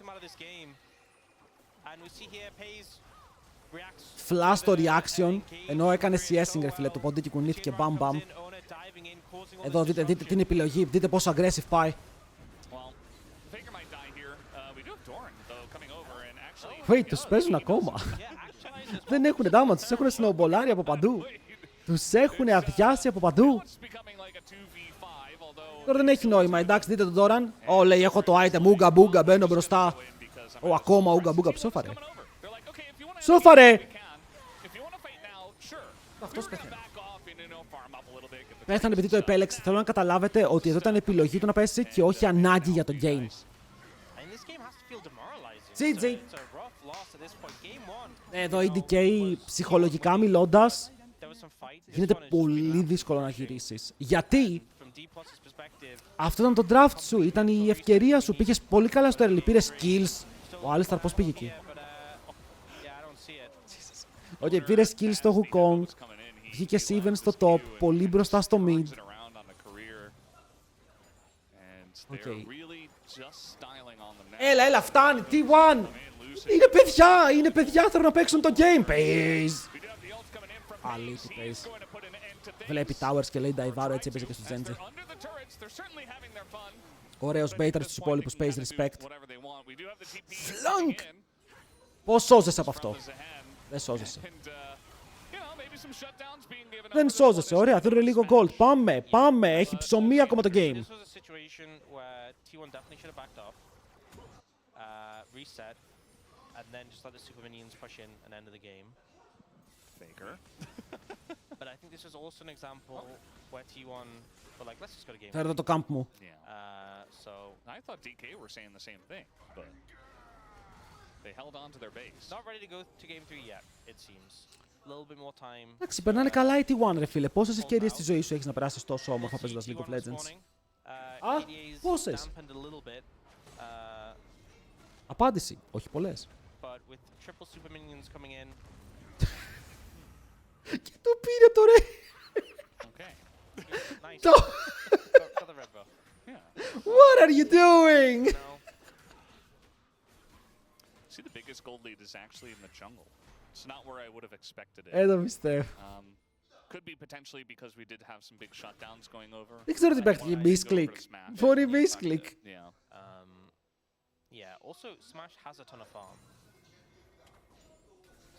Speaker 1: Flash το reaction, ενώ έκανε CSing ρε φίλε, το ποντίκι κουνήθηκε μπαμ. Εδώ δείτε την επιλογή, δείτε πόσο aggressive πάει. Wait, τους παίζουν ακόμα. Δεν έχουν damage, τους έχουν snowballάρει από παντού. Τους έχουν αδειάσει από παντού. Τώρα δεν έχει νόημα, εντάξει, δείτε τον Doran. Ω, λέει, έχω το item, ούγκα μπούγκα, μπαίνω μπροστά. Ω, ακόμα ούγκα μπούγκα, ψόφαρε. Ψόφαρε! Αυτός πέθανε. Πέθανε επειδή το επέλεξε. Θέλω να καταλάβετε ότι εδώ ήταν επιλογή του να πέσει και όχι ανάγκη για το game. GG. Εδώ η DK ψυχολογικά μιλώντας γίνεται πολύ δύσκολο να γυρίσεις. Γιατί αυτό ήταν το draft σου, ήταν η ευκαιρία σου. Πήγες πολύ καλά στο early, πήρες kills. Ο Άλισταρ πώς πήγε εκεί? Οκ, πήρες kills στο Wukong. Βγήκε Steven στο top, πολύ μπροστά στο mid. Okay. Έλα, φτάνει, T1! Είναι παιδιά, θέλουν να παίξουν το game, Pace! Αλήθεια, Pace. Βλέπει Towers και λέει Νταϊβάρο, έτσι έπαιζε και στο Zenji. Ωραίος baiter στους υπόλοιπους, Pace, respect. Flank! Πώς σώζεσαι από αυτό? Δεν σώζεσαι. Δεν σώζεσαι, ωραία, θέλω λίγο gold. Πάμε, έχει ψωμί ακόμα το game.
Speaker 2: Reset, and then just let the super minions push in and end of the game.
Speaker 3: Faker.
Speaker 2: But I think this is also an example where T1 were like, let's just go to game.
Speaker 1: Φέρτε το camp μου.
Speaker 3: So I thought DK were saying the same thing, but they held on to their base.
Speaker 2: Not ready to go to game 3 yet, it seems. A little bit more time.
Speaker 1: Εντάξει, περνάνε καλά οι T1 ρε φίλε. Πόσες ευκαιρίες στη ζωή σου έχεις να περάσεις τόσο όμορφα παίζοντας League of Legends? Πόσες? Απάντηση, όχι πολλές. Και το πήρε το ρε. What are you doing?
Speaker 3: See, the biggest gold lead is actually in the jungle. It's not where I would have expected it.
Speaker 1: Δεν πιστεύω.
Speaker 3: Could be potentially because we did have some big shutdowns going over.
Speaker 1: Δεν ξέρω τι παίχτηκε misclick. Μπορεί misclick.
Speaker 2: Yeah, also Smash has a ton of farm.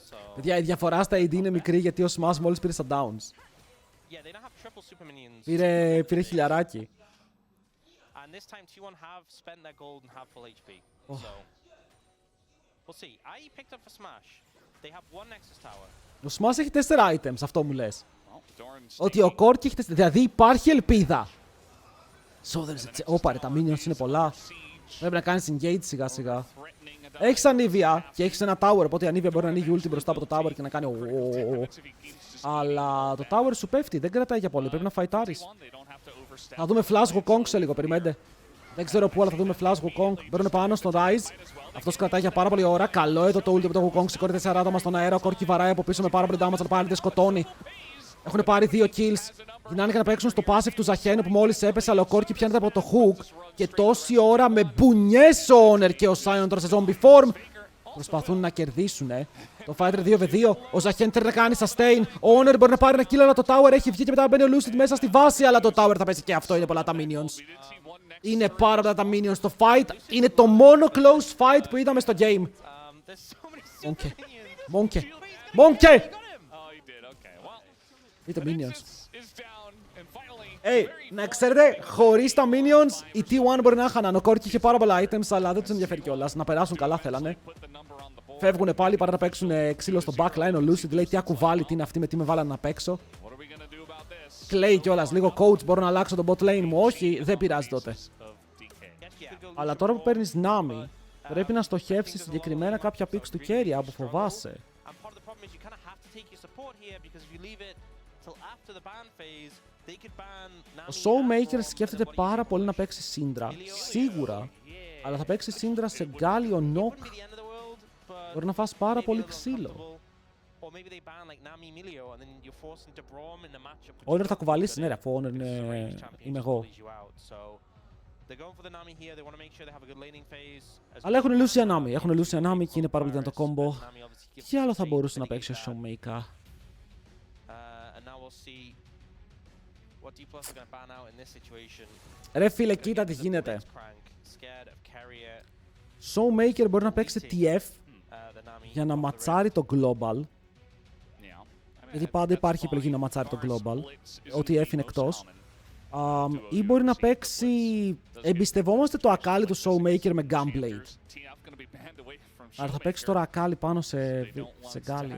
Speaker 2: So
Speaker 1: παιδιά, η διαφορά στα AD είναι μικρή γιατί ο Smash μόλις πήρε στα downs.
Speaker 2: Yeah, they don't have triple super minions.
Speaker 1: Πήρε χιλιαράκι.
Speaker 2: And this time T1 have spent their gold and have full HP.
Speaker 1: Oh.
Speaker 2: So we'll see. I picked up for Smash. They have one Nexus Tower.
Speaker 1: Ο Smash έχει 4 items, αυτό μου λες. Ότι ο Corki έχει 4, δηλαδή υπάρχει ελπίδα. Ωπα ρε, τα minions είναι πολλά. Πρέπει να κάνεις engage σιγά σιγά. Έχεις ανίβια και έχεις ένα tower, οπότε η ανίβια μπορεί να ανοίγει ulti μπροστά από το tower και να κάνει αλλά το tower σου πέφτει, δεν κρατάει για πολύ, πρέπει να φαϊτάρεις. Θα δούμε flash Wukong σε λίγο, περιμένετε. Δεν ξέρω πού, αλλά θα δούμε flash Wukong. Μπαίνουν πάνω στον Rise. Αυτός κρατάει για πάρα πολύ ώρα. Καλό εδώ το ulti από το Wukong, σηκώνει 4 άτομα στον αέρα. Ο Corki βαράει από πίσω με πάρα πολύ damage, αλλά πάλι δεν σκοτώνει. Έχουν πάρει 2 kills. Γυρνάνε για να παίξουν στο passive του Ζαχένου που μόλις έπεσε, αλλά ο Corki πιάνεται από το hook. Και τόση ώρα με μπουνιές ο Owner και ο Sion τώρα σε zombie form. Προσπαθούν να κερδίσουν, Το fighter 2v2. Ο Ζαχέν θέλει να κάνει sustain. Ο Owner μπορεί να πάρει ένα kill, αλλά το tower έχει βγει και μετά μπαίνει ο Lucid μέσα στη βάση. Αλλά το tower θα πέσει και αυτό. Είναι πολλά τα minions. Είναι πάρα πολλά τα minions. Το fight είναι το μόνο close fight που είδαμε στο game. Monkey. Δείτε minions. Να ξέρετε, χωρίς τα minions, οι T1 μπορεί να χάναν. Ο Κόρκι είχε πάρα πολλά items, αλλά δεν τους ενδιαφέρει κιόλας. Να περάσουν καλά θέλανε. Φεύγουνε πάλι παρά να παίξουν ξύλο στο backline. Ο Lucid λέει τι ακουβάλι, τι είναι αυτή με τι με βάλανε να παίξω. Κλαίει κιόλας λίγο, coach, μπορώ να αλλάξω τον bot lane μου. Όχι, δεν πειράζει τότε. Αλλά τώρα που παίρνεις Nami, πρέπει να στοχεύσεις συγκεκριμένα κάποια picks του carry που φοβάσαι. Ο Showmaker σκέφτεται πάρα πολύ να παίξει Syndra. Σίγουρα. Αλλά θα παίξει Syndra σε Galio Knock. Μπορεί να φας πάρα πολύ ξύλο. Owner θα κουβαλήσει, ναι, αφού Owner είμαι εγώ. Αλλά έχουν Lucian Nami. Έχουν Lucian Nami και είναι πάρα πολύ δυνατό combo. Τι άλλο θα μπορούσε να παίξει ο Showmaker? Ρε φίλε, κοίτα τι γίνεται. Showmaker μπορεί να παίξει TF για να ματσάρει το Global. Γιατί πάντα υπάρχει επιλογή να ματσάρει το Global. Ο TF είναι εκτός. Ή μπορεί να παίξει... Εμπιστευόμαστε το Akali του Showmaker με Gunblade. Άρα θα παίξει τώρα Akali πάνω σε Galio.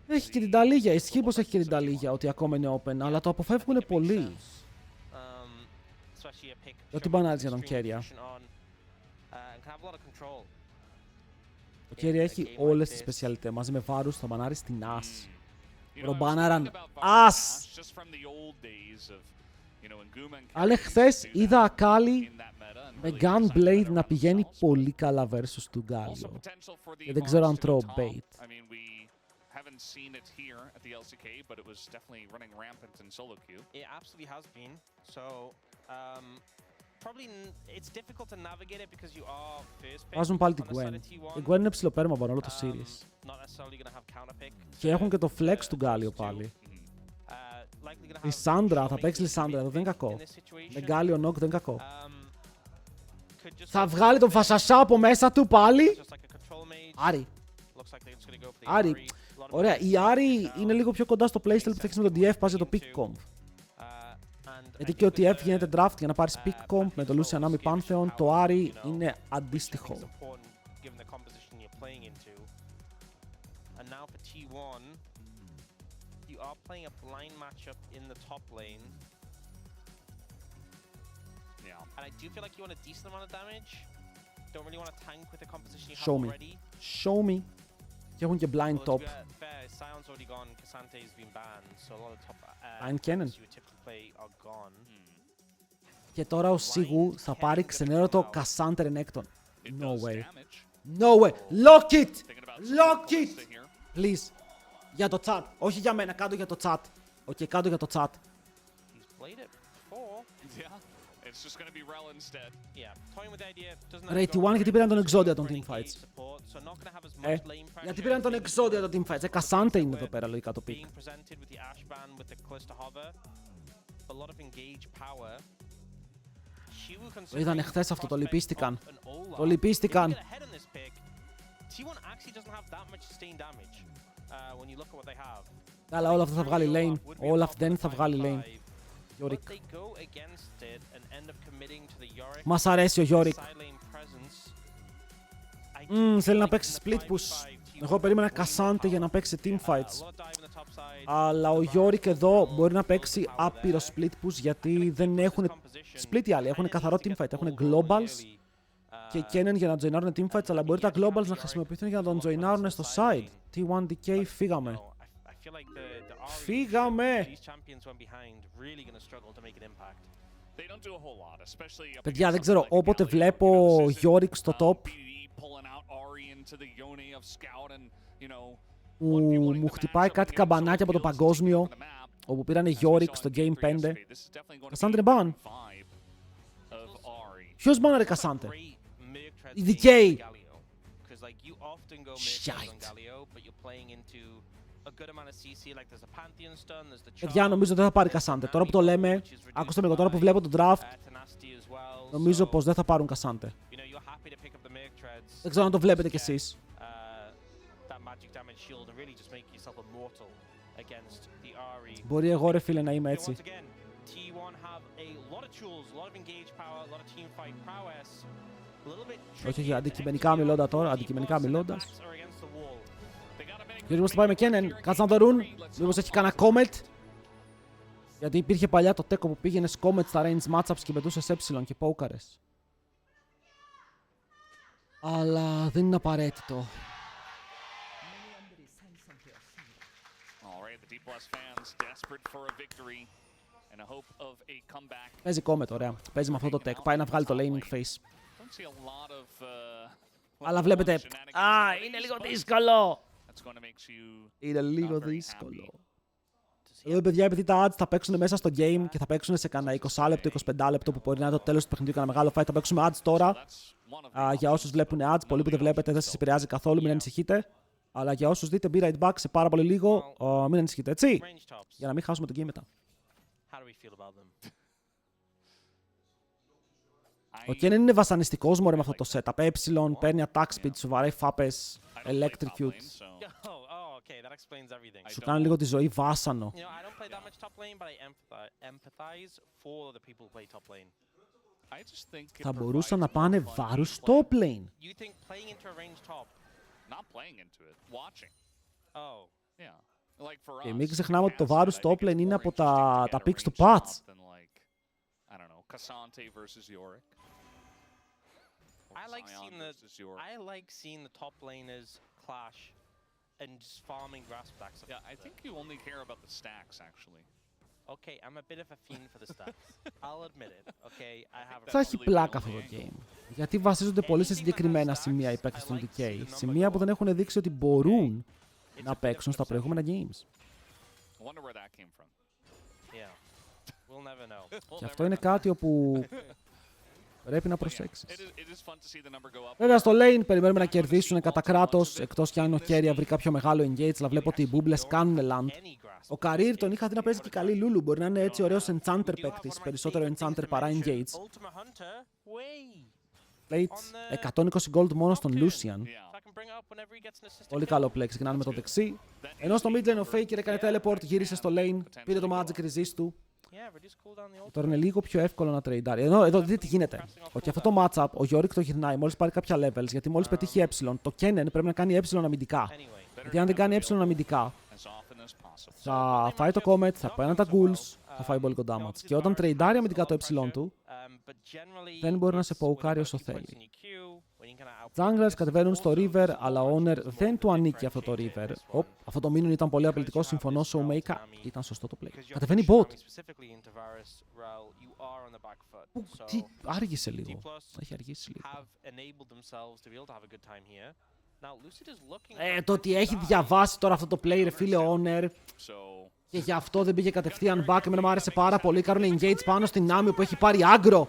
Speaker 1: Έχει και την ταλίγια, ισχύει πως έχει και την ταλίγια ότι ακόμα είναι open, αλλά το αποφεύγουν πολύ. Ότι μπανάζει για τον Keria. Ο Keria έχει όλες τις σπεσιαλιτές, μαζί με Varus θα μπανάρει στην As. Ρομπάναραν As! Αλλά χθες είδα Akali με Gunblade να πηγαίνει πολύ καλά versus του Galio. Και δεν ξέρω αν τρώω bait.
Speaker 3: Haven't seen it here at the LCK, but it was definitely running rampant in solo queue.
Speaker 2: It absolutely has been. So, probably it's difficult to navigate it because you are first pick.
Speaker 1: Βάζουν πάλι την Gwen. Η Gwen είναι ψηλοπέρμα από όλο το series.
Speaker 2: Not necessarily going to have counter pick.
Speaker 1: Και έχουν και το flex του Galio πάλι. Η Sandra, θα παίξει Lissandra, εδώ δεν είναι κακό. Με Galio Knock δεν είναι κακό. Θα βγάλει τον Φασασά από μέσα του πάλι. Άρη. Άρη. Ωραία, η Άρη είναι λίγο πιο κοντά στο playstyle που θα έχεις με τον DF, πας για το pick comp. Γιατί και ο TF γίνεται draft για να πάρεις pick comp με το Lucian Nami Pantheon, το Άρη είναι αντίστοιχο. Show me. Show me. Και έχουν και blind top. Blind cannon. Και τώρα ο Σίγου θα πάρει ξενέρωτο Cassandra Renekton. No way. No way. Lock it! Lock it! Please. Για το chat. Όχι για μένα, κάτω για το chat. Οκ, κάτω για το chat. Ρε, T1 γιατί πήραν τον Exodia των teamfights. Γιατί πήραν τον Exodia των teamfights. Cassandra είναι εδώ πέρα λογικά το pick. Το είδανε χθες αυτό, το λυπίστηκαν. Το λυπίστηκαν. Αλλά όλα αυτά θα βγάλει lane. Όλα αυτά δεν θα βγάλει lane. Yorick. Μας αρέσει ο Yorick. Θέλει να παίξει split push. Εγώ περίμενα Cassandra για να παίξει teamfights. Αλλά ο Yorick εδώ μπορεί να παίξει άπειρο split push γιατί δεν έχουν split οι άλλοι. Έχουν καθαρό teamfight. Έχουν globals και Kennen για να joinάρουν teamfights, αλλά μπορεί τα globals να χρησιμοποιηθούν για να τον joinάρουν στο side. T1DK, φύγαμε. Φύγαμε! Παιδιά, δεν ξέρω, όποτε βλέπω Yorick στο top μου χτυπάει κάτι καμπανάκι από το παγκόσμιο όπου πήρανε Yorick στο Game 5. Cassandra είναι ban. Ποιος μπάναρε Cassandra? Η DK! Shite. Παιδιά, νομίζω δεν θα πάρει Cassandra. Τώρα που το λέμε, άκουστε με, τώρα που βλέπω το draft, νομίζω πως δεν θα πάρουν Cassandra. Δεν ξέρω αν το βλέπετε κι εσείς.
Speaker 2: magic damage shield and really just make yourself immortal against the Ahri.
Speaker 1: Μπορεί εγώ ρε φίλε να είμαι
Speaker 2: But
Speaker 1: έτσι.
Speaker 2: once again, T1 have a lot of tools, a lot of engage power, a lot of team fight prowess. A little bit
Speaker 1: Όχι,
Speaker 2: tricky to
Speaker 1: αντικειμενικά
Speaker 2: execute
Speaker 1: μιλώντα τώρα,
Speaker 2: when
Speaker 1: αντικειμενικά
Speaker 2: T+, and their
Speaker 1: μιλώντας.
Speaker 2: backs are against the wall.
Speaker 1: Και όμως θα πάει με Κένεν, κάτσε να το ρουν. Μήπως έχει κανένα κόμετ. Γιατί υπήρχε παλιά το τέκο που πήγαινε κόμετ στα range matchups και πετούσες έψιλον και πόκαρες. Αλλά δεν είναι απαραίτητο. Παίζει κόμετ, ωραία. Παίζει με αυτό το tech. Πάει να βγάλει το laning face. Αλλά βλέπετε. Α, είναι λίγο δύσκολο. Είναι λίγο δύσκολο. Εδώ παιδιά, επειδή τα ads θα παίξουν μέσα στο game και θα παίξουν σε κανένα 20 λεπτό, 25 λεπτό που μπορεί να είναι το τέλος του παιχνιδιού, κανένα μεγάλο fight, θα παίξουμε ads τώρα. Για όσους βλέπουν ads, πολλοί που δεν βλέπετε δεν σας επηρεάζει καθόλου, μην ανησυχείτε. Αλλά για όσους δείτε, be right back σε πάρα πολύ λίγο, μην ανησυχείτε, έτσι. Για να μην χάσουμε το game μετά. Ο Kennen είναι βασανιστικός μωρέ με αυτό το setup. Έψιλον, παίρνει attack speed, σου βαράει φάπες, electrocute. Σου κάνει λίγο τη ζωή βάσανο. Θα μπορούσαν να πάνε βάρους στο top lane. Και μην ξεχνάμε ότι το βάρους στο top lane είναι από τα picks του patch.
Speaker 2: I like seeing the top laners clash and just farming grass stacks.
Speaker 3: Yeah, I think you only care about the stacks, actually.
Speaker 2: Okay, I'm a bit of a fiend for the stacks. I'll admit it. Okay, I have a
Speaker 1: Θα έχει πλάκα αυτό το game. Γιατί βασίζονται πολύ σε συγκεκριμένα σημεία οι παίκτες των DK. Σημεία που δεν έχουν δείξει ότι μπορούν να παίξουν στα προηγούμενα games. Και αυτό είναι κάτι όπου πρέπει να προσέξεις. Βέβαια στο lane περιμένουμε να κερδίσουν κατά κράτος, εκτός κι αν ο Keria βρει κάποιο μεγάλο engage, αλλά βλέπω ότι οι μπούμπλες κάνουν land. Ο Career τον είχα δει να παίζει και καλή Lulu, μπορεί να είναι έτσι ωραίος enchanter παίκτης, περισσότερο enchanter παρά engage. Plate, 120 gold μόνο στον Lucian. Πολύ καλό play, ξεκινάνε με το δεξί. Ενώ στο mid lane ο Faker έκανε teleport, γύρισε στο lane, πήρε το magic resist του. Τώρα είναι λίγο πιο εύκολο να τρέιντάρει. Εδώ δείτε τι γίνεται. Ότι αυτό το matchup ο Yorick το γυρνάει μόλις πάρει κάποια levels, γιατί μόλις πετύχει ε, το Kennen πρέπει να κάνει αμυντικά. Γιατί αν δεν κάνει αμυντικά, θα φάει το Comet, θα πάει τα ghouls, θα φάει πολύ damage. Και όταν τρέιντάρει αμυντικά το ε του, δεν μπορεί να σε παουκάρει όσο θέλει. Junglers κατεβαίνουν στο river, αλλά ο Owner δεν του ανήκει αυτό το river. Αυτό το minion ήταν πολύ απειλητικό, συμφωνώ, Showmaker. Ήταν σωστό το play. Κατεβαίνει bot. Τι, άργησε λίγο. Έχει αργήσει λίγο. Το ότι έχει διαβάσει τώρα αυτό το play, ρε φίλε Owner. Και γι' αυτό δεν πήγε κατευθείαν back. Εμένα μου άρεσε πάρα πολύ. Κάνουν engage πάνω στην Άμιο που έχει πάρει aggro.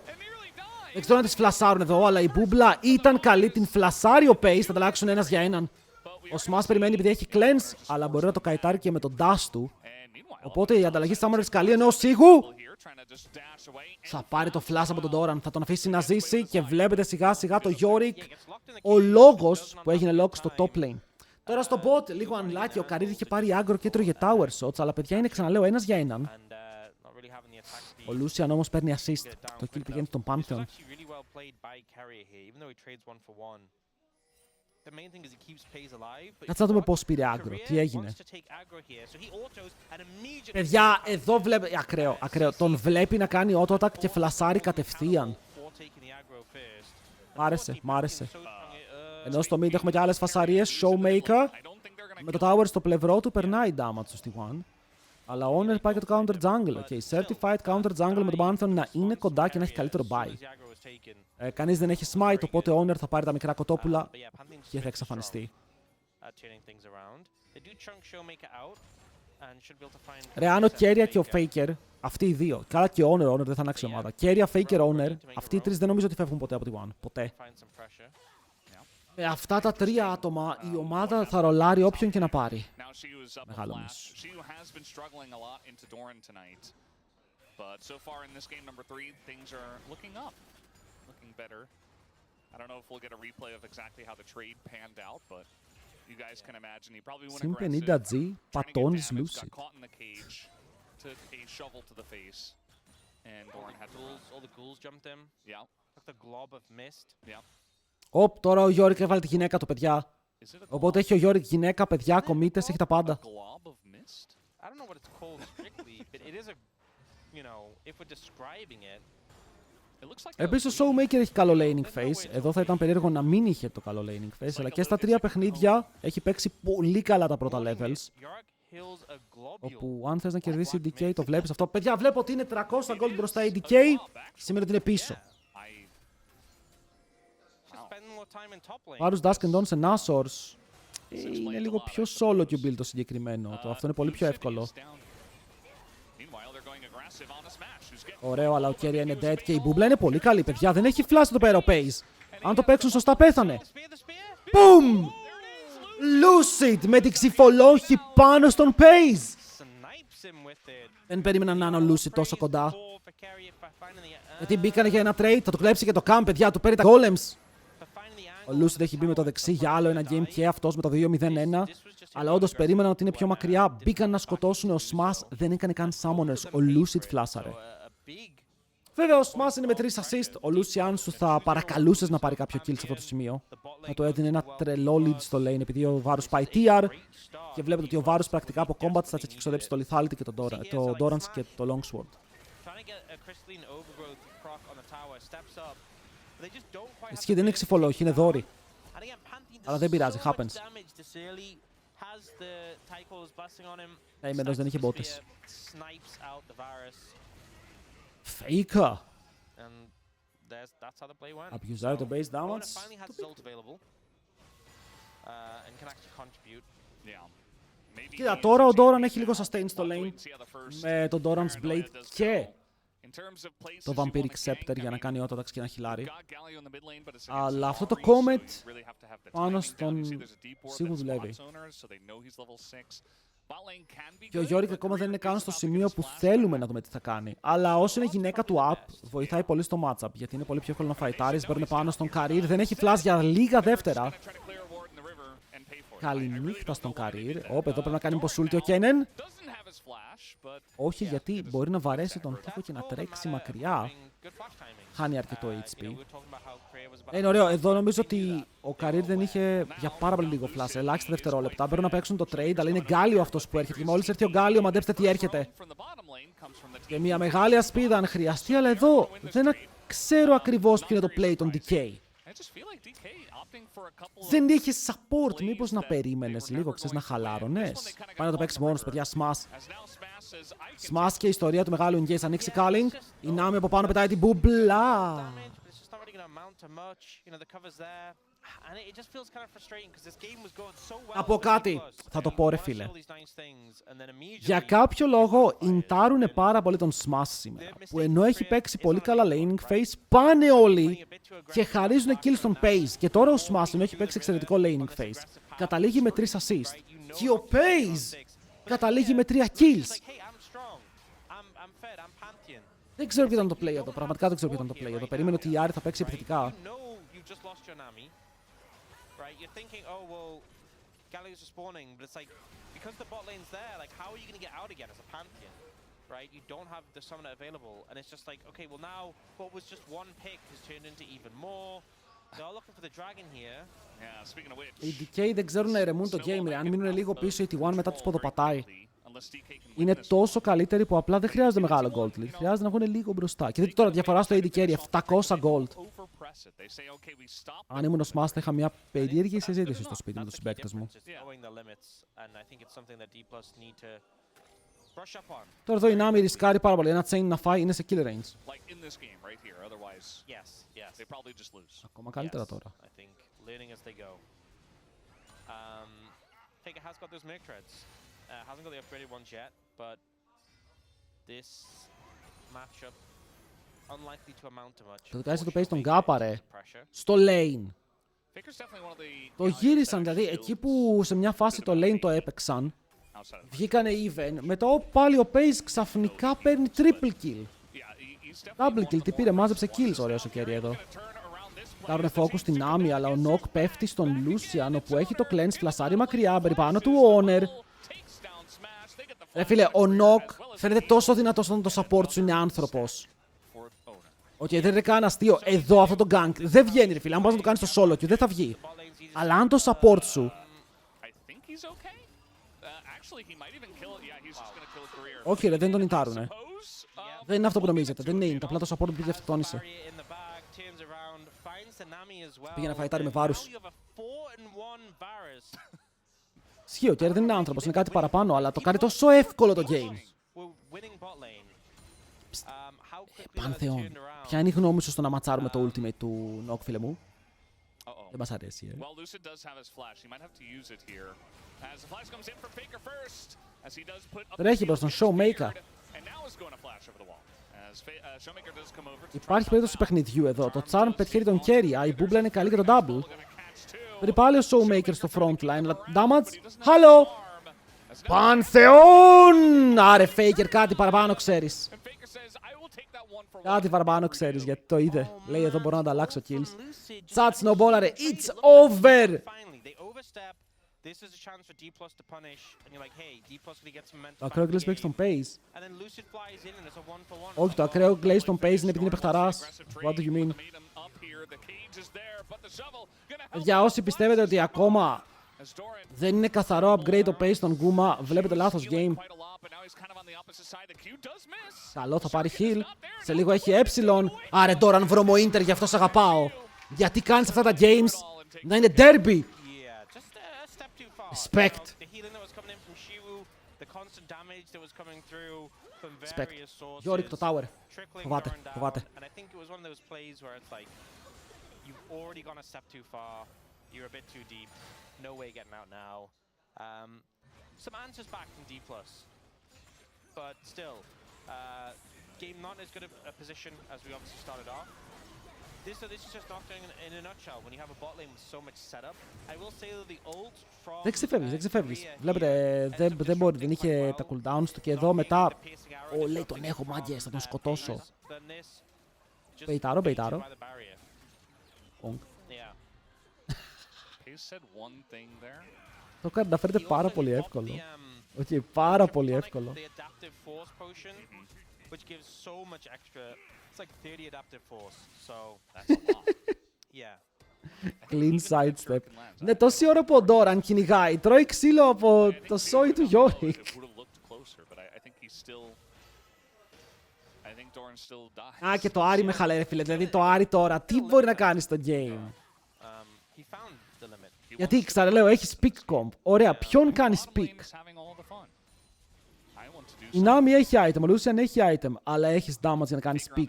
Speaker 1: Δεν ξέρω να τις φλασάρουν εδώ, αλλά η μπούμπλα ήταν καλή. Την φλασάρει ο Pace, θα τα αλλάξουν ένας για έναν. Ο Smash περιμένει επειδή έχει cleanse, αλλά μπορεί να το καητάρει και με τον dash του. Οπότε η ανταλλαγή Summoners καλή, ενώ ο Σίγου θα πάρει το flash από τον Doran. Θα τον αφήσει να ζήσει και βλέπετε σιγά σιγά το Yorick, ο λόγος που έγινε lock στο top lane. Τώρα στο bot, λίγο unlucky, ο Career είχε πάρει aggro και έτρωγε tower shots, αλλά παιδιά είναι, ξαναλέω, ένας για έναν. Ο Lucian όμως παίρνει assist. Το kill πηγαίνει στον Pantheon. Κάτσε να δούμε πώς πήρε aggro. Τι έγινε. Παιδιά, εδώ βλέπει... Ακραίο, ακραίο. Τον βλέπει να κάνει auto attack και φλασάρει κατευθείαν. Μ' άρεσε, μ' άρεσε. Ενώ στο mid έχουμε και άλλες φασαρίες. Showmaker. Με το tower στο πλευρό του περνάει damage στη one. Αλλά ο Owner πάει και το counter jungle. Okay, certified counter jungle με τον Pantheon να είναι κοντά και να έχει καλύτερο buy. Κανείς δεν έχει smite, οπότε ο Owner θα πάρει τα μικρά κοτόπουλα και θα εξαφανιστεί. Ρε, αν ο Keria και ο Faker, αυτοί οι δύο, καλά και ο Owner δεν θα ανάξει ομάδα. Keria, Faker, Owner, αυτοί οι τρεις δεν νομίζω ότι φεύγουν ποτέ από τη one. Ποτέ. Με αυτά τα τρία άτομα η ομάδα θα ρολάρει όποιον και να πάρει. Μεγάλο μίσο.
Speaker 3: you guys can imagine. He probably went
Speaker 1: Συν
Speaker 3: aggressive,
Speaker 1: 50G,
Speaker 3: trying to get
Speaker 1: πατώνεις
Speaker 3: damage,
Speaker 1: Lucid.
Speaker 3: got caught in the cage, took a shovel to the face, and Doran had to run.
Speaker 2: All the ghouls jumped him.
Speaker 3: Yeah,
Speaker 2: Like the glob of mist.
Speaker 3: yeah.
Speaker 1: Οπ, τώρα ο Yorick έβαλε τη γυναίκα του, παιδιά.
Speaker 3: Is it a
Speaker 1: Οπότε έχει ο Yorick γυναίκα, παιδιά, κομίτες, έχει τα πάντα.
Speaker 3: glob of mist?
Speaker 2: I don't know what it's called strictly, but it is a, you know, if we're describing it.
Speaker 3: It looks like
Speaker 1: Επίσης ο Showmaker έχει καλό laning phase. Εδώ θα ήταν περίεργο να μην είχε το καλό laning phase. Αλλά και στα 3 παιχνίδια έχει παίξει πολύ καλά τα πρώτα levels.
Speaker 2: Yorick heals a globule.
Speaker 1: Όπου αν θες να κερδίσει η DK, το βλέπεις αυτό. Παιδιά, βλέπω ότι είναι 300 gold μπροστά η DK. Σήμερα ότι είναι πίσω.
Speaker 2: Spend more time in top lane.
Speaker 1: Βάρους Dusk and Dawn σε Nashors. Είναι λίγο πιο solo και build το συγκεκριμένο. Αυτό είναι πολύ πιο εύκολο. Ωραίο, αλλά ο Keria είναι dead και η μπούμπλα είναι πολύ καλή, παιδιά. Δεν έχει flash το πέρα ο Pace. Αν το παίξουν σωστά, πέθανε. Boom! Lucid με την ξυφολόχη πάνω στον Pace. Δεν περίμενα να είναι ο Lucid τόσο κοντά. Γιατί μπήκανε για ένα trade, θα το κλέψει και το camp, παιδιά. Του παίρνει τα golems. Ο Lucid έχει μπει με το δεξί για άλλο ένα game και αυτός με το 2-0-1. Αλλά όντως περίμεναν ότι είναι πιο μακριά. Μπήκαν να σκοτώσουν. Ο Smash δεν έκανε καν summoners. Ο Lucid φλάσαρε. Βέβαια, ο Smash είναι με 3 assist. Ο Lucian σου θα παρακαλούσες να πάρει κάποιο kill σε αυτό το σημείο. Θα του έδινε ένα τρελό lead στο lane επειδή ο Varus πάει TR. Και βλέπετε ότι ο Varus πρακτικά από combat θα έχει εξοδέψει το Lethality και το Dorans και το Longsword. Ισχύει, δεν είναι ξυφολόχη, είναι δόρυ. Αλλά δεν πειράζει, happens. Ναι, η Meadows δεν είχε μπότες. Faker. Abusar το base damage. Κοίτα, τώρα ο Doran έχει λίγο sustain στο lane. Με τον Doran's Blade και το Vampiric Scepter για να κάνει autotax και να χιλάρει. Αλλά αυτό το Comet πάνω στον σίγουρα δουλεύει. Και ο Yorick ακόμα δεν είναι καν στο σημείο που θέλουμε να δούμε τι θα κάνει. Αλλά όσο είναι γυναίκα του up, βοηθάει πολύ στο matchup. Γιατί είναι πολύ πιο εύκολο να φαϊτάρεις. Παίρνουν πάνω στον Career. Δεν έχει flash για λίγα δεύτερα. Καληνύχτα στον Career. Όπ, εδώ πρέπει να κάνει ποσούλτη ο Kennen. Όχι, γιατί μπορεί να βαρέσει τον τύπο και να τρέξει μακριά. Χάνει αρκετό HP. Είναι ωραίο. Εδώ νομίζω ότι ο Career δεν είχε για πάρα πολύ λίγο flash. Ελάχιστα δευτερόλεπτα. Μπορούν να παίξουν το trade, αλλά είναι Γκάλιο αυτός που έρχεται. Και μόλις έρθει ο Γκάλιο, μαντέψτε τι έρχεται. Και μια μεγάλη ασπίδα αν χρειαστεί, αλλά εδώ δεν ξέρω ακριβώς ποιο είναι το play των DK. Δεν είχε support, μήπως να περίμενες λίγο, ξέρεις, να χαλάρωνες. Πάει να το παίξει μόνος, παιδιά, Smash. Smash και η ιστορία του μεγάλου engage, ανοίξει Calling. Η Nami από πάνω πετάει την μπουμπλά. Να πω κάτι, θα το πω ρε φίλε. Για κάποιο λόγο ιντάρουνε πάρα πολύ τον Smash σήμερα. Που ενώ έχει παίξει πολύ καλά laning phase, πάνε όλοι και χαρίζουν kills στον Pace. Και τώρα ο Smash ενώ έχει παίξει εξαιρετικό laning phase, καταλήγει με 3 assist. Και ο Pace καταλήγει με 3 kills. Δεν ξέρω ποιο ήταν το play εδώ, πραγματικά δεν ξέρω ποιο ήταν το play εδώ. Περίμενε ότι η Ari θα παίξει επιθετικά.
Speaker 2: Right, you're thinking, oh well, Gallios are spawning, but it's like because the bot lane's there, like how are you gonna get out again as a Pantheon, right? You don't have the summoner available, and it's just like, okay, well now what was just one pick has turned into even more. They're all looking for the dragon here.
Speaker 3: Yeah, speaking of which,
Speaker 1: Οι DK δεν ξέρουν να ηρεμούν το game, ρε. Αν μείνουν λίγο πίσω, η T1 μετά τους ποδοπατάει. Είναι τόσο καλύτεροι που απλά δεν χρειάζεται μεγάλο gold lead. Χρειάζεται να βγουν λίγο μπροστά. Και δείτε τώρα διαφορά στο AD carry, 700 gold. Αν ήμουν ο Smash θα είχα μια περίεργη συζήτηση στο σπίτι με τους συμπαίκτες μου. Τώρα εδώ η Nami ρισκάρει πάρα πολύ. Ένα chain να φάει, είναι σε kill range. Ακόμα καλύτερα τώρα. Hasn't got the upgraded ones yet, but this matchup unlikely to amount to much. Το κάτσε το παίζει τον Γκάπα, ρε. Στο lane. Το γύρισαν, δηλαδή εκεί που σε μια φάση το lane το έπαιξαν, βγήκανε even, μετά πάλι ο Pace ξαφνικά παίρνει triple kill. Double kill, τι πήρε, μάζεψε kills, ωραίος ο Keria εδώ. κάνουν focus στην Nami, αλλά ο Νοκ πέφτει στον Lucian, όπου έχει το cleanse, φλασάρει μακριά, μπαίνει πάνω του Honor. Ρε φίλε, ο Νοκ φαίνεται τόσο δυνατός όταν το support σου είναι άνθρωπος. Οκ, δεν είναι καν αστείο. Εδώ αυτό το gank δεν βγαίνει, ρε φίλε. Αν πας να το κάνεις στο solo και δεν θα βγει. Αλλά αν το support σου. Όχι, ρε, δεν τον ιτάρουνε. Δεν είναι αυτό που νομίζετε. Δεν είναι int. Απλά το support πήγε αυτοκτόνησε. Πήγε να φαϊτάρει με βάρους. Ισχύει, ο Κέρ δεν είναι άνθρωπος, είναι κάτι παραπάνω, αλλά το κάνει τόσο εύκολο το game. Πανθεόν, ποια είναι η γνώμη σου στο να ματσάρουμε το ultimate του Νοκ, φίλε μου? Δεν μας αρέσει, Τρέχει προς τον Showmaker. Υπάρχει περίπτωση παιχνιδιού εδώ. Το Charm πετυχαίνει τον Carry. Η μπούμπλα είναι καλή για τον double. Πρέπει πάλι ο Showmaker στο frontline. Αλλά damage. Hello! Πανθεόν! Άρε, Faker, κάτι παραπάνω ξέρεις. Κάτι παραπάνω ξέρεις, γιατί το είδε. Λέει εδώ μπορώ να ανταλλάξω kills. Chat snowballare, it's over! Το ακραίο glaze παίξει τον Pace. Όχι, το ακραίο glaze τον Pace είναι επειδή είναι παιχταράς. What do you mean? Για όσοι πιστεύετε ότι ακόμα δεν είναι καθαρό upgrade το Pace στον Guma, βλέπετε λάθος game. Καλό, θα πάρει heal. Σε λίγο έχει έψιλον. Άρε τώρα αν βρωμο Ίντερ, γι' αυτό σ' αγαπάω. Γιατί κάνεις αυτά τα games να είναι derby. Respect. Respect. Yorick το tower. Φοβάται, φοβάται.
Speaker 2: No way getting out now. Some answers back from D+. But still, game not as good a position as we obviously started off. This is just Nocturne in a nutshell. When you have a bot lane with so much setup, I will say that the ult from.
Speaker 1: Δεν ξεφεύγεις, δεν ξεφεύγεις. Βλέπετε, δεν μπορεί, δεν είχε τα cooldowns του και εδώ μετά. Ω, λέει τον έχω μάγκες, θα τον σκοτώσω. Μπεϊτάρω, μπεϊτάρω. Το καταφέρετε πάρα πολύ εύκολο. Όχι, πάρα πολύ εύκολο. Clean sidestep. Ναι, τόση ώρα που ο Doran κυνηγάει. Τρώει ξύλο από το σόι του Yorick. Α, και το Άρη με χαλάει, ρε φίλε. Δηλαδή το Άρη τώρα, τι μπορεί να κάνει στο game? Γιατί ξαναλέω, έχει speak comp. Ωραία, ποιον κάνει speak? Η Nami έχει item, ο Lucian έχει item, αλλά έχεις damage για να κάνεις speak.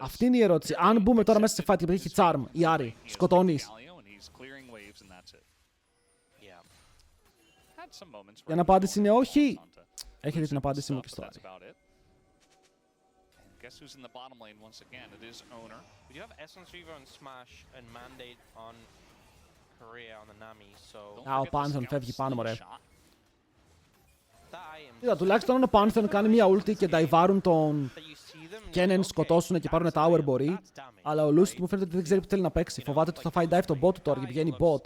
Speaker 1: Αυτή είναι η ερώτηση. Αν μπούμε τώρα μέσα σε fight και έχει charm, η Άρη, σκοτώνεις. Η αναπάντηση είναι όχι. Έχετε την απάντηση μου και στο Άρη.
Speaker 3: Guess who's in the bottom lane once again? It is Owner.
Speaker 2: We do have Essence Reaver on Smash and Mandate on Korea on the Nami, so.
Speaker 1: Α, ο Pantheon φεύγει πάνω μου, ρε. Κοίτα, τουλάχιστον ο Pantheon κάνει μια ulti και νταϊβάρουν τον Kennen, σκοτώσουν και πάρουν tower μπορεί. Αλλά ο Lucid μου φαίνεται ότι δεν ξέρει που θέλει να παίξει. Φοβάται ότι θα φάει dive τον bot του τώρα και πηγαίνει bot.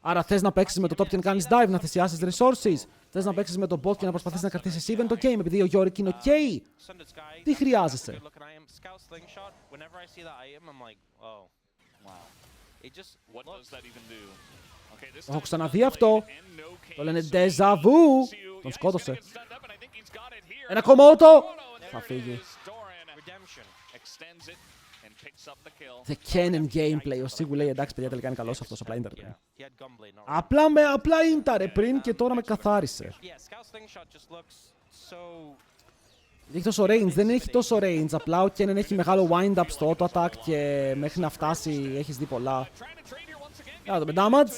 Speaker 1: Άρα θες να παίξεις με το top και να κάνεις dive, να θυσιάσεις resources. Θες να παίξεις με το bot και να προσπαθήσεις να κρατήσεις even το game επειδή ο Yorick είναι ok. Τι χρειάζεσαι? Το έχω ξαναδεί αυτό. Το λένε déjà vu. Τον σκότωσε. Ένα κομμότο. Θα φύγει. The Kennen gameplay. Ο Σίγου λέει εντάξει παιδιά τελικά είναι καλός αυτός. Απλά ίντερ πριν. Απλά ίντερ πριν και τώρα με καθάρισε. Έχει τόσο range. Δεν έχει τόσο range. Απλά ο Kennen έχει μεγάλο wind up στο auto attack και μέχρι να φτάσει έχεις δει πολλά. Να το με damage.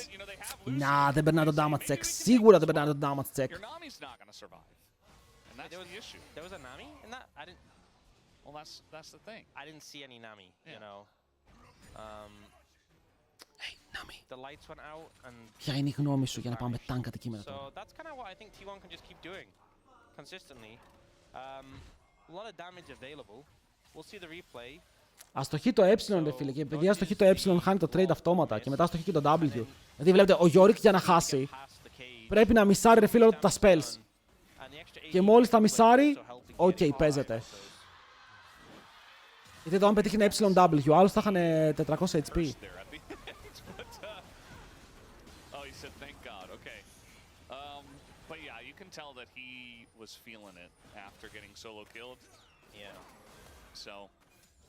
Speaker 1: Να, δεν περνά το damage check. Σίγουρα δεν περνά το damage check.
Speaker 2: There was a Nami in that? I didn't.
Speaker 3: Well, that's the thing.
Speaker 2: I didn't see any Nami, you know.
Speaker 1: Hey, Nami.
Speaker 2: The lights went out and.
Speaker 1: Ποια είναι η γνώμη σου για να πάμε τάγκ κατοικείμενα τώρα?
Speaker 2: So that's kind of what I think T1 can just keep doing consistently. A lot of damage available. We'll see the replay.
Speaker 1: Αστοχεί το ε, ρε φίλε. Και επειδή αστοχεί το ε, χάνει το trade αυτόματα. Και μετά αστοχεί και το W. Δηλαδή βλέπετε, ο Yorick για να χάσει πρέπει να μισάρει ρε φίλε όλα τα spells. Και μόλις τα μισάρει, οκ, παίζεται. Γιατί εδώ αν πετύχει ένα EW, άλλος θα είχαν 400 HP.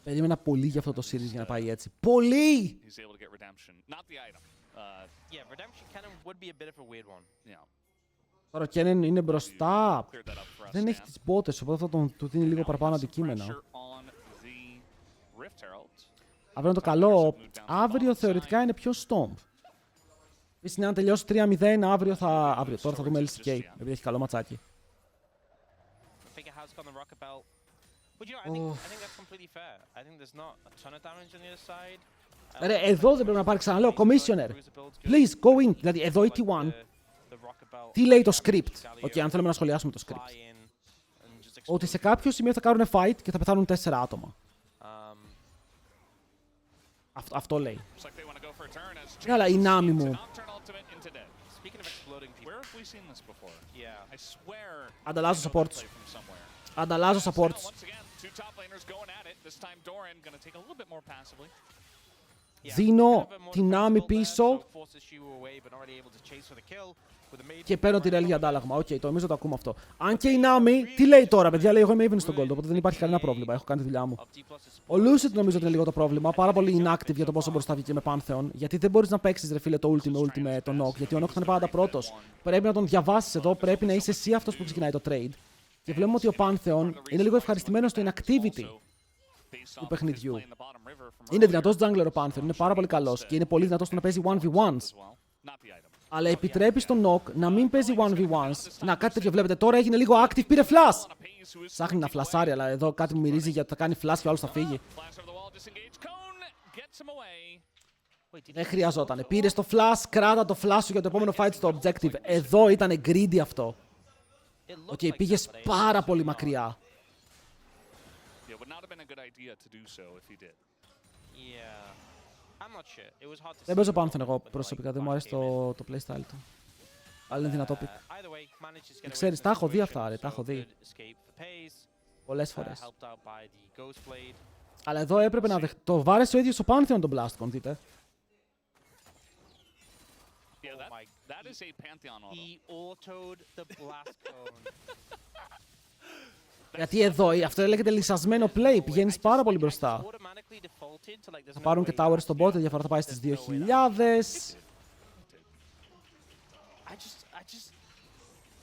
Speaker 1: Περίμενα πολύ για αυτό το series για να πάει έτσι. Πολύ! Τώρα ο Kennen είναι μπροστά. Δεν έχει τις μπότες, οπότε θα του δίνει λίγο παραπάνω αντικείμενα. Αύριο είναι το καλό. Αύριο θεωρητικά είναι πιο Stomp. Επίσης είναι αν τελειώσει 3-0, αύριο τώρα θα δούμε LCK, επειδή έχει καλό ματσάκι. Ρε, εδώ δεν πρέπει να πάρει ξαναλέω, Commissioner. Please, go in. Δηλαδή, εδώ η T1. Τι λέει το script. Οκ, αν θέλουμε να σχολιάσουμε το script. Ότι σε κάποιο σημείο θα κάνουν fight και θα πεθάνουν 4 άτομα. Αυτό λέει. Ναι, αλλά η Nami μου. Ανταλλάζω supports. Ανταλλάζω supports. Δίνω την Nami πίσω και παίρνω τη Rel για αντάλλαγμα. Οκ, το νομίζω το ακούμε αυτό. Αν και η Nami, τι λέει τώρα, παιδιά, λέει εγώ είμαι even στον gold, οπότε δεν υπάρχει κανένα πρόβλημα. Έχω κάνει τη δουλειά μου. Ο Lucid νομίζω ότι είναι λίγο το πρόβλημα. Πάρα πολύ inactive για το πόσο μπροστά βγήκε με Pantheon. Γιατί δεν μπορείς να παίξεις ρε φίλε το ultimate το knock. Γιατί ο knock θα είναι πάντα πρώτος. Πρέπει να τον διαβάσεις εδώ, πρέπει να είσαι εσύ αυτός που ξεκινάει το trade. Και βλέπουμε ότι ο Pantheon είναι λίγο ευχαριστημένος στο inactivity του παιχνιδιού. Είναι δυνατός jungler ο Pantheon, είναι πάρα πολύ καλός και είναι πολύ δυνατός στο να παίζει 1v1s. Αλλά επιτρέπει στον Knock να μην παίζει 1v1s. Να, κάτι τέτοιο βλέπετε τώρα έγινε λίγο active, πήρε flash! Ψάχνει να φλασάρει, αλλά εδώ κάτι μου μυρίζει γιατί θα κάνει flash και ο άλλος θα φύγει. Δεν χρειαζόταν. Πήρε το flash, κράτα το flash σου για το επόμενο fight στο objective. Εδώ ήταν greedy αυτό. Οκ, πήγες πάρα πολύ μακριά. Δεν παίζω Pantheon εγώ προσωπικά, δεν μου αρέσει το playstyle του. Αλλά είναι δυνατό pick. Ξέρεις, τα έχω δει αυτά ρε, τα έχω δει. Πολλές φορές. Αλλά εδώ έπρεπε να δεχτεί. Το βάρεσε ο ίδιος ο Pantheon τον Blast Cone, δείτε. Γιατί εδώ, αυτό λέγεται λυσασμένο play, πηγαίνεις πάρα πολύ μπροστά. Θα πάρουν και tower στον bot, διαφορά θα πάει στις 2.000.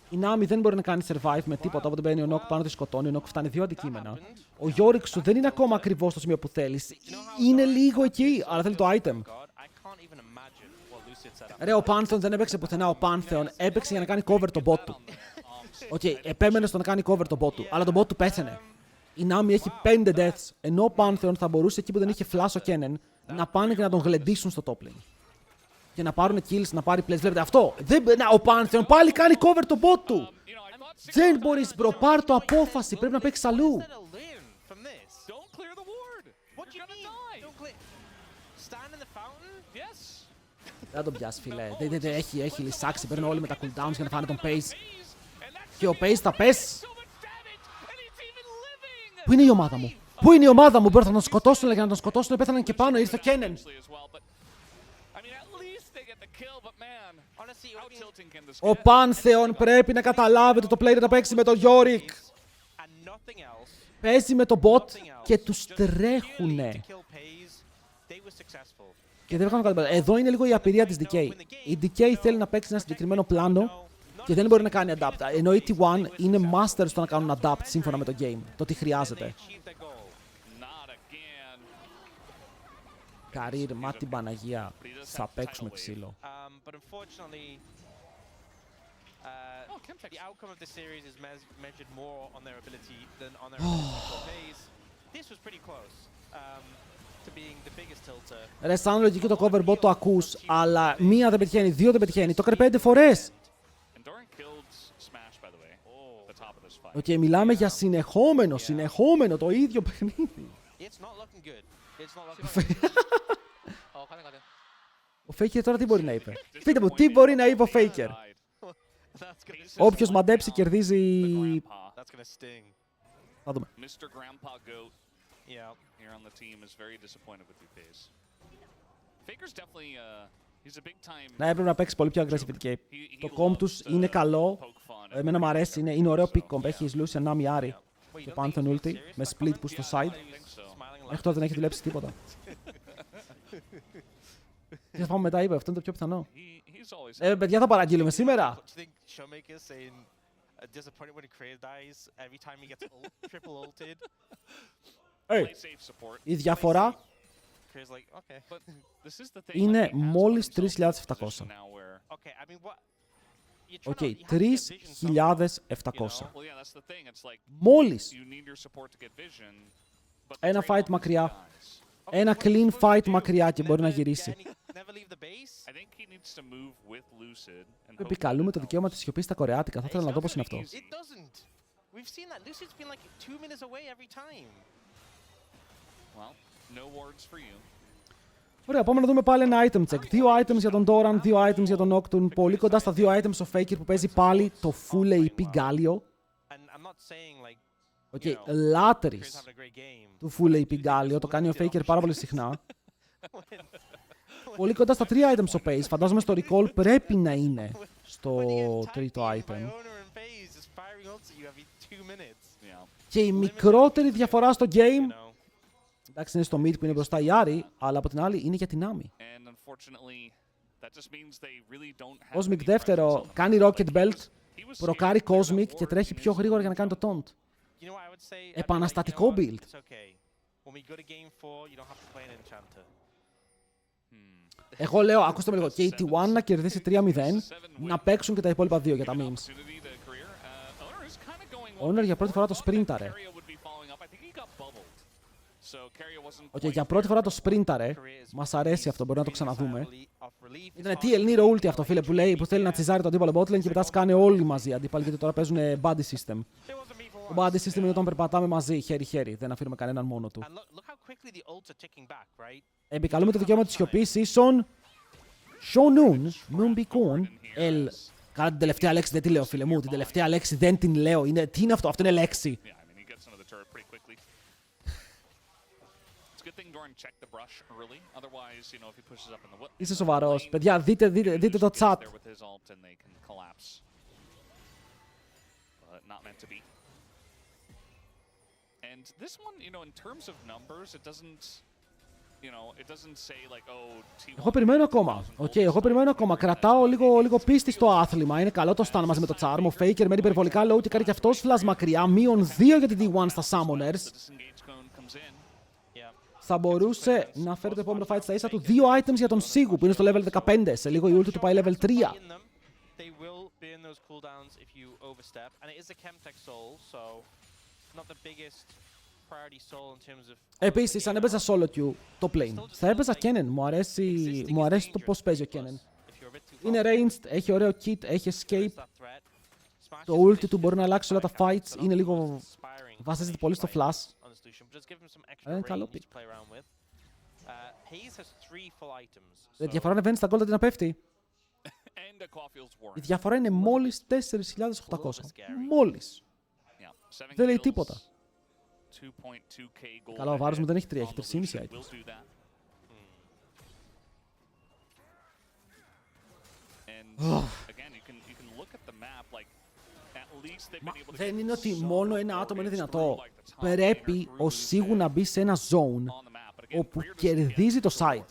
Speaker 1: Η Nami δεν μπορεί να κάνει survive με τίποτα, όποτε μπαίνει ο Knock πάνω τη σκοτώνει, ο Knock φτάνει 2 αντικείμενα. Ο Yorick σου δεν είναι ακόμα ακριβώς στο σημείο που θέλεις. Είναι λίγο εκεί, αλλά θέλει το item. Ρε, ο Pantheon δεν έπαιξε πουθενά, ο Pantheon έπαιξε για να κάνει cover τον bot του. Οκ, επέμενε στο να κάνει cover τον bot του, αλλά τον bot του πέθανε. Η Nami έχει 5 deaths, ενώ ο Pantheon θα μπορούσε εκεί που δεν είχε flash ο Kennen να πάνε και να τον γλεντήσουν στο top lane. Και να πάρουν kills, να πάρει plays. Βλέπετε αυτό. Ο Pantheon πάλι κάνει cover τον bot του. Δεν μπορείς μπρο, πάρ' το απόφαση, πρέπει να παίξεις αλλού. Δεν τον πιάσει, φίλε. Έχει λυσάξει. Παίρνουν όλοι με τα cooldowns για να φάνε τον Pace. Και ο Pace θα πέσει. Πού είναι η ομάδα μου? Πού είναι η ομάδα μου? Μπορεί να τον σκοτώσουν, αλλά για να τον σκοτώσουν πέθαναν και πάνω. Ήρθε ο Kennen. Ο Pantheon πρέπει να καταλάβετε το play να παίξει με τον Yorick. Παίζει με τον bot και τους τρέχουνε. Και δεν κάνουν κάτι. Εδώ είναι λίγο η απειρία της DK. Η DK θέλει να παίξει ένα συγκεκριμένο πλάνο και δεν μπορεί να κάνει adapt. Ενώ η T1 είναι master στο να κάνουν adapt σύμφωνα με το game. Το τι χρειάζεται. Καρύρ, μα την Παναγία. Θα παίξουμε ξύλο. Ρε, σαν λογική το cover bot το ακούς, αλλά μία δεν πετυχαίνει, δύο δεν πετυχαίνει. Το έκανε 5 φορές. Οκ, μιλάμε για συνεχόμενο το ίδιο παιχνίδι. Ο Faker τώρα τι μπορεί να είπε? Πείτε μου, τι μπορεί να είπε ο Faker? Όποιος μαντέψει κερδίζει... Θα δούμε. Ναι, έπρεπε να παίξει πολύ πιο aggressive DK. Το comp τους είναι καλό. Εμένα μου αρέσει, είναι ωραίο pick comp. Έχει Lucian, Nami, Ari και Pantheon ulti με split push στο side. Μέχρι τώρα δεν έχει δουλέψει τίποτα. Τι θα πάμε μετά, είπε, αυτό είναι το πιο πιθανό. Παιδιά, θα παραγγείλουμε σήμερα. Η διαφορά είναι μόλις 3.700. Οκ, 3.700. Μόλις. Ένα fight μακριά. Ένα clean fight μακριά και μπορεί να γυρίσει. Επικαλούμε το δικαίωμα της σιωπής στα κορεάτικα. Θα ήθελα να δω πώς είναι αυτό. Ωραία, πάμε να δούμε πάλι ένα item check. 2 items για τον Doran, 2 items για τον Nocturne. Πολύ κοντά στα 2 items ο Faker που παίζει πάλι το full AP Galio. Οκ, λάτρης του full AP Galio. Το κάνει ο Faker πάρα πολύ συχνά. Πολύ κοντά στα 3 items ο Pace. Φαντάζομαι στο recall πρέπει να είναι στο τρίτο item. Και η μικρότερη διαφορά στο game... Εντάξει, είναι στο mid που είναι μπροστά η Ari, αλλά από την άλλη είναι για την Nami. Cosmic δεύτερο, κάνει Rocket Belt, προκάρει Cosmic και τρέχει πιο γρήγορα για να κάνει το taunt. Επαναστατικό build. Εγώ λέω, ακούστε με λίγο, και η T1 να κερδίσει 3-0, να παίξουν και τα υπόλοιπα 2 για τα memes. Ο Honor για πρώτη φορά το sprintare. Οκ, για πρώτη φορά το sprintare. Μας αρέσει αυτό, μπορεί να το ξαναδούμε. Ήτανε TL Nero ulti αυτό, φίλε, που λέει που θέλει να τσιζάρει το αντίπαλο botlane και μετά σκάνε όλοι μαζί αντίπαλοι, γιατί τώρα παίζουν body system. Το body system είναι όταν περπατάμε μαζί, χέρι-χέρι, δεν αφήνουμε κανέναν μόνο του. Επικαλούμε το δικαίωμα της σιωπής, ίσον Shonun, Moonbeacon, L. Καλά, την τελευταία λέξη δεν τη λέω, φίλε μου, την τελευταία λέξη δεν την λέω. Τι είναι αυτό, αυτό είναι λέξη. Είσαι σοβαρός. Παιδιά, δείτε το chat. Εγώ περιμένω ακόμα. Εγώ περιμένω ακόμα. Κρατάω λίγο πίστη στο άθλημα. Είναι καλό το stun μαζί με το charm. Ο Faker μένει υπερβολικά low και κάνει και αυτός flash μακριά. -2 για τη D1 στα summoners. Θα μπορούσε να φέρει το επόμενο fight στα ίσα του. 2 items για τον Sigu που είναι στο level 15. Σε λίγο η ulti του πάει level 3. Επίσης, αν έπαιζα solo queue το plane, θα έπαιζα Kennen. Μου αρέσει το πώς παίζει ο Kennen. Είναι ranged, έχει ωραίο kit, έχει escape. Το ulti του μπορεί να αλλάξει όλα τα fights. Είναι λίγο... βασίζεται πολύ στο flash. Είναι καλό pick. Η διαφορά ανεβαίνει στα gold αντί να πέφτει. Η διαφορά είναι μόλις 4.800. Μόλις. Δεν λέει τίποτα. Καλά, ο βάρος μου δεν έχει 3, έχει 3,5 items. Δεν είναι ότι μόνο ένα άτομο είναι δυνατό. Πρέπει ο Sigu να μπει σε ένα zone όπου κερδίζει το side.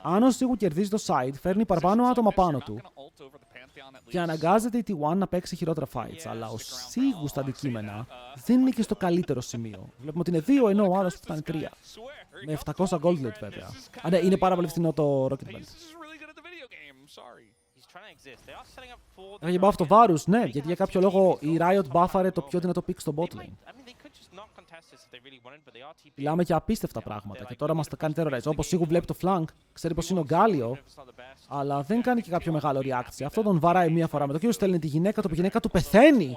Speaker 1: Αν ο Sigu κερδίζει το side, φέρνει παραπάνω άτομα πάνω του και αναγκάζεται η T1 να παίξει χειρότερα fights. Αλλά ο Sigu στα αντικείμενα δεν είναι και στο καλύτερο σημείο. Βλέπουμε ότι είναι 2 ενώ ο άλλος φτάνει 3. Με 700 gold lead βέβαια. Ναι, είναι πάρα πολύ φθηνό το Rocket Belt. Έχει buff το βάρους, ναι, γιατί για κάποιο λόγο η Riot buffare το πιο δυνατό pick στο bot lane. Μιλάμε για απίστευτα πράγματα και τώρα μας τα κάνει terrorize. Όπως Sigu βλέπει το flank, ξέρει πως είναι ο Galio, αλλά δεν κάνει και κάποιο μεγάλο reaction. Αυτό τον βαράει μία φορά με το κύριο στέλνει τη γυναίκα του, που η γυναίκα του πεθαίνει.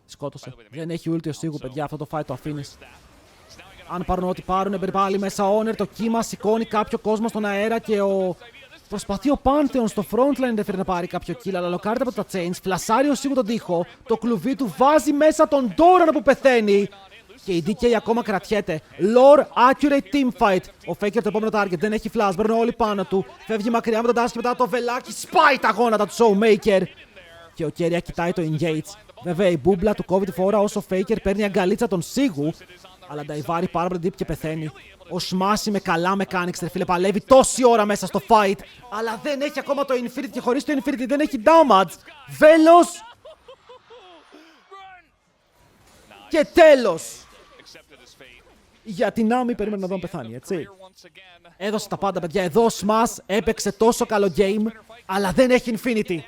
Speaker 1: Σκότωσε. Δεν έχει ulti ο Σίγου, παιδιά. Αυτό το fight το αφήνεις. Αν πάρουν ό,τι πάρουν, μπερπάλι μέσα Honor. Το κύμα σηκώνει κάποιο κόσμο στον αέρα και ο. Προσπαθεί ο Pantheon στο frontline δεν να πάρει κάποιο kill, αλλά λοκάρεται από τα chains. Φλασάρει ο Σίγου τον τοίχο. Το κλουβί του βάζει μέσα τον Doran που πεθαίνει. Και η DK ακόμα κρατιέται. Lore accurate teamfight. Ο Faker το επόμενο target δεν έχει flash. Μπαίνουν όλοι πάνω του. Φεύγει μακριά με τον Dash και μετά το βελάκι. Σπάει τα γόνατα του Showmaker. Και ο Keria κοιτάει το engage. Βέβαια η μπούμπλα του κόβει τη φορά όσο ο Faker παίρνει αγκαλίτσα τον Σίγου. Αλλά νταϊβάρει πάρα πολύ deep και πεθαίνει. Ο Smash με καλά mechanics, ρε φίλε, παλεύει τόση ώρα μέσα στο fight. Αλλά δεν έχει ακόμα το Infinity και χωρίς το Infinity δεν έχει damage. Βέλος. Και τέλος. Για την Άμι περίμενε να δω πεθάνει, έτσι. Έδωσε τα πάντα, παιδιά. Εδώ ο Smash έπαιξε τόσο καλό game, αλλά δεν έχει Infinity.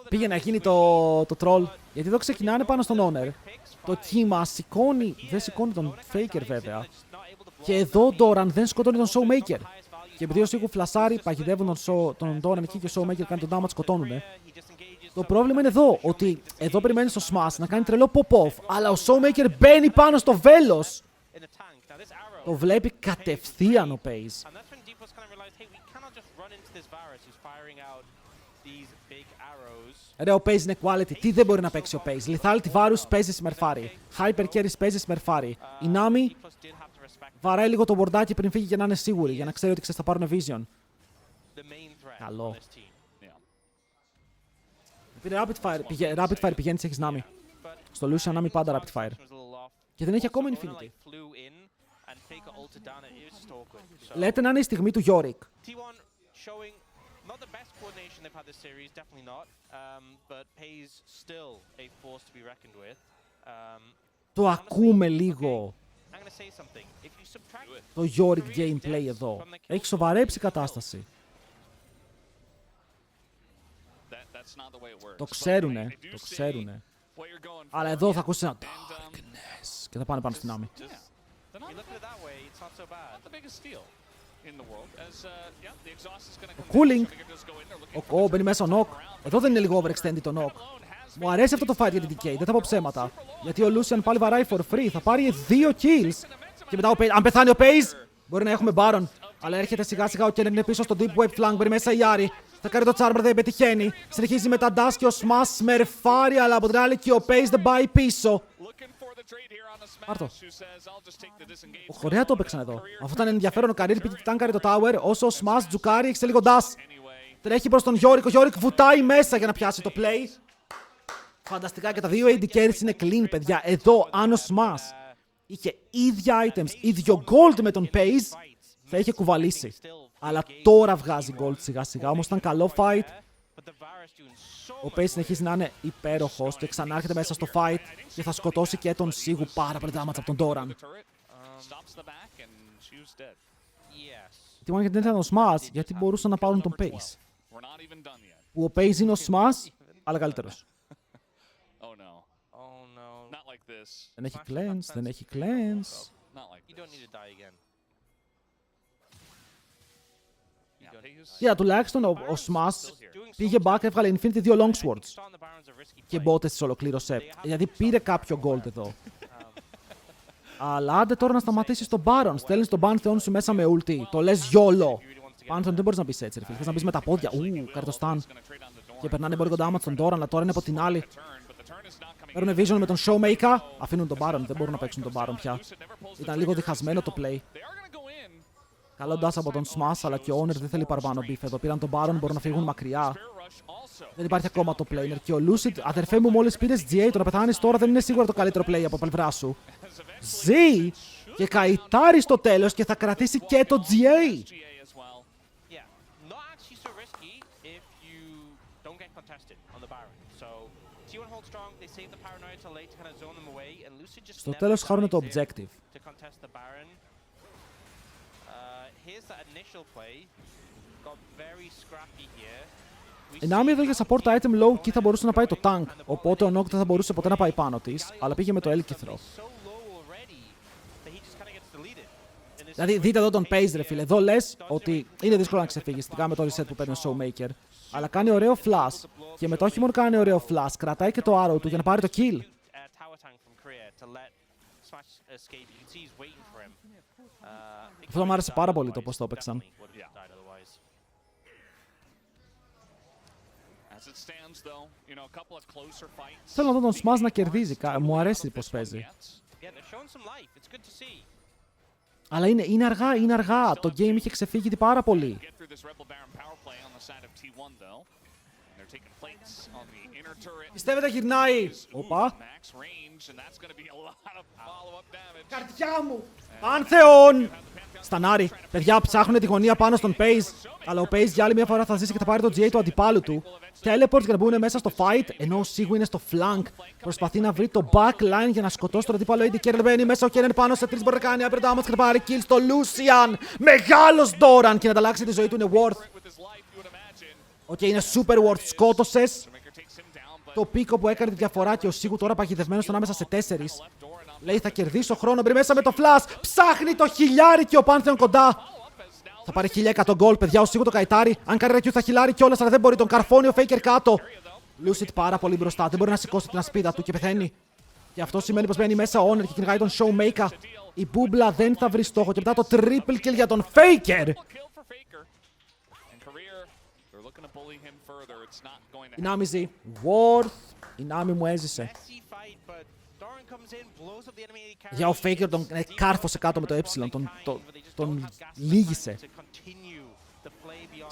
Speaker 1: Πήγε να γίνει το troll, γιατί εδώ ξεκινάνε πάνω στον Honor. Το κύμα σηκώνει, δεν σηκώνει τον Faker βέβαια. Και εδώ ο Doran δεν σκοτώνει τον Showmaker. Και επειδή ο Σίγου φλασάρει, παγιδεύουν τον Doran εκεί και ο Showmaker κάνει τον damage, σκοτώνουνε. Το πρόβλημα είναι εδώ, ότι εδώ περιμένει το Smash να κάνει τρελό pop-off, αλλά ο Showmaker μπαίνει πάνω στο βέλος. Το βλέπει κατευθείαν ο Pace. Ρε, ο Pace είναι quality. Τι δεν μπορεί να παίξει ο Pace. Lethality Varus παίζει смερφάρι. Hyper Carry παίζει смερφάρι. Η Nami βαράει λίγο το μπορντάκι πριν φύγει και να είναι σίγουρη, για να ξέρει ότι θα πάρουν Vision. Καλό. Rapid Fire πηγαίνεις, έχεις Nami. Στο Lucian Nami πάντα Rapid Fire. Και δεν έχει ακόμα Infinity. Λέτε να είναι η στιγμή του Yorick. Το ακούμε λίγο. Το Yorick gameplay εδώ. Έχει σοβαρέψει η κατάσταση. Το ξέρουνε, το ξέρουνε. Αλλά εδώ θα ακούσει ένα darkness και θα πάνε πάνω στην Άμι. Cooling. Ο μπαίνει μέσα ο Knock. Εδώ δεν είναι λίγο overextended το Knock. Μου αρέσει αυτό το fight για την DK, δεν θα πω ψέματα. Γιατί ο Lucian πάλι βαράει for free, θα πάρει 2 kills. Και μετά αν πεθάνει ο Pace, μπορεί να έχουμε Baron. Αλλά έρχεται σιγά σιγά ο Kennen είναι πίσω στο deep web flank, μπαίνει μέσα η Yari. Θα κάνει το Charmer, δεν πετυχαίνει. Συνεχίζει με τα dash και ο Smash σμερφάρει, αλλά από την άλλη και ο Pace δεν πάει πίσω. Πάρτο. Ωραία το έπαιξαν εδώ. Αυτό ήταν ενδιαφέρον. Ο Career πήγε και τάγκαρε το tower. Όσο ο Smash τζουκάρει, έχει σε λίγο dash. Τρέχει προς τον Yorick. Ο Yorick βουτάει μέσα για να πιάσει το play. Φανταστικά και τα δύο AD carries είναι clean, παιδιά. Εδώ, αν ο Smash είχε ίδια items, ίδιο gold με τον Pace, θα είχε κουβαλήσει. Αλλά τώρα βγάζει gold σιγά σιγά. Όμως ήταν καλό fight. Ο Pace συνεχίζει να είναι υπέροχος και ξανάρχεται μέσα στο fight και θα σκοτώσει και τον Σίγου πάρα πολύ damage από τον Doran. Τι μόνο γιατί δεν ήταν ο Smash, γιατί μπορούσαν να πάρουν τον Pace. Που ο Pace είναι ο Smash, αλλά καλύτερος. Δεν έχει cleanse, δεν έχει cleanse. Yeah, τουλάχιστον ο Smash πήγε back, έβγαλε Infinity 2 Longswords. Και μπότες τις ολοκλήρωσε. Γιατί πήρε κάποιο gold εδώ. Αλλά άντε τώρα να σταματήσεις τον Baron. Στέλνεις τον Pantheon σου μέσα με ulti. Το λες YOLO. Pantheon δεν μπορείς να μπεις έτσι, ρε φίλε. Θες να μπεις με τα πόδια. Κάρει το stun. Και περνάνε εμπορικό damage στον Doran, αλλά τώρα είναι από την άλλη. Παίρνουν vision με τον Showmaker. Αφήνουν τον Baron. Δεν μπορούν να παίξουν τον Baron πια. Ήταν λίγο διχασμένο το play. Καλό dash από τον Smash, αλλά και ο Honor δεν θέλει παραπάνω beef. Εδώ πήραν τον Baron, μπορούν να φύγουν μακριά. Δεν υπάρχει ακόμα το player. Και ο Lucid, αδερφέ μου, μόλις πήρες GA, το να πεθάνεις τώρα δεν είναι σίγουρα το καλύτερο play από πλευρά σου. Ζει και καητάρει στο τέλος και θα κρατήσει και το GA. Στο τέλος χάρουν το objective. Η Nami εδώ για support item low key θα μπορούσε να πάει το tank, οπότε ο Noct δεν θα μπορούσε ποτέ να πάει πάνω της, αλλά πήγε με το έλκυθρο. Δηλαδή, δείτε εδώ τον Pace, ρε φίλε. Εδώ λες ότι είναι δύσκολο να ξεφύγει, ειδικά με το reset που παίρνει ο Showmaker. Αλλά κάνει ωραίο flash. Και μετά όχι μόνο κάνει ωραίο flash, κρατάει και το arrow του για να πάρει το kill. Αυτό μου άρεσε πάρα πολύ το πώς το έπαιξαν. Θέλω να δω τον Smash να κερδίζει. Μου αρέσει πώς παίζει. Αλλά είναι αργά. Το game είχε ξεφύγει πάρα πολύ. Πιστεύετε γυρνάει. Οπα. Καρδιά μου. Πάνθεον. Στανάρι. Παιδιά ψάχνουν τη γωνία πάνω στον Pace. Αλλά ο Pace για άλλη μια φορά θα ζήσει και θα πάρει το GA του αντιπάλου του. Teleport για να μπουν μέσα στο fight. Ενώ ο Σίγου είναι στο flank. Προσπαθεί να βρει το backline για να σκοτώσει τον αντίπαλο. AD Carry μπαίνει μέσα. Ο Kennen πάνω σε 3 μπορεί να κάνει. Upper damage και να πάρει kill στο Lucian. Μεγάλος Doran και να ανταλλάξει τη ζωή του είναι worth. Οκ, είναι super worth. Σκότωσες το πίκο που έκανε τη διαφορά και ο Σίγου τώρα παγιδευμένος ανάμεσα σε 4. Λέει θα κερδίσω χρόνο, μπει μέσα με το flash. Ψάχνει το χιλιάρι και ο Pantheon κοντά. Θα πάρει 1100 gold, παιδιά. Ο Σίγου το καητάρει. Αν κάνει ρεκιού θα χιλάρει κιόλας, αλλά δεν μπορεί. Τον καρφώνει ο Faker κάτω. Lucid πάρα πολύ μπροστά. Δεν μπορεί να σηκώσει την ασπίδα του και πεθαίνει. Και αυτό σημαίνει πως μπαίνει μέσα ο Honor και κυνηγάει τον Showmaker. Η μπούμπλα δεν θα βρει στόχο και μετά το triple kill για τον Faker. Η Νάμιζη. Worth. Η Νάμι μου έζησε. Για ο Faker τον κάρφωσε κάτω με το ε, τον λύγησε.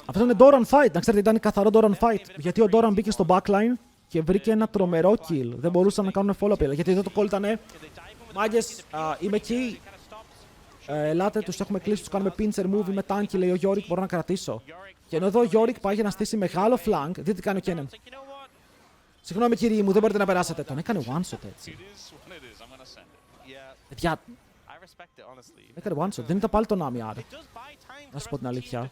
Speaker 1: Αυτό είναι Doran fight, να ξέρετε ήταν καθαρό Doran fight. Γιατί ο Doran μπήκε στο backline και βρήκε ένα τρομερό kill. Δεν μπορούσαν να κάνουν follow-up, γιατί εδώ το call ήταν μάγκες, είμαι εκεί. Ελάτε, τους έχουμε κλείσει, τους κάνουμε pincer move με tanky, λέει ο Yorick, μπορώ να κρατήσω. Και ενώ εδώ ο Yorick πάει για να στήσει μεγάλο flank, δείτε τι κάνει ο Kennen. Συγγνώμη κύριοι μου, δεν μπορείτε να περάσετε. Τον έκανε one-shot έτσι. Παιδιά, έκανε one-shot, δεν ήταν πάλι τον Nami άρα. Να σου πω την αλήθεια.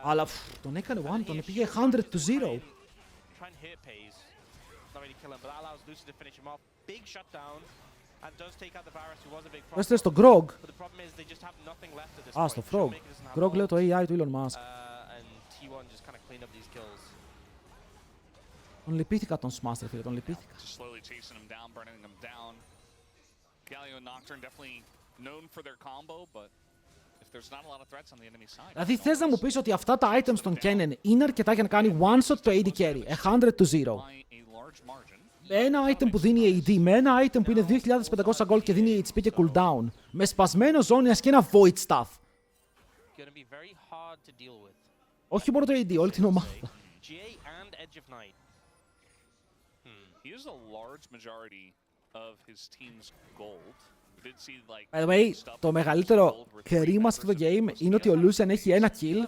Speaker 1: Αλλά τον έκανε one, τον πήγε 100 to 0. Έστειλε στον Grog. Α, στο Frog. Grog λέω το AI του Elon Musk. Τον λυπήθηκα τον Smash, φίλε, τον λυπήθηκα. Δηλαδή θες να μου πεις ότι αυτά τα items των Kennen είναι αρκετά για να κάνει one shot το AD carry, 100 to 0. Με ένα item που δίνει AD, με ένα item που είναι 2500 gold και δίνει HP και cooldown, με σπασμένο Zonias και ένα void staff. Όχι μόνο το AD, όλη την ομάδα. By the way, το μεγαλύτερο κρίμα σε αυτό το game είναι ότι ο Lucian έχει ένα kill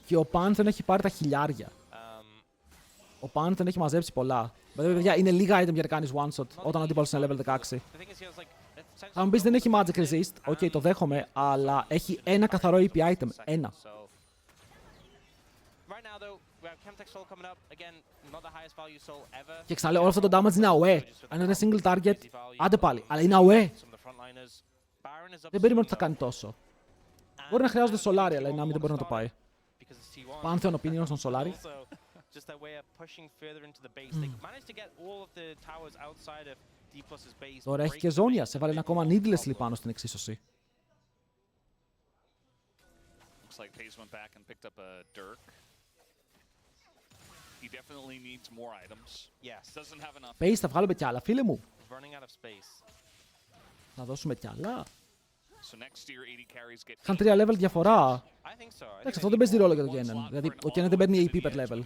Speaker 1: και ο Pantheon έχει πάρει τα χιλιάρια. Ο Pantheon έχει μαζέψει πολλά. Παιδιά, είναι λίγα item για να κάνεις one shot όταν ο αντίπαλος είναι level 16. Θα μου πεις δεν έχει magic resist, οκ, το δέχομαι, αλλά έχει ένα καθαρό EP item, ένα. Και ξαναλέω, όλο αυτό το damage είναι AOE. Αν είναι single target, άντε πάλι, αλλά είναι AOE. Δεν περίμενα ότι θα κάνει τόσο. Μπορεί να χρειάζονται Solari, αλλά η Nami δεν μπορεί να το πάει. Pantheon opinion στον Solari. Τώρα έχει και Zonias, έβαλε ένα ακόμα needlessly πάνω στην εξίσωση. Pace, θα βγάλουμε κι άλλα, φίλε μου. Να δώσουμε κι άλλα. Είχαν 3 level διαφορά. Εντάξει, αυτό δεν παίζει ρόλο για το Kennen. Δηλαδή, ο Kennen δεν παίρνει AP per level.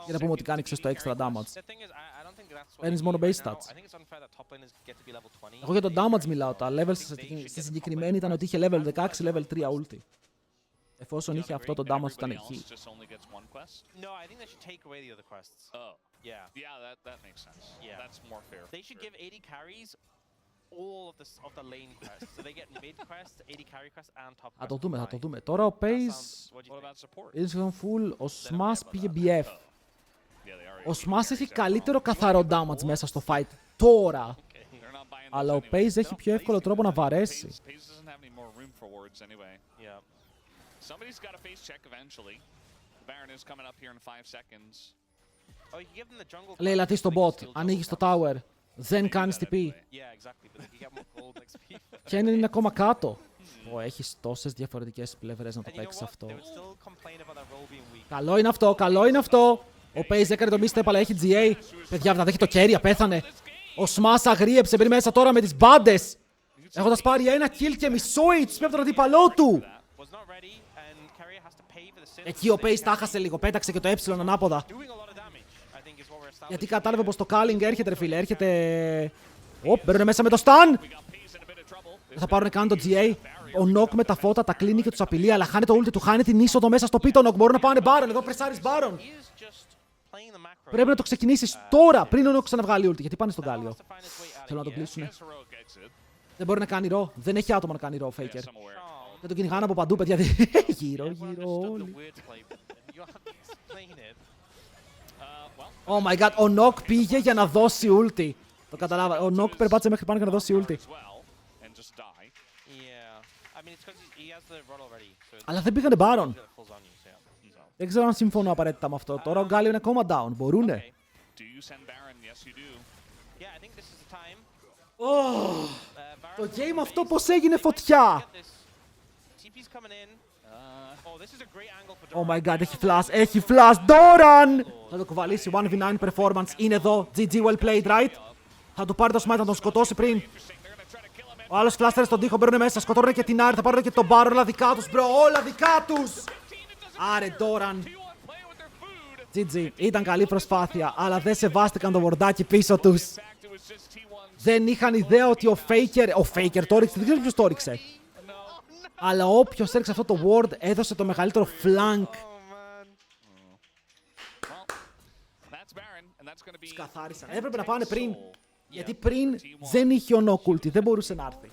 Speaker 1: Για να πούμε ότι κάνει το extra damage. Παίρνεις μόνο base stats. Εγώ για το damage μιλάω. Τα levels στη συγκεκριμένη ήταν ότι είχε level 16, level 3 ulti. Εφόσον είχε αυτό το damage ήταν εκεί. Θα το δούμε, θα το δούμε. Τώρα ο Pace είναι σχεδόν full, ο Smash πήγε BF. Ο Smash έχει καλύτερο καθαρό damage μέσα στο fight. Τώρα. Αλλά ο Pace έχει πιο εύκολο τρόπο να βαρέσει. Λέει λατή στο bot, ανοίγει στο tower. Δεν κάνεις TP. Και είναι ακόμα κάτω. Έχεις τόσες διαφορετικές πλευρές να το παίξεις αυτό. Καλό είναι αυτό, καλό είναι αυτό. Ο Pace έκανε το misstep, αλλά έχει GA. Παιδιά, θα δέχει το carry, απέθανε. Ο Smash αγρίεψε, μπαίνει μέσα τώρα με τις μπάντες. Έχοντας πάρει ένα kill και μισό HP από τον αντίπαλό του. Εκεί ο Pace τα χάσε λίγο, πέταξε και το ε ανάποδα. Γιατί κατάλαβε πως το calling έρχεται, ρε φίλε, έρχεται... Μπαίνουν μέσα με το stun. Θα πάρουν καν το GA. Ο Knock με τα φώτα τα κλείνει και τους απειλεί, αλλά χάνει το ulti του, χάνει την είσοδο μέσα στο πίτο. Knock μπορούν να πάνε Baron, εδώ πρεσάρεις Baron. Πρέπει να το ξεκινήσεις τώρα, πριν ο Knock ξαναβγάλει ulti, γιατί πάνε στον Κάλιο. Θέλω να τον κλείσουνε. Δεν μπορεί να κάνει ρο, δεν έχει άτομα να κάνει ρο, Faker. Δεν τον κυνηγάνε από παντού, παιδιά. Γύρω όλοι. Oh my god, ο Knock πήγε για να δώσει ulti. Το καταλάβα, ο Knock περπάτησε μέχρι πάνω για να δώσει ulti. Αλλά δεν πήγανε Baron. Δεν ξέρω αν συμφωνώ απαραίτητα με αυτό. Τώρα ο Γκάλιο είναι ακόμα down. Μπορούνε. Το game αυτό πως έγινε φωτιά. Oh my god, έχει flash, έχει flash. Doran! Θα το κουβαλήσει 1v9 performance. Είναι εδώ. GG well played, right? Θα του πάρει το smite, θα τον σκοτώσει πριν. Ο άλλος φλάστερε στον τοίχο, μπαίνουν μέσα, σκοτώνουν και την Άρη, θα πάρουν και τον Baron, όλα δικά τους, μπρο, όλα δικά τους! Άρε, Doran. GG, ήταν καλή προσπάθεια, αλλά δεν σεβάστηκαν το βορντάκι πίσω τους. Δεν είχαν ιδέα ότι ο Faker το έριξε, δεν ξέρω ποιος το έριξε. Αλλά όποιος έριξε αυτό το ward έδωσε το μεγαλύτερο flank. Τους καθάρισαν, έπρεπε να πάνε πριν. Γιατί πριν δεν είχε ο Knock ulti, δεν μπορούσε να έρθει.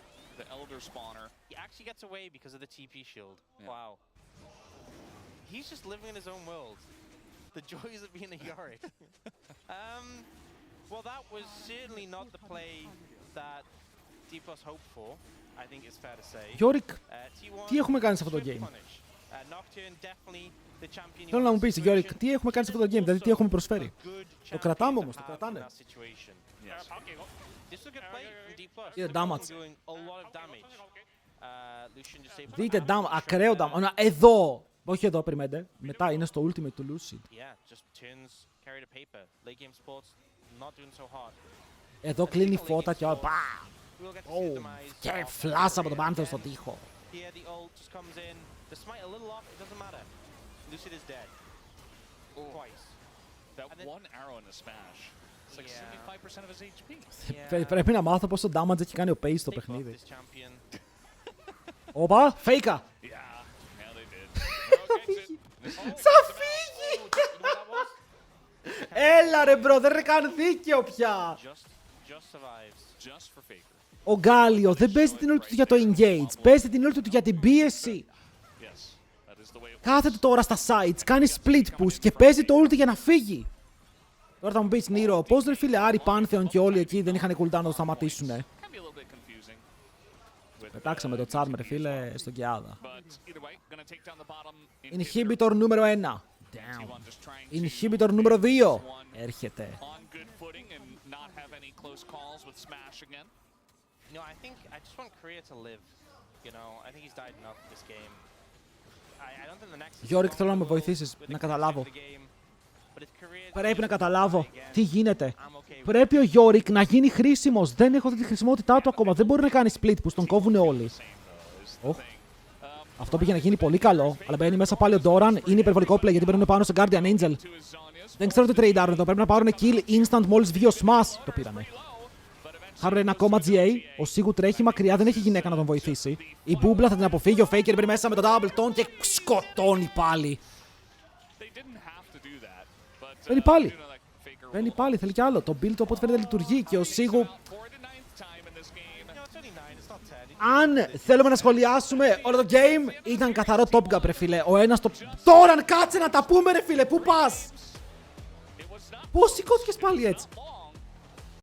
Speaker 1: Yorick, τι έχουμε κάνει σε αυτό το game? Θέλω να μου πεις, Yorick, τι έχουμε κάνει σε αυτό το game, δηλαδή τι έχουμε προσφέρει? Το κρατάμε όμως, το κρατάνε. Δείτε damage. Δείτε damage, ακραίο damage. Εδώ, όχι εδώ, περιμένετε. Μετά είναι στο ultimate του Lucid. Εδώ κλείνει φώτα και όλα. Και φλάσσα από τον Panther στον τοίχο. Πρέπει να μάθω πόσο damage έχει κάνει ο Pace στο παιχνίδι. Όπα, φέικα! Θα φύγει! Έλα ρε μπρο, δεν είναι καν δίκαιο πια! Ο Γκάλιο δεν παίζει την όλη του για το engage, παίζει την όλη του για την πίεση. Κάθεται τώρα στα sides, κάνει split push και παίζει το ulti για να φύγει. Τώρα θα μου πεις Νίρο, πώς ρε φίλε Άρη Πάνθεον και όλοι εκεί δεν είχαν cooldown να το σταματήσουνε. Πετάξαμε το charm ρε φίλε στον Κεάδα. Inhibitor νούμερο 1. Down. Inhibitor νούμερο 2. Έρχεται. Yorick, θέλω να με βοηθήσεις να καταλάβω. Πρέπει να καταλάβω τι γίνεται. Πρέπει ο Yorick να γίνει χρήσιμος. Δεν έχω δει τη χρησιμότητά του ακόμα. Δεν μπορεί να κάνει split που τον κόβουν όλοι. Αυτό πήγε να γίνει πολύ καλό. Αλλά μπαίνει μέσα πάλι ο Doran. Είναι υπερβολικό play γιατί μπαίνουν πάνω σε Guardian Angel. Δεν ξέρω τι trade άρουν εδώ. Πρέπει να πάρουν kill instant μόλις βγει ο Smash. Το πήρανε. Χάρουν ένα ακόμα GA. Ο Σίγου τρέχει μακριά. Δεν έχει γυναίκα να τον βοηθήσει. Η Μπούμπλα θα την αποφύγει. Ο Faker μπαίνει μέσα με τον Double Tone και σκοτώνει πάλι. Μπαίνει πάλι. Μπαίνει πάλι. Θέλει κι άλλο. Το build του από ό,τι φαίνεται λειτουργεί και ο Σίγου. Αν θέλουμε να σχολιάσουμε όλο το game, ήταν καθαρό Top Gap, ρε φίλε. Ο ένας το... Τώρα κάτσε να τα πούμε, ρε φίλε. Πού πας? Πώς σηκώθηκες πάλι έτσι?